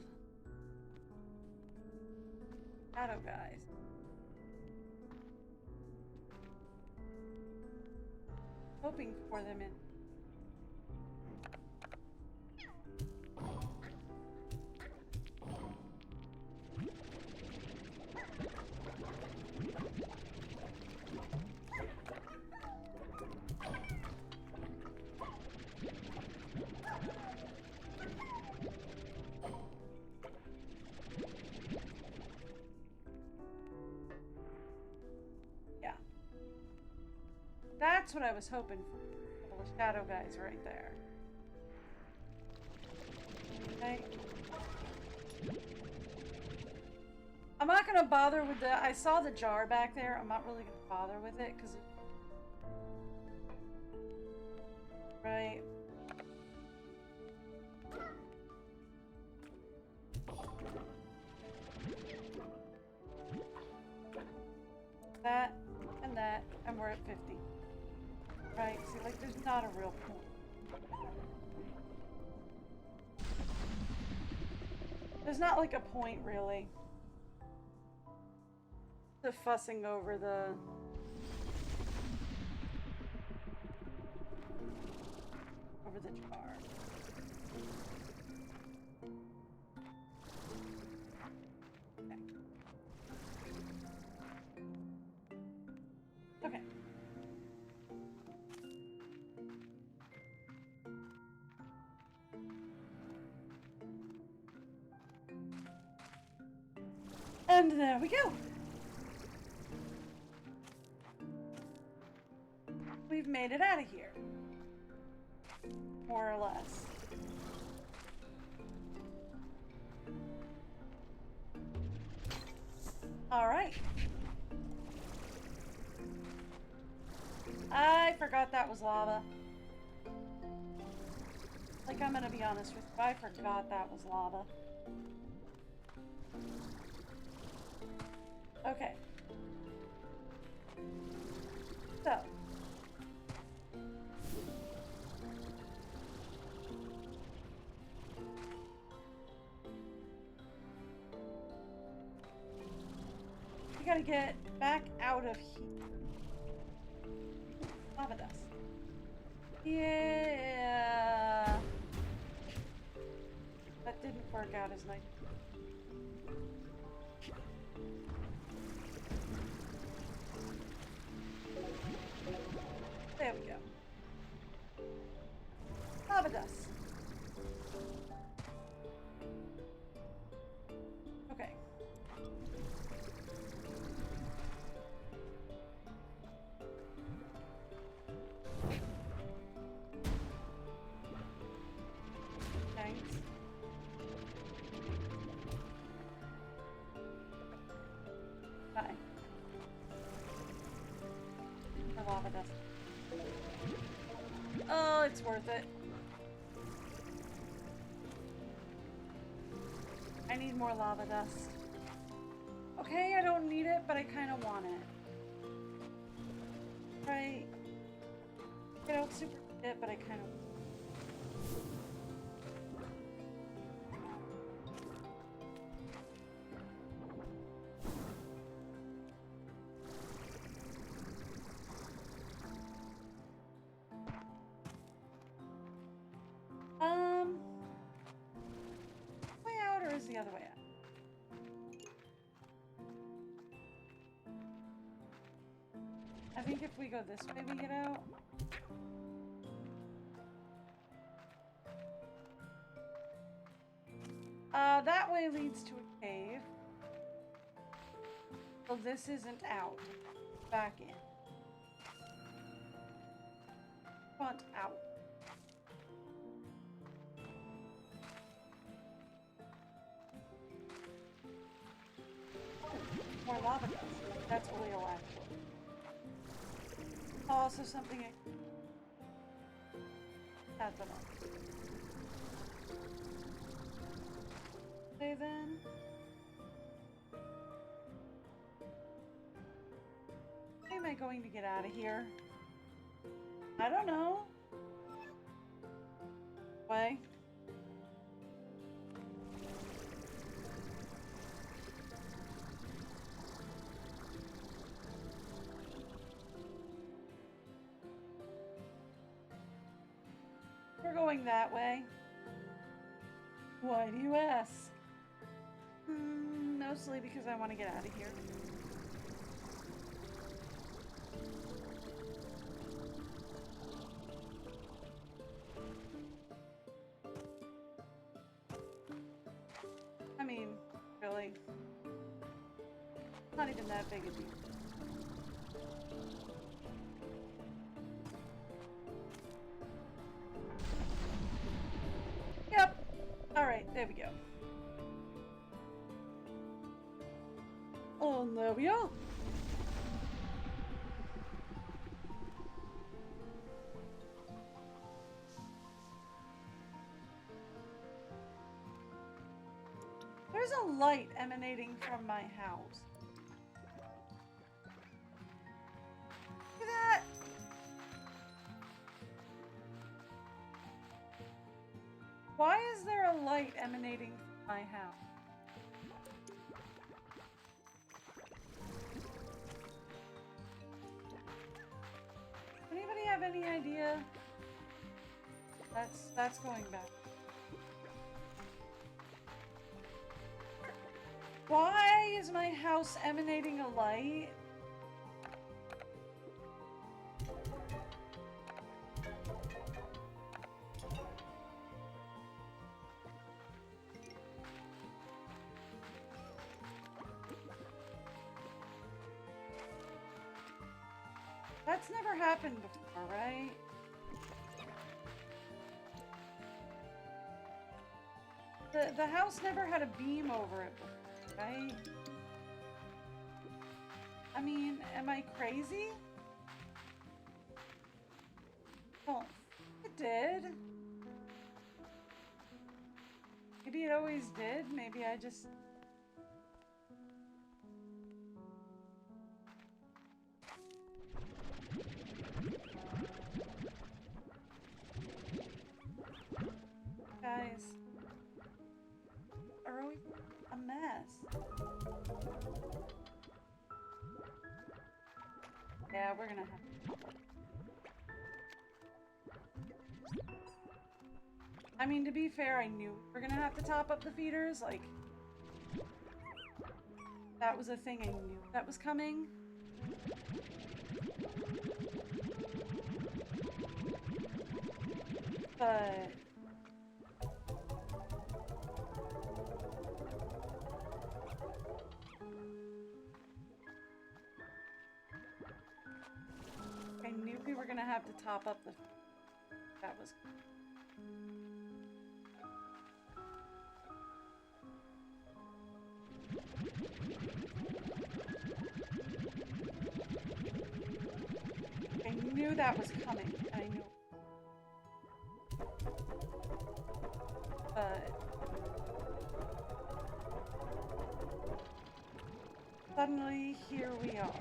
shadow guys. Hoping for them in. Yeah. That's what I was hoping for. A couple of shadow guys right there. Okay. I'm not gonna bother with the. I saw the jar back there. I'm not really gonna bother with it because. Right. That and that, and we're at 50. Right? See, like, there's not a real point. There's not like a point really to fussing over the jar. Okay. Okay. And there we go. We've made it out of here. More or less. Alright. I forgot that was lava. Like, I'm gonna be honest with you, I forgot that was lava. Okay. So. We gotta get back out of here. Lava dust. Yeah. That didn't work out as nice. There we go. Lava dust. Okay. Thanks. Bye. The lava dust. Oh, it's worth it. I need more lava dust. Okay, I don't need it, but I kind of want it. Right? I don't super need it, but I kind of... Way out, or is the other way out? I think if we go this way, we get out. That way leads to a cave. So this isn't out. Back in. Want out. More lava dust. That's oil, actually. Also something I add them up. Okay then. How am I going to get out of here? I don't know. Way. We're going that way. Why do you ask? Mostly because I want to get out of here. I mean, really. Not even that big a deal. Yep. Alright, there we go. Oh, there we are. There's a light emanating from my house. Look at that. Why is there a light emanating from my house? Anybody have any idea? That's going back. Why is my house emanating a light? That's never happened before, right? The house never had a beam over it before, right? I mean, am I crazy? Oh, it did. Maybe it always did. Maybe I just... Guys, are we a mess? Yeah, we're gonna have... I mean, to be fair, I knew we were gonna have to top up the feeders. Like, that was a thing I knew that was coming. But... I knew we were gonna have to top up the... That was... I knew that was coming. I knew. But... Suddenly, here we are.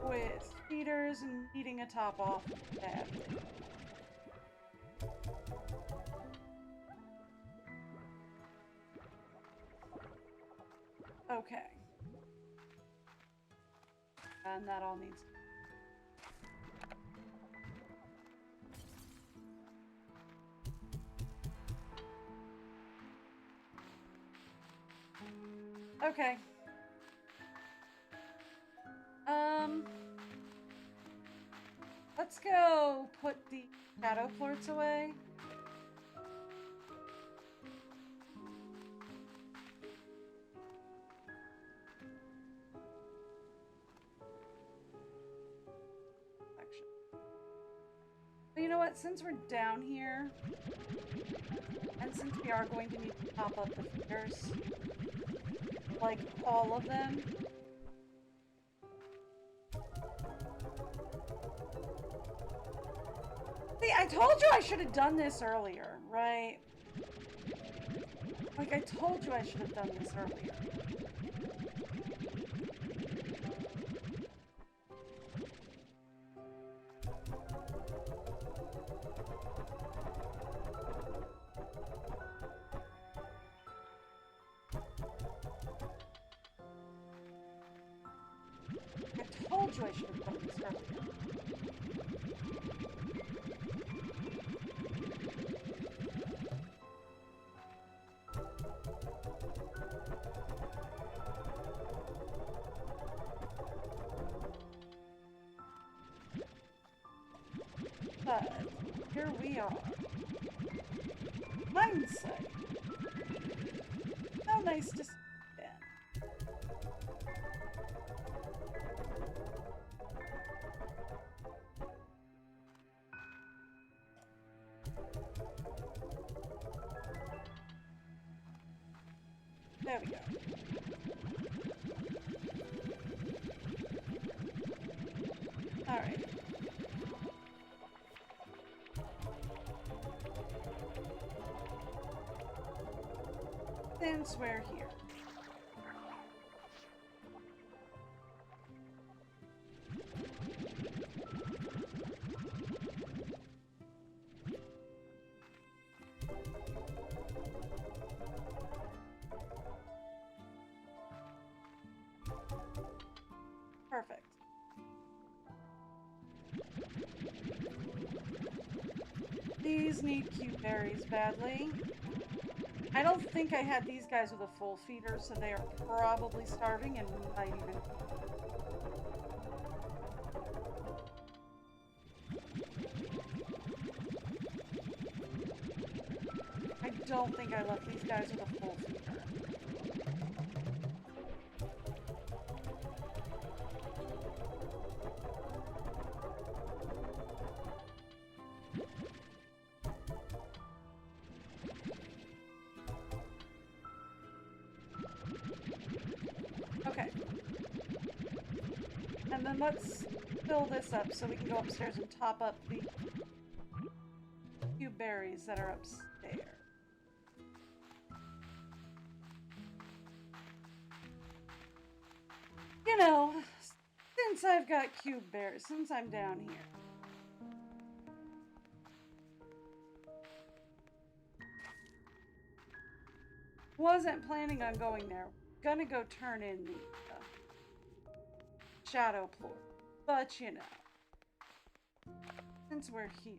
With feeders and needing a top off badly. Okay. And that all needs... Okay. Let's go put the shadow florts away. But you know what? Since we're down here, and since we are going to need to pop up the feeders, like all of them, see, I told you I should have done this earlier, right? Like, I told you I should have done this earlier. I told you I should have done this earlier. But here we are. Mindset. How nice to see you. There we go. All right. Since we're here. Perfect. These need cute berries badly. I don't think I had these guys with a full feeder, so they are probably starving and might even... don't think I left these guys with a full feeder. Okay. And then let's fill this up so we can go upstairs and top up the few berries that are upstairs. You know, since I've got cube berries, since I'm down here. Wasn't planning on going there. Gonna go turn in the shadow floor. But, you know, since we're here.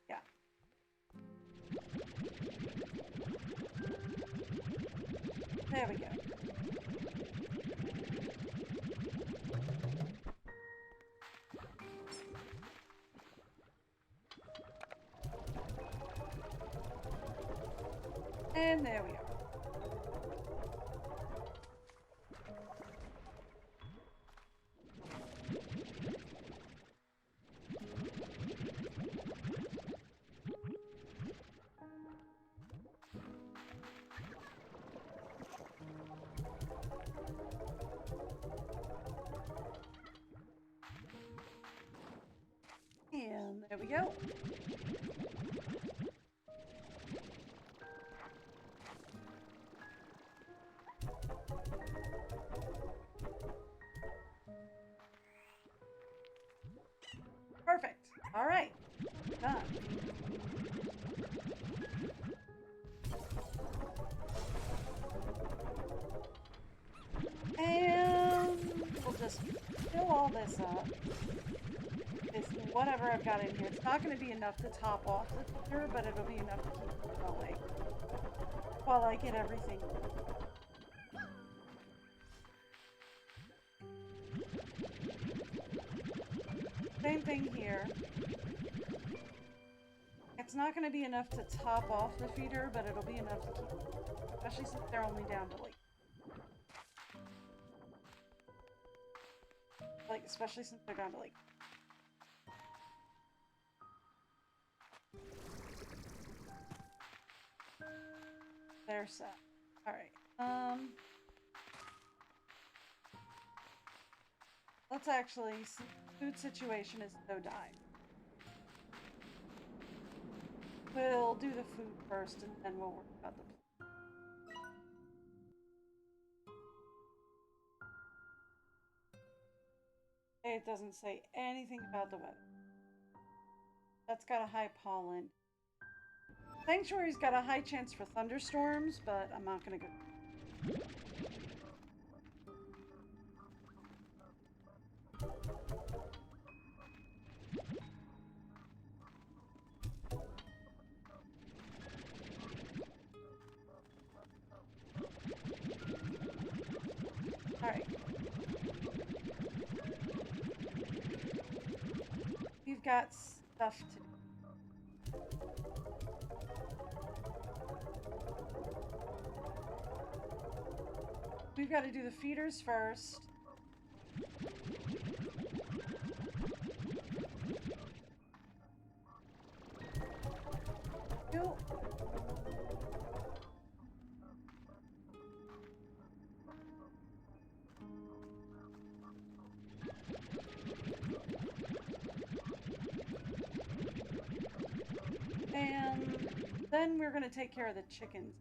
Yeah. There we go. And there we are. And there we go. Perfect. All right. Done. And we'll just fill all this up. This whatever I've got in here. It's not going to be enough to top off the feeder, but it'll be enough to keep it going while I get everything. Same thing here. It's not going to be enough to top off the feeder, but it'll be enough to keep it, especially since they're only down to especially since they're down to they're set. All right. Let's actually see. Food situation is no dime. We'll do the food first, and then we'll worry about the. It doesn't say anything about the weather. That's got a high pollen. Sanctuary's got a high chance for thunderstorms, but I'm not gonna go. Alright. We've got stuff to do. We've got to do the feeders first. Ew. And then we're going to take care of the chickens.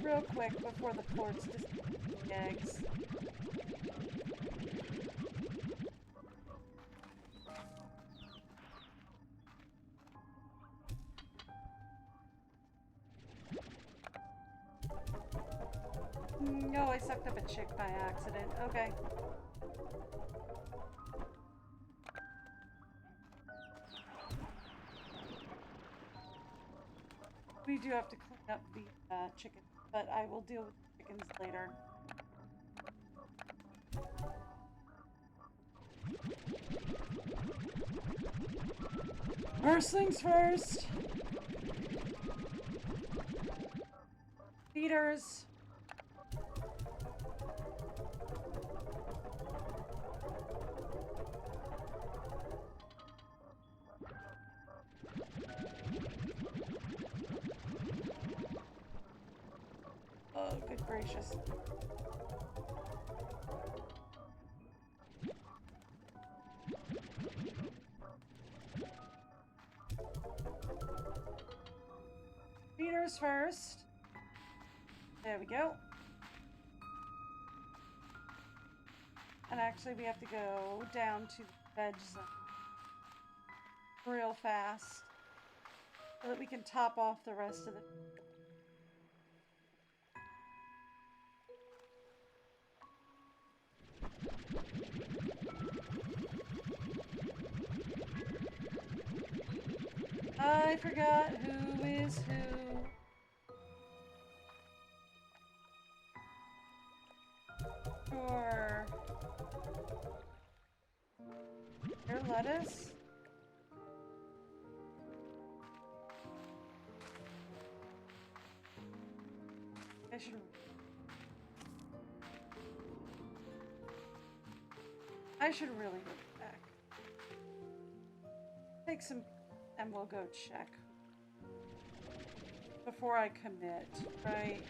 Real quick before the ports just eggs. sucked up a chick by accident. Okay. We do have to clean up the chicken, but I will deal with the chickens later. First things first. Feeders. Oh, good gracious. Feeders first. There we go. And actually we have to go down to the veg zone real fast so that we can top off the rest of the... I forgot who is who. Sure. Your lettuce? I should really go back. Take some, and we'll go check before I commit, right?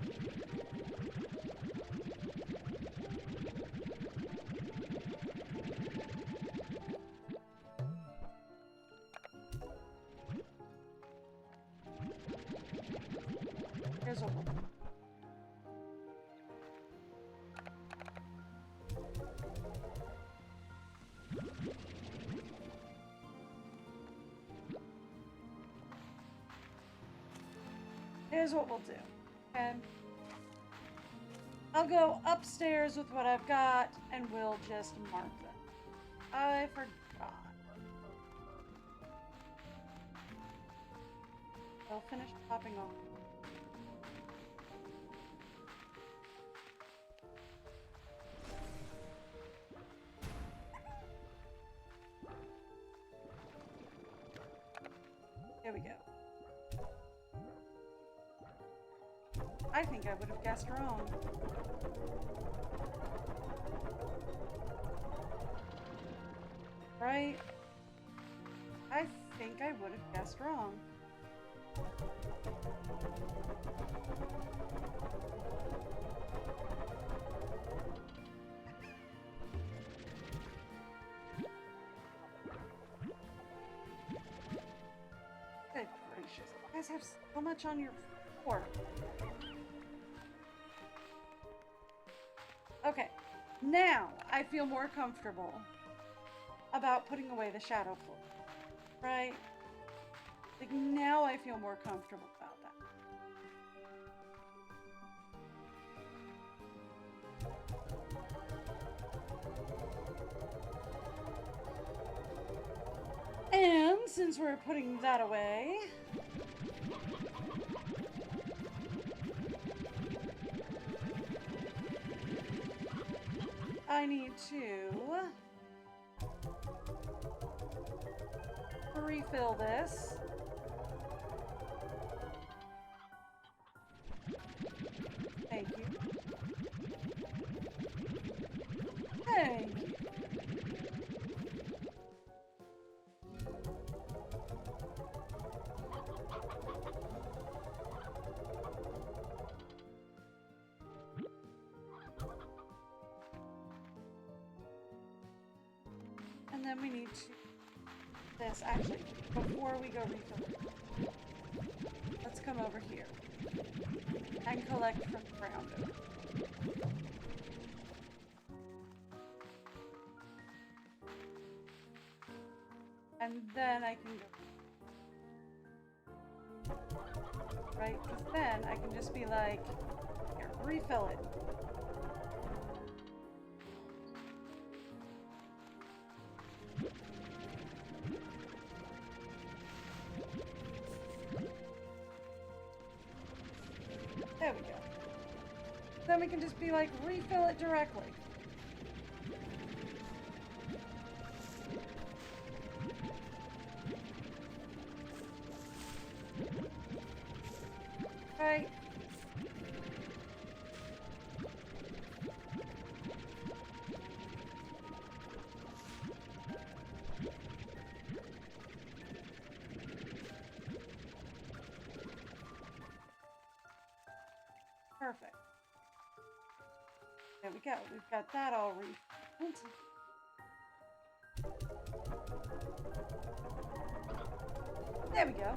Here's a one. Here's what we'll do. Okay. I'll go upstairs with what I've got and we'll just mark them. I forgot. I'll finish popping off. Here we go. I think I would have guessed wrong. Right? I think I would have guessed wrong. Good gracious. You guys have so much on your floor. Okay, now I feel more comfortable about putting away the shadow floor, right? Like now I feel more comfortable about that. And since we're putting that away, I need to refill this. Thank you. Thank you. And then we need to this actually before we go refill it. Let's come over here and collect from the ground over. And then I can go right, because then I can just be like, here, refill it. There we go. Then we can just be like, refill it directly. Right. Perfect. There we go. We've got that all refilled. There we go.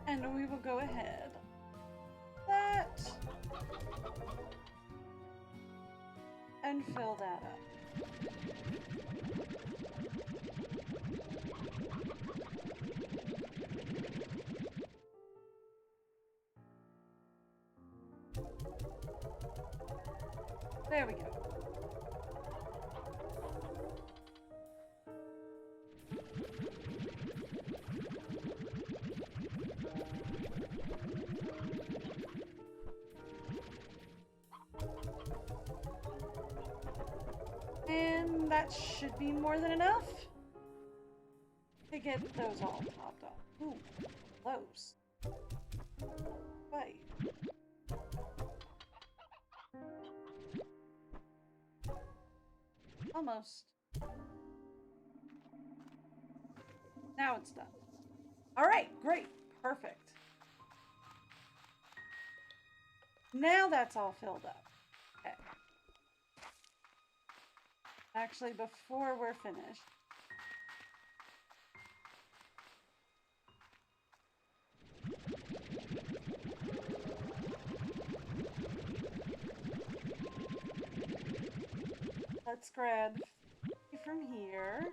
And we will go ahead. That. And fill that up. There we go. And that should be more than enough to get those all topped off. Ooh, close. Wait. Almost. Now it's done. All right, great, perfect. Now that's all filled up. Okay. Actually, before we're finished, let's grab from here.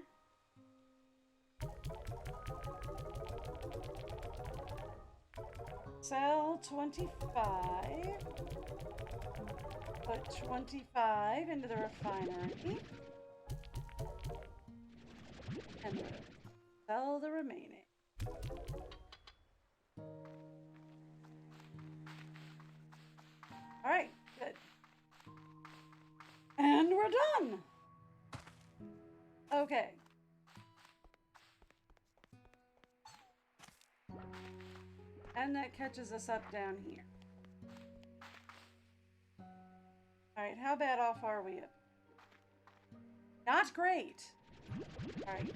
Sell 25. Put 25 into the refinery. And we'll sell the remaining. All right, good. And we're done. Okay. And that catches us up down here. All right, how bad off are we? Not great. All right.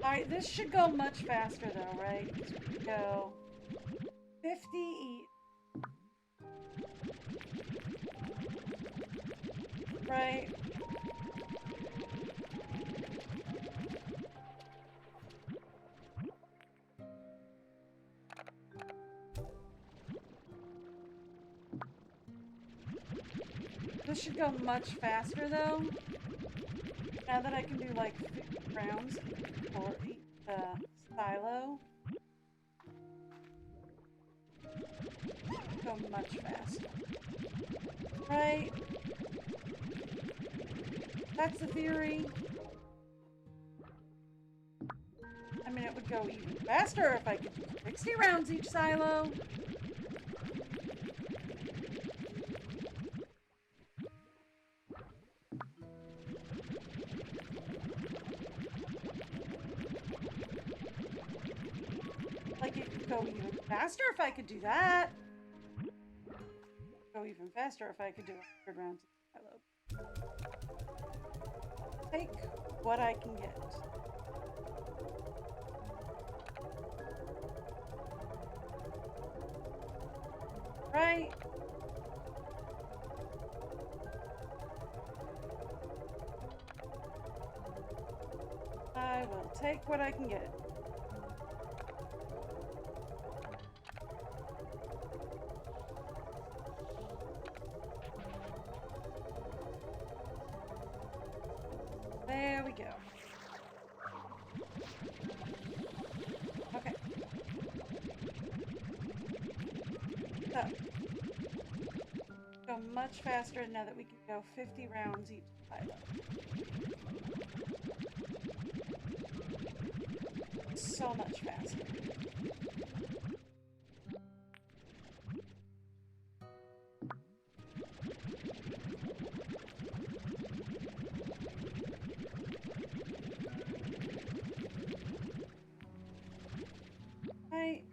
All right, this should go much faster though, right? Go 50 each. Right. This should go much faster though. Now that I can do like 50 rounds for each silo. Go much faster. Right? That's the theory. I mean, it would go even faster if I could do 60 rounds each silo. Like, it could go even faster if I could do that. Go even faster if I could do 100 rounds each silo. Take what I can get. Right? I will take what I can get. go. Okay. So, go much faster now that we can go 50 rounds each silo. So much faster. Right.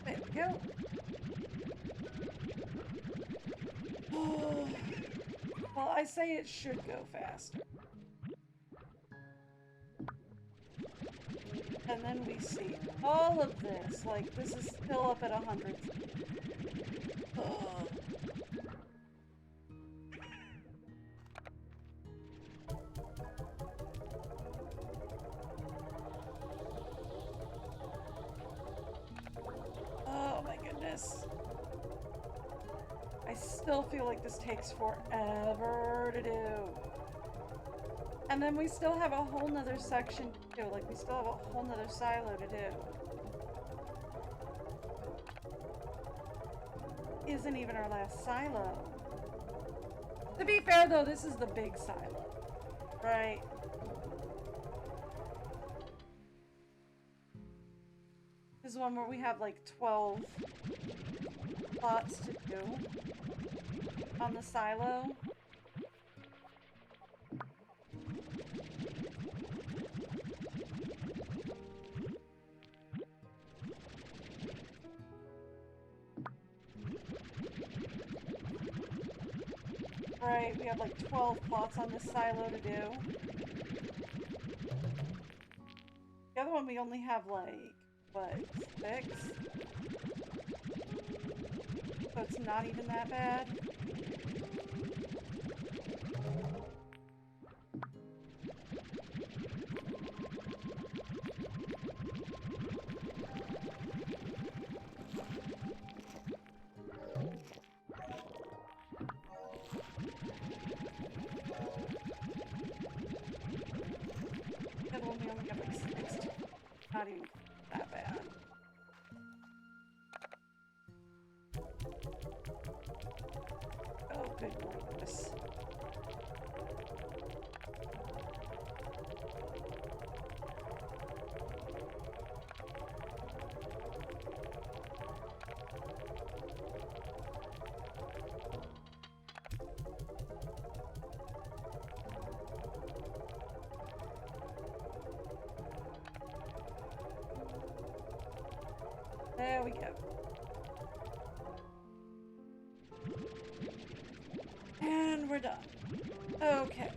There we go. Oh. Well, I say it should go faster. And then we see all of this. Like, this is still up at 100. Oh. Oh my goodness. I still feel like this takes forever to do. And then we still have a whole nother section to do. Like, we still have a whole nother silo to do. Isn't even our last silo. To be fair, though, this is the big silo, right? This is one where we have like 12 plots to do on the silo. Right, we have like 12 plots on this silo to do. The other one we only have like, what, 6? So it's not even that bad. The other one we only have like 6. Not even that bad. Oh, goodness. There we go. And we're done. Okay.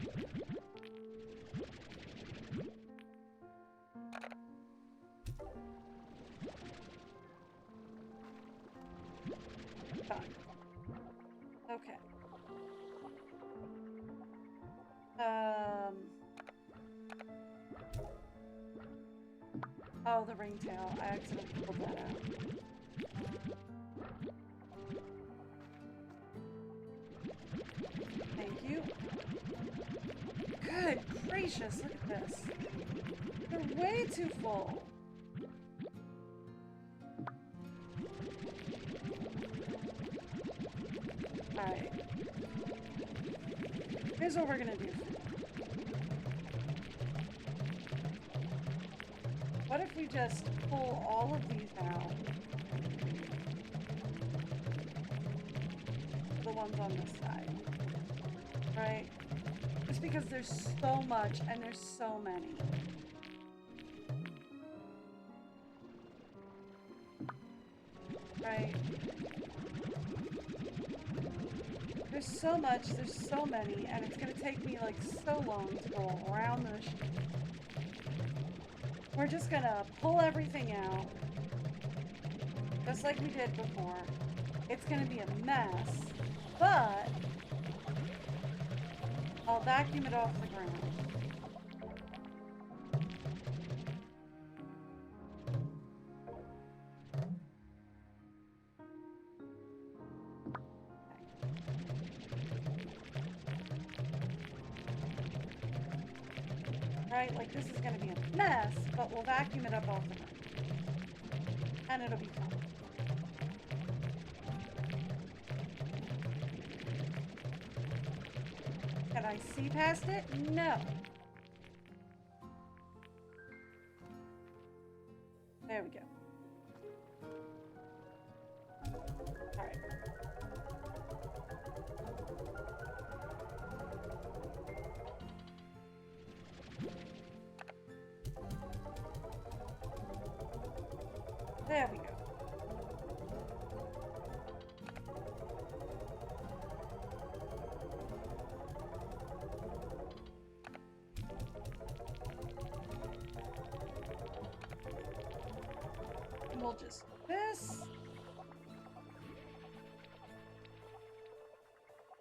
Done. Okay. Oh, the ringtail. I accidentally pulled that out. Thank you. Good gracious, look at this. They're way too full. Alright. Here's what we're gonna do. What if we just pull all of these out? The ones on this side. Right? Just because there's so much and there's so many. Right? There's so much, there's so many, and it's gonna take me like so long to go around the We're just gonna pull everything out, just like we did before. It's gonna be a mess, but I'll vacuum it off the ground. Right, like this is gonna be a mess, but we'll vacuum it up off the ground. And it'll be fine. Can I see past it? No. There we go. All right. There we go. And we'll just do this.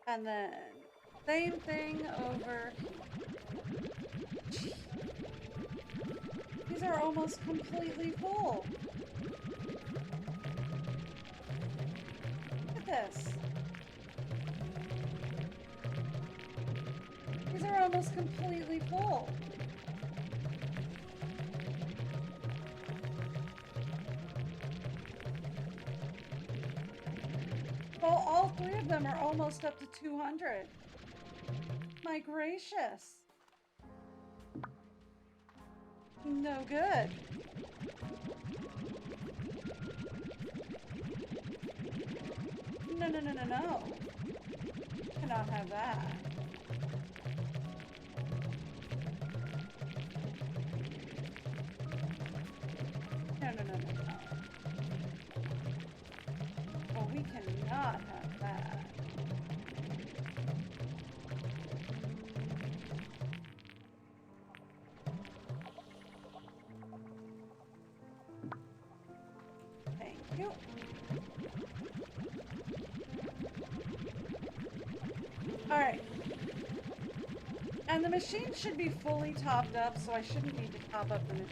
And then same thing over here. These are almost completely full. Look at this. These are almost completely full. Well, all three of them are almost up to 200. My gracious. No good. No, no, no, no, no. Cannot have that. No, no, no, no, no. Well, we cannot have that. Thank you. All right. And the machine should be fully topped up, so I shouldn't need to top up the machine.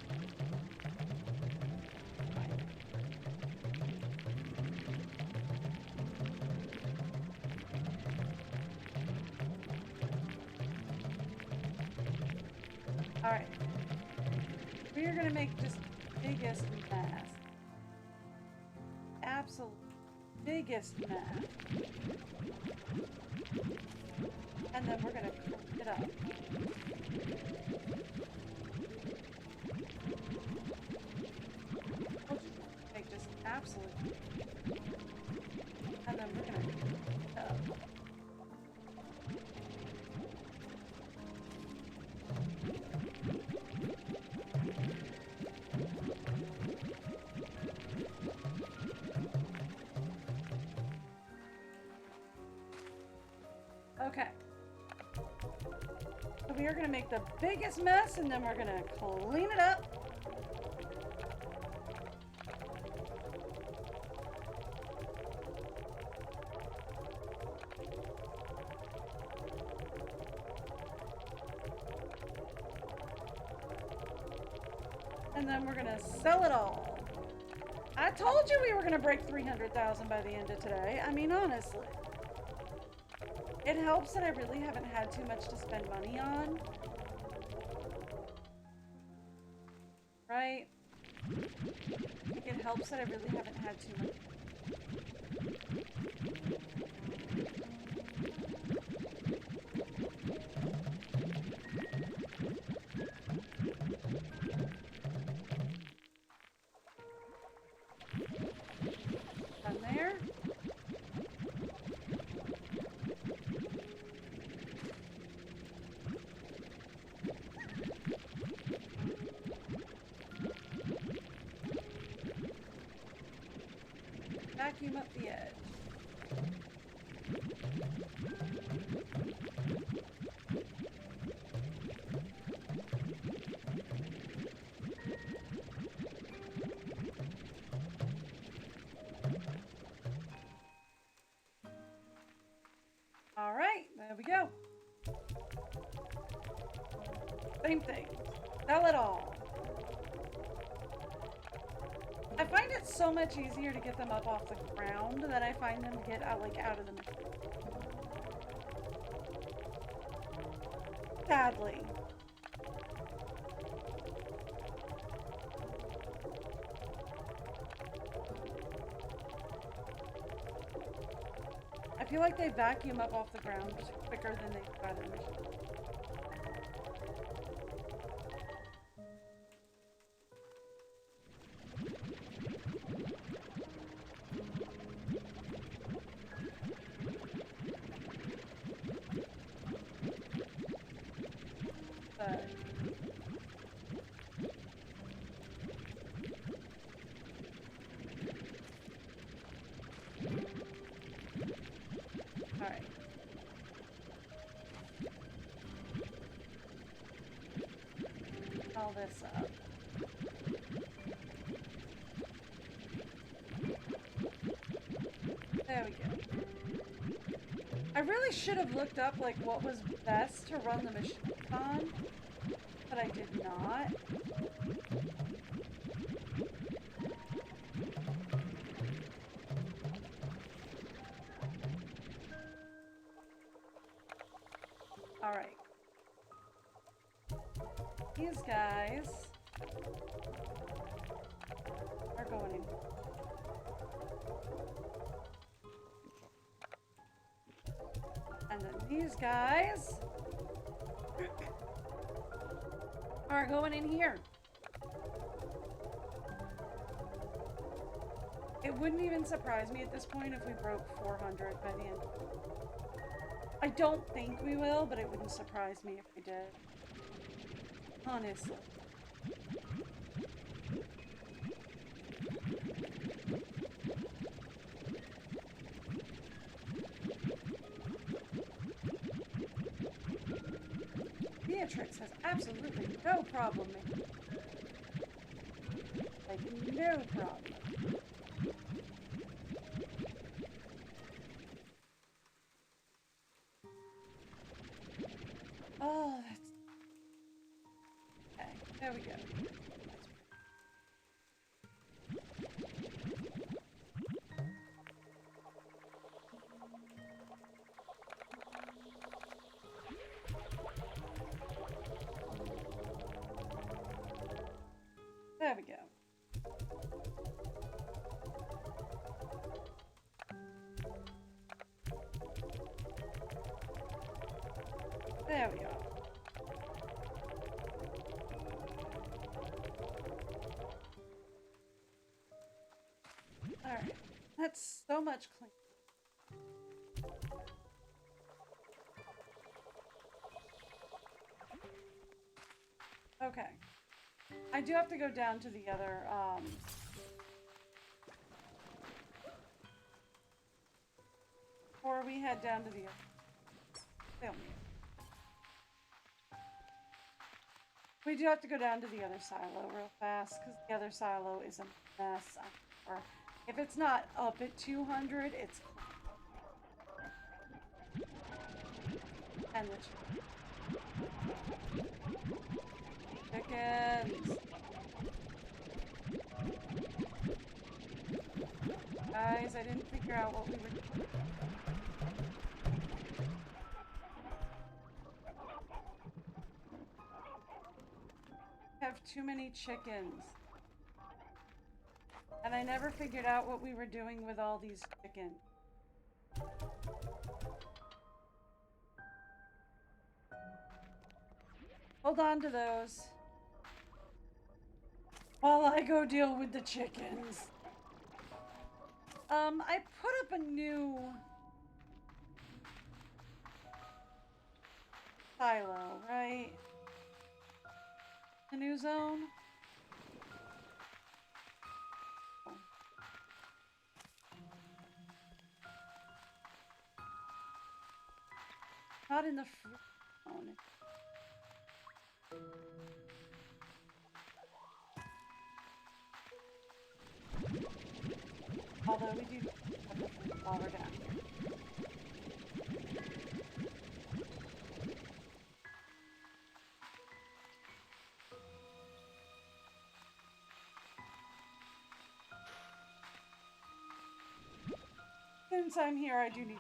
All right. We are going to make just the biggest mess. Absolute biggest mess. And then we're going to clean it up. Make just absolute. And then we're going to clean it up. Okay. So we are going to make the biggest mess and then we're going to clean it up. And then we're going to sell it all. I told you we were going to break 300,000 by the end of today. I mean, honestly. It helps that I really haven't had too much to spend money on. Right? Like it helps that I really haven't had too much. Done there. Vacuum up the edge. All right, there we go. Same thing. Sell it all. I find it so much easier to get them up off the ground than I find them to get out, like, out of the machine. Sadly. I feel like they vacuum up off the ground quicker than they do out of the machine. Alright. All this up. There we go. I really should have looked up, like, what was best to run the machine on, but I did not. Alright. These guys are going in. And then these guys are going in here. It wouldn't even surprise me at this point if we broke 400 by the end. I don't think we will, but it wouldn't surprise me if we did. Honestly. Beatrix has absolutely no problem making it. Like, no problem. Oh, that's... Okay, there we go. There we go. There we go. Alright, that's so much cleaner. Okay. I do have to go down to the other, or we head down to the other. We do have to go down to the other silo real fast, because the other silo is a mess. Or if it's not up at 200, it's and the chickens. Guys, I didn't figure out what we were doing. Have too many chickens. And I never figured out what we were doing with all these chickens. Hold on to those while I go deal with the chickens. I put up a new silo, right? The new zone? Not in the fruit zone. Although we do have the fruit while we're down here. Since I'm here, I do need...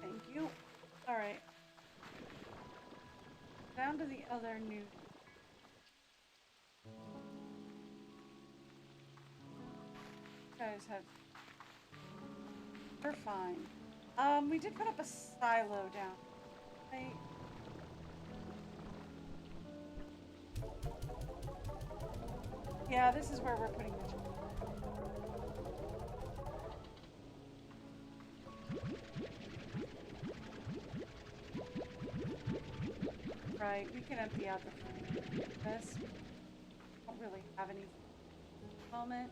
Thank you. Alright. Down to the other new... guys have... We're fine. We did put up a silo down. Right? Yeah, this is where we're putting the... Right, we can empty out this. Don't really have any at the moment.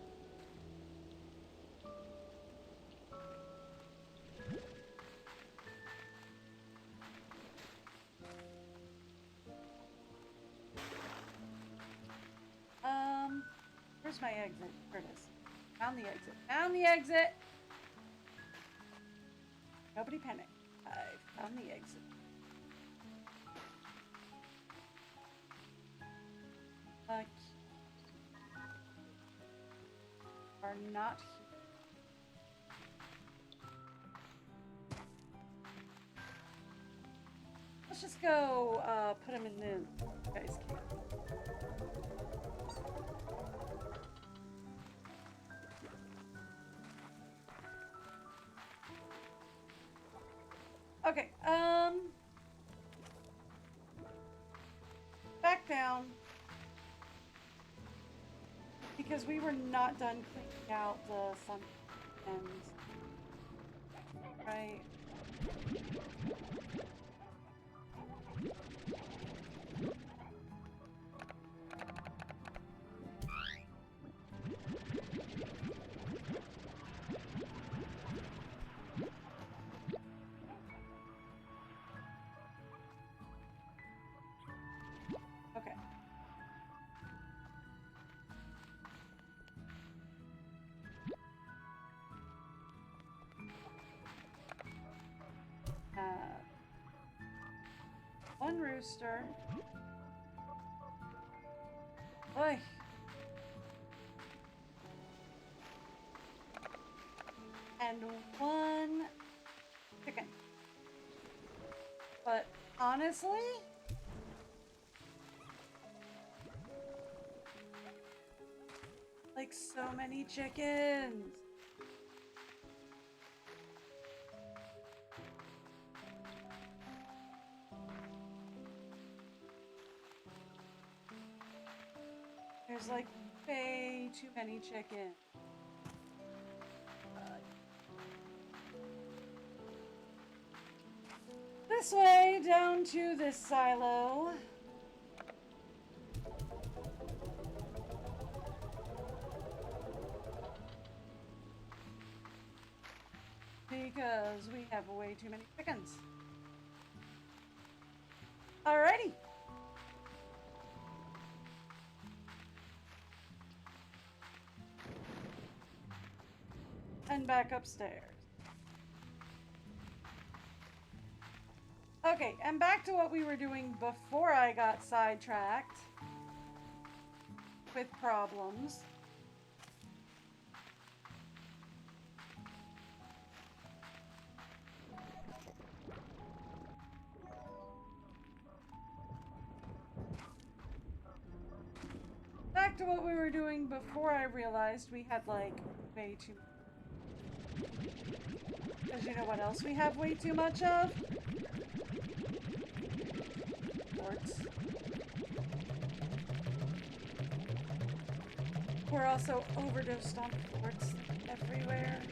Where's my exit? There it is. Found the exit. Found the exit! Nobody panic. I found the exit. Are not here. Let's just go put them in the guy's cave. Okay, back down. Because we were not done cleaning out the sun ends. Right? Okay. One rooster. Oy. And one chicken. But honestly, like so many chickens. There's like way too many chickens. This way, down to this silo. Because we have way too many chickens. Alrighty. And back upstairs. Okay, and back to what we were doing before I got sidetracked with problems. Back to what we were doing before I realized we had like way too much. Because you know what else we have way too much of? Quartz. We're also overdosed on quartz everywhere.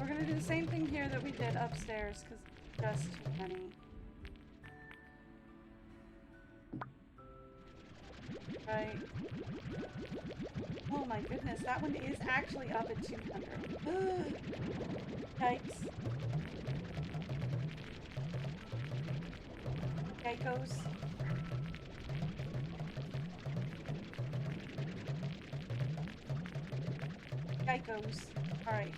We're gonna do the same thing here that we did upstairs because just too many. Right. Oh my goodness, that one is actually up at 200. Yikes. Yikos. Yikos. Alright.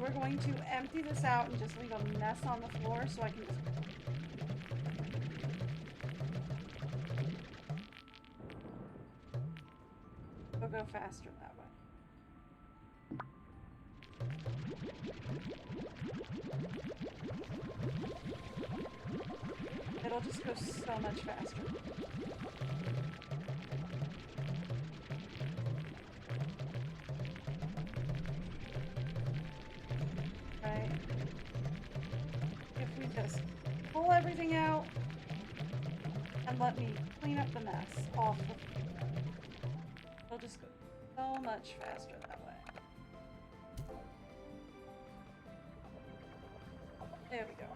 So we're going to empty this out and just leave a mess on the floor so I can just... It'll go faster that way. It'll just go so much faster. Right? If we just pull everything out and let me clean up the mess off the floor, it'll just go so much faster that way. There we go.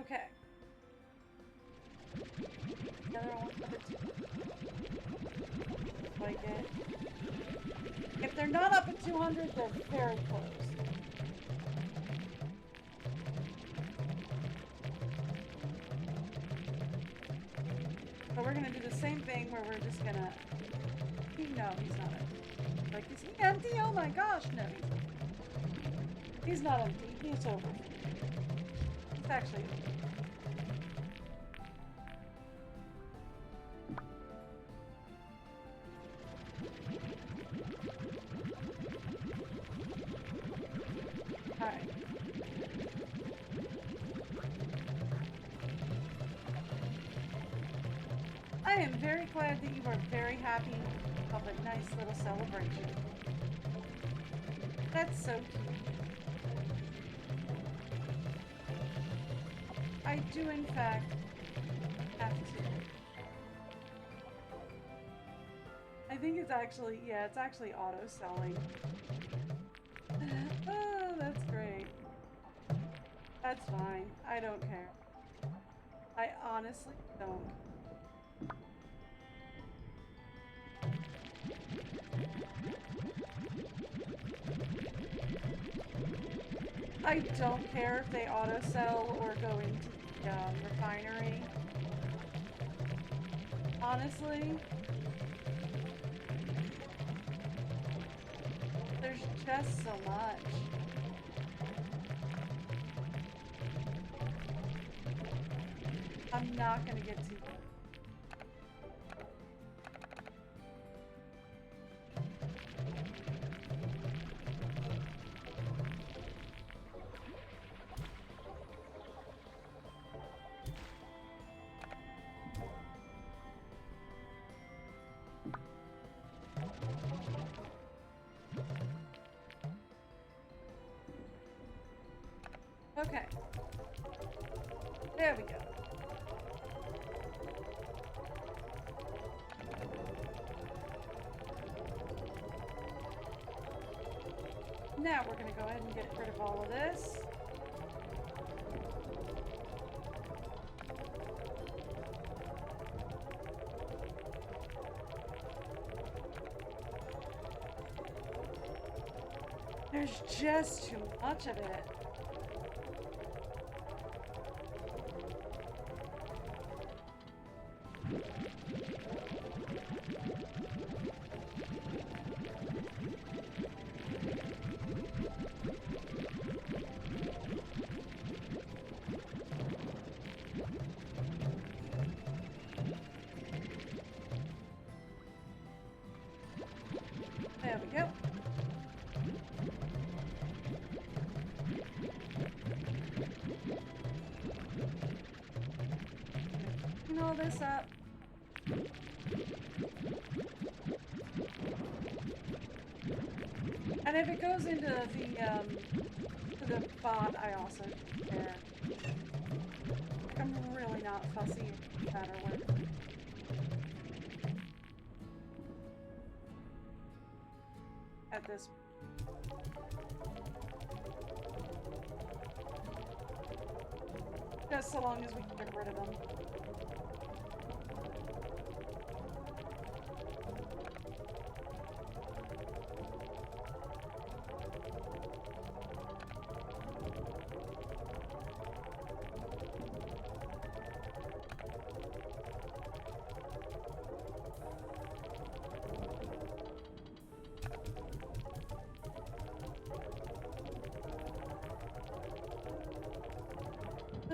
Okay. The other one for the two. Like it. If they're not up at 200, they're very close. So we're gonna do the same thing where we're just gonna... No, he's not empty. Like, is he empty? Oh my gosh, no. He's not empty. He's over. It's actually... Alright. I am very glad that you are very happy of a nice little celebration. That's so cute. I do, in fact, have to. I think it's actually, yeah, it's actually auto-selling. Oh, that's great. That's fine. I don't care. I honestly don't. I don't care if they auto-sell or go into the refinery. Honestly, there's just so much. I'm not gonna get too... Okay. There we go. Now we're going to go ahead and get rid of all of this. There's just too much of it. There we go. Clean all this up. And if it goes into the bot, I also care. I'm really not fussy if that or work. At this, just so long as we can get rid of them.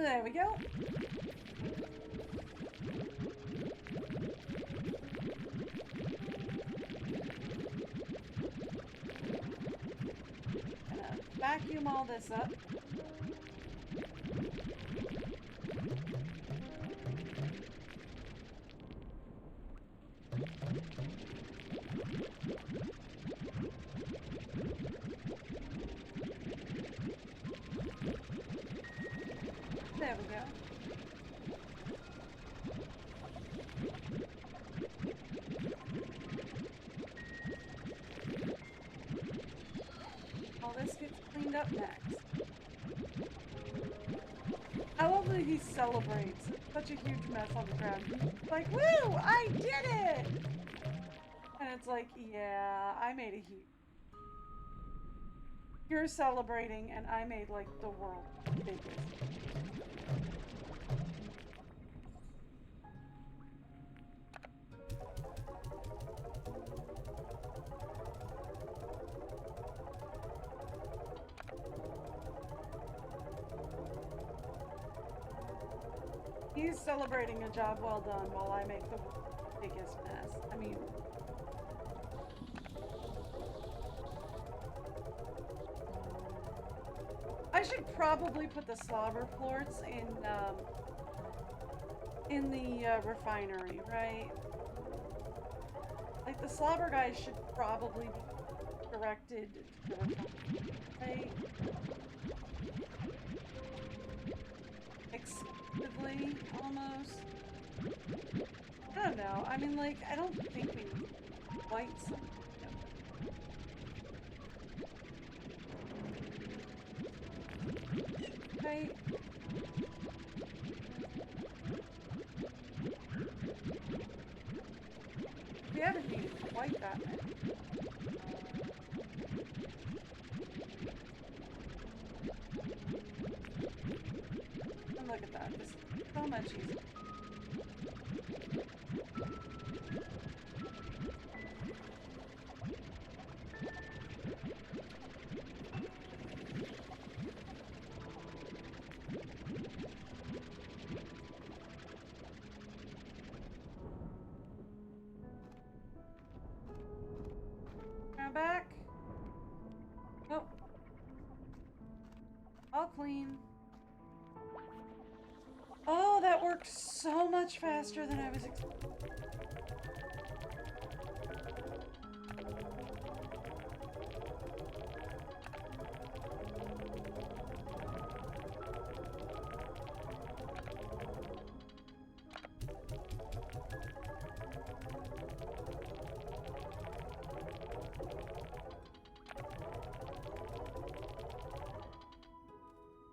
There we go. Gonna vacuum all this up. There we go. All this gets cleaned up next. I love that he celebrates. It's such a huge mess on the ground. He's like, woo, I did it! And it's like, yeah, I made a huge... You're celebrating, and I made, like, the world's biggest. He's celebrating a job well done while I make the biggest mess. I mean... I should probably put the slobber floors in the refinery, right? Like, the slobber guys should probably be directed to the refinery, right? Exclusively, almost. I don't know. I mean, like, I don't think we need quite something. Right? We haven't needed quite that many. And look at that. This is so much easier. Now back. Oh. All clean. Oh, that works so much faster than I was expecting.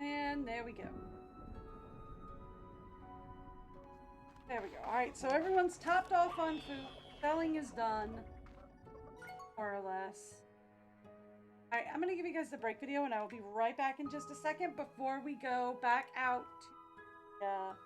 And there we go. There we go. Alright, so everyone's topped off on food. Selling is done. More or less. Alright, I'm going to give you guys the break video and I will be right back in just a second before we go back out to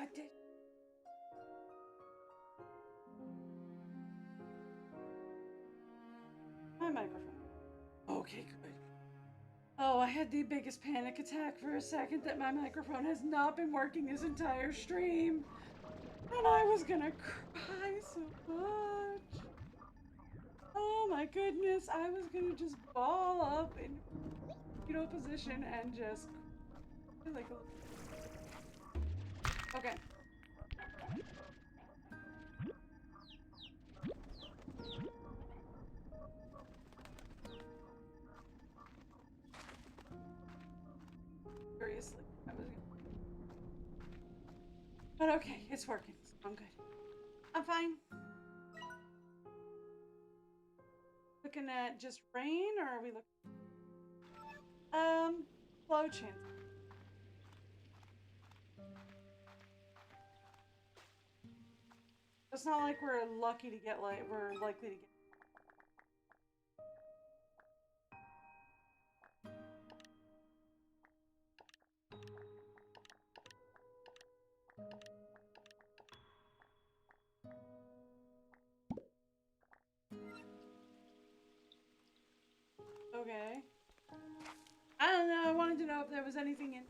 What did... My microphone. Okay, good. Oh, I had the biggest panic attack for a second that my microphone has not been working this entire stream. And I was gonna cry so much. Oh my goodness, I was gonna just ball up in fetal position and just like a... Okay. Seriously, I was... But okay, it's working, so I'm good. I'm fine. Looking at just rain, or are we looking... Flow chance. It's not like we're lucky to get, like, we're likely to get... Okay. I don't know, I wanted to know if there was anything in...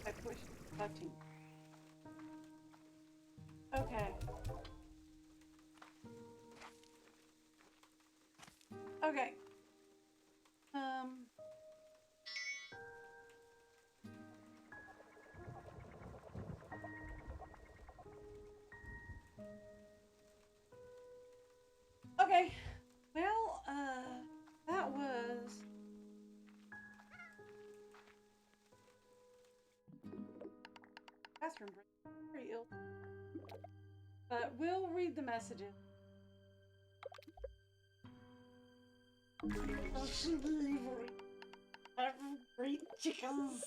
I pushed button. Okay. Okay. Okay. Well, that was... Bathroom break. Very ill. But we'll read the messages. Ocean delivery. Great chickens.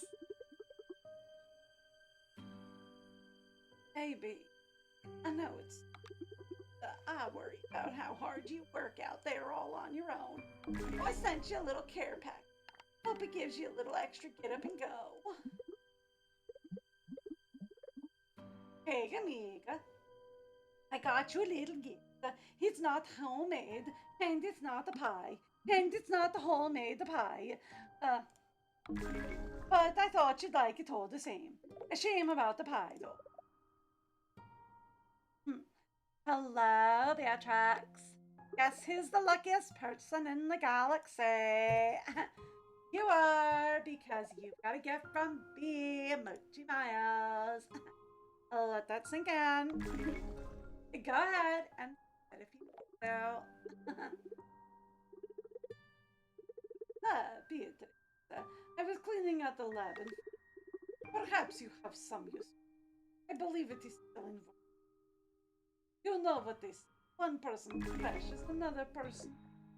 Hey, B. I know it's... I worry about how hard you work out there all on your own. I sent you a little care pack. Hope it gives you a little extra get up and go. Hey, amiga. I got you a little gift. It's not homemade, and it's not a pie, and it's not a homemade pie. But I thought you'd like it all the same. A shame about the pie, though. Hello, Beatrix. Guess who's the luckiest person in the galaxy? You are, because you got a gift from B. Mochi Miles. I'll let that sink in. Go ahead and if you so. Beatrix, I was cleaning out the lab and perhaps you have some use. I believe it is still in vogue. You know what this one person crashes another person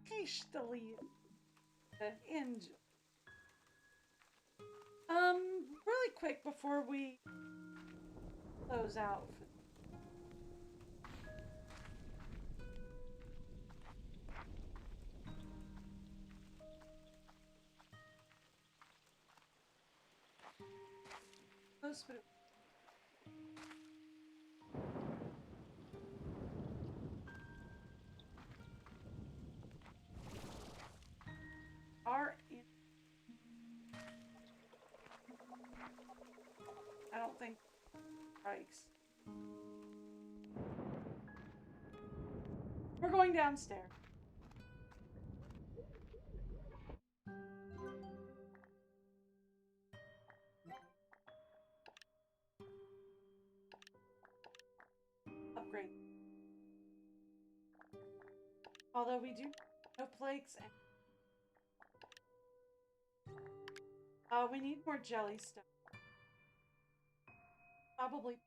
hastily injured. Really quick before we close out. Close, but are in... I don't think strikes. We're going downstairs. Upgrade. Although we do no plagues and we need more jelly stuff. Probably.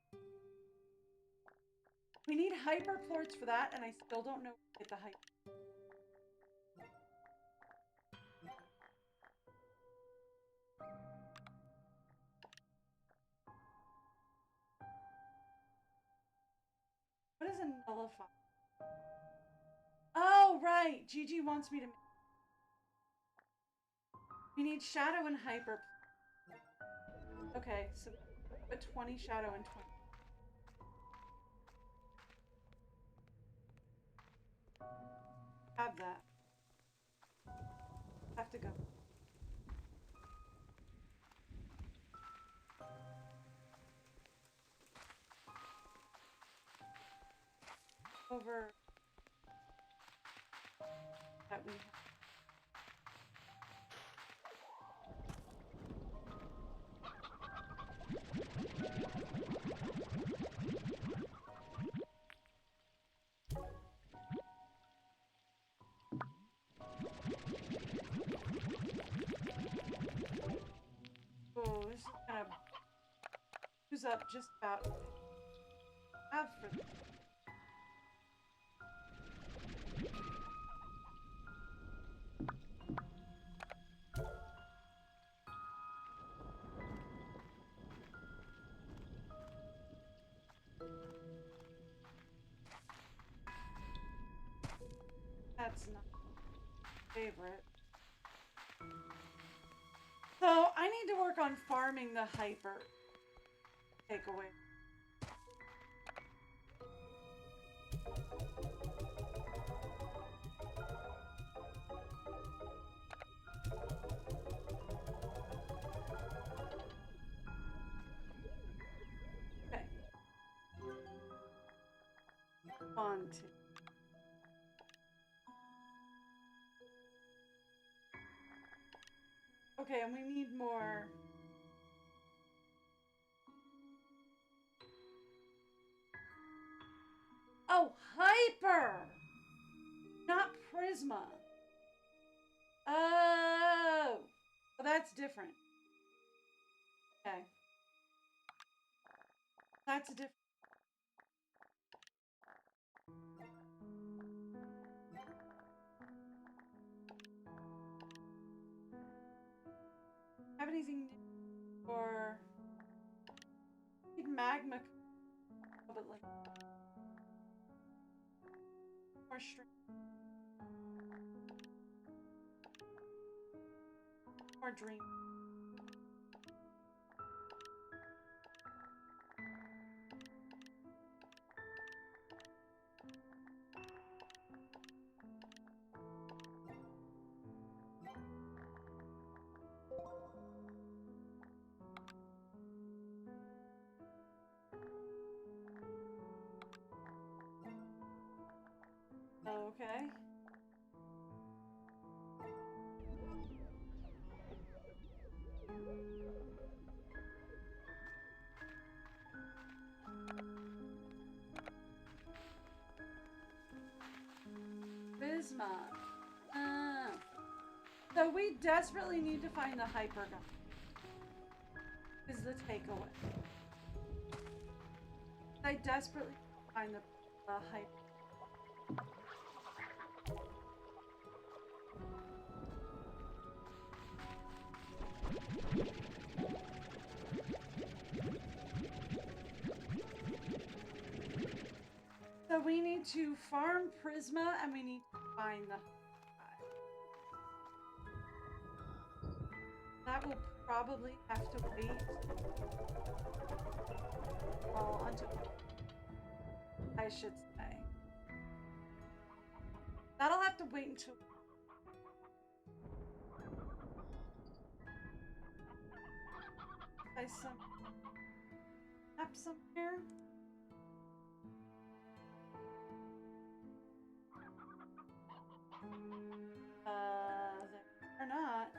We need hyperplorts for that, and I still don't know where to get the hyper. What is a nullify? Oh, right. Gigi wants me to... We need shadow and hyper. Okay, so put 20 shadow and 20. Have that. Have to go. Over that we have. Oh, this is kind of use up just about what I have for this. That's not my favorite. So I need to work on farming the hyper takeaway. Okay. On to. Okay, and we need more. Oh, hyper! Not Prisma. Oh! Well, that's different. Okay. That's different. Have anything for magma, but like more strength, more dream. Okay. Prisma. So we desperately need to find the hyper gun. Is the takeaway. I desperately find the hyper. So we need to farm Prisma and we need to find the that will probably have to wait until I should say. That'll have to wait until I some up somewhere. They're not.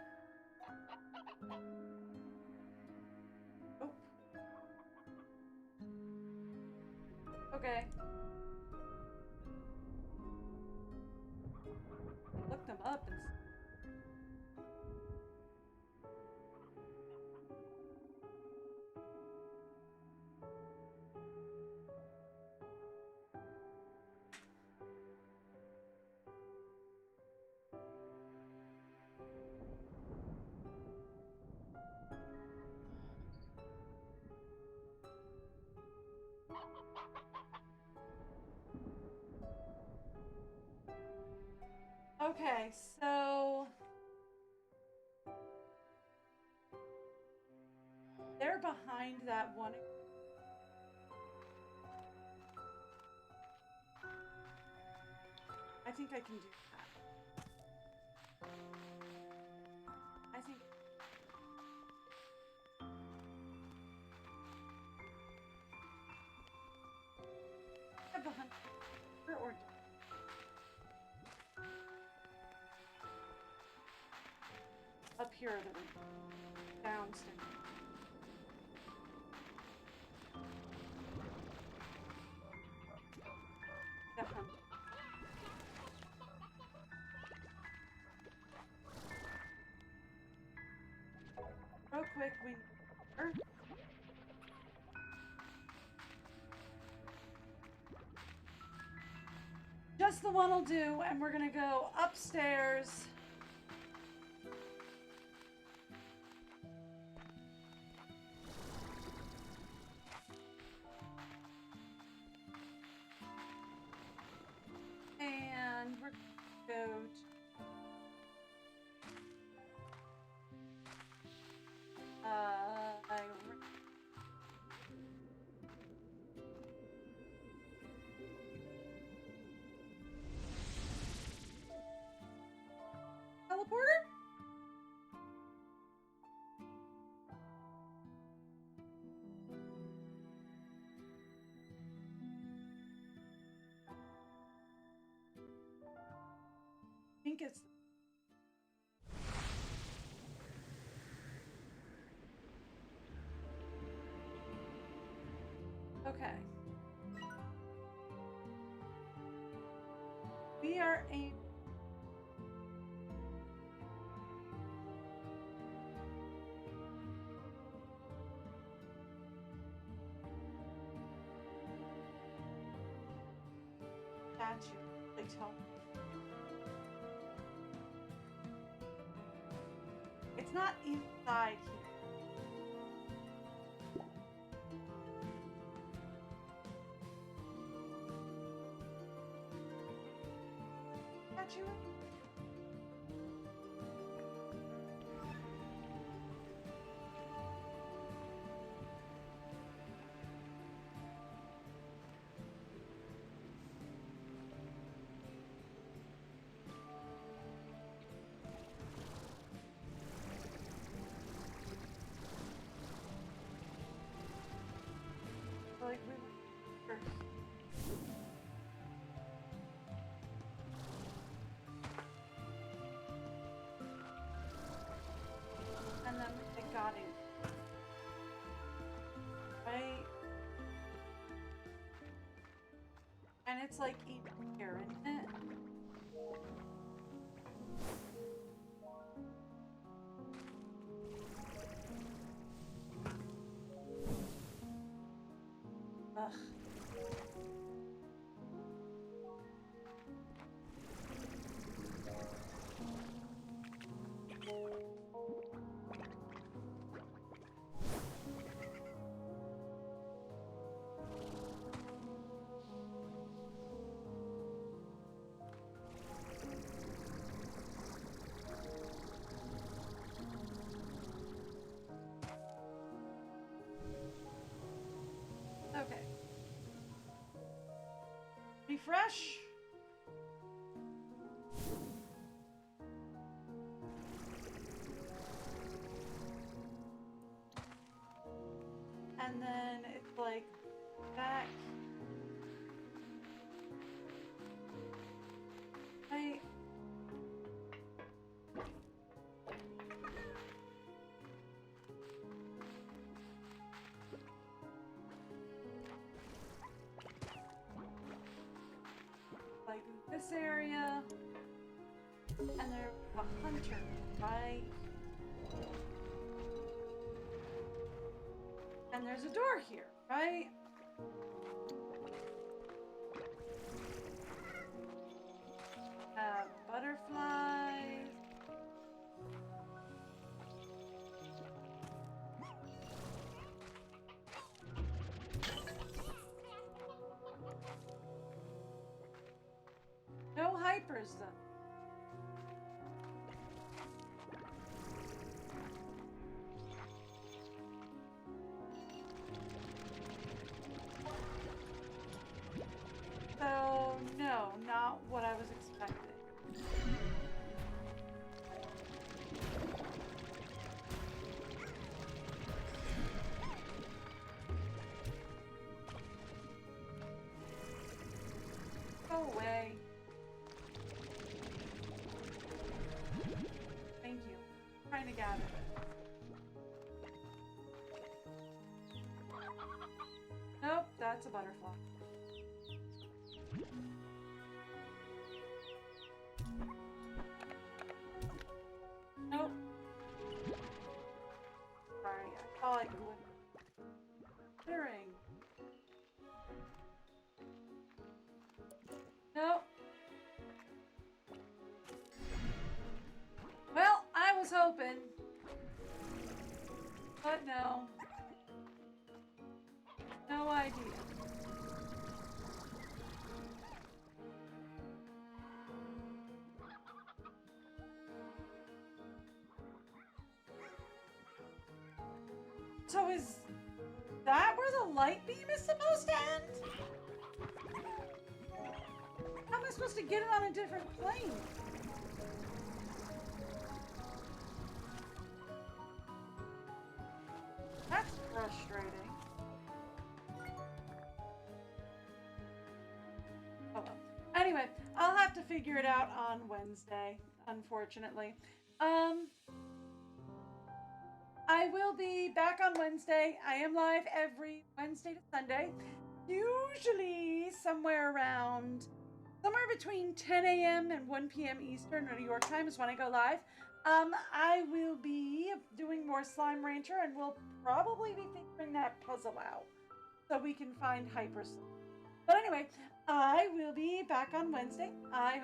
Oh. Okay. Look them up and okay, so they're behind that one. I think I can do that. here are the downstairs. The hunt. Real quick, we. Just the one will do, and we're gonna go upstairs. And we're gonna go teleporter? I think it's okay. We are aiming. Statue. They tell me. It's not inside here. Statue? Like we were first. And then they got it. Right? And it's like even here, isn't it? Ugh. Okay. Refresh. And then it's like back. Right. Like this area. And there's a hunter, right? And there's a door here, right? Butterflies. No hypers though. So, no, not what I was expecting. Go away. Thank you. I'm trying to gather. that's a butterfly. Nope. Sorry, I thought I could win. Clearing. Nope. Well, I was hoping. But no. No idea. So is that where the light beam is supposed to end? How am I supposed to get it on a different plane? That's frustrating. Oh well. Anyway, I'll have to figure it out on Wednesday, unfortunately. I will be back on Wednesday. I am live every Wednesday to Sunday. Usually somewhere between 10 a.m. and 1 p.m. Eastern or New York time is when I go live. I will be doing more Slime Rancher and we'll probably be figuring that puzzle out so we can find Hyper Slime. But anyway, I will be back on Wednesday. I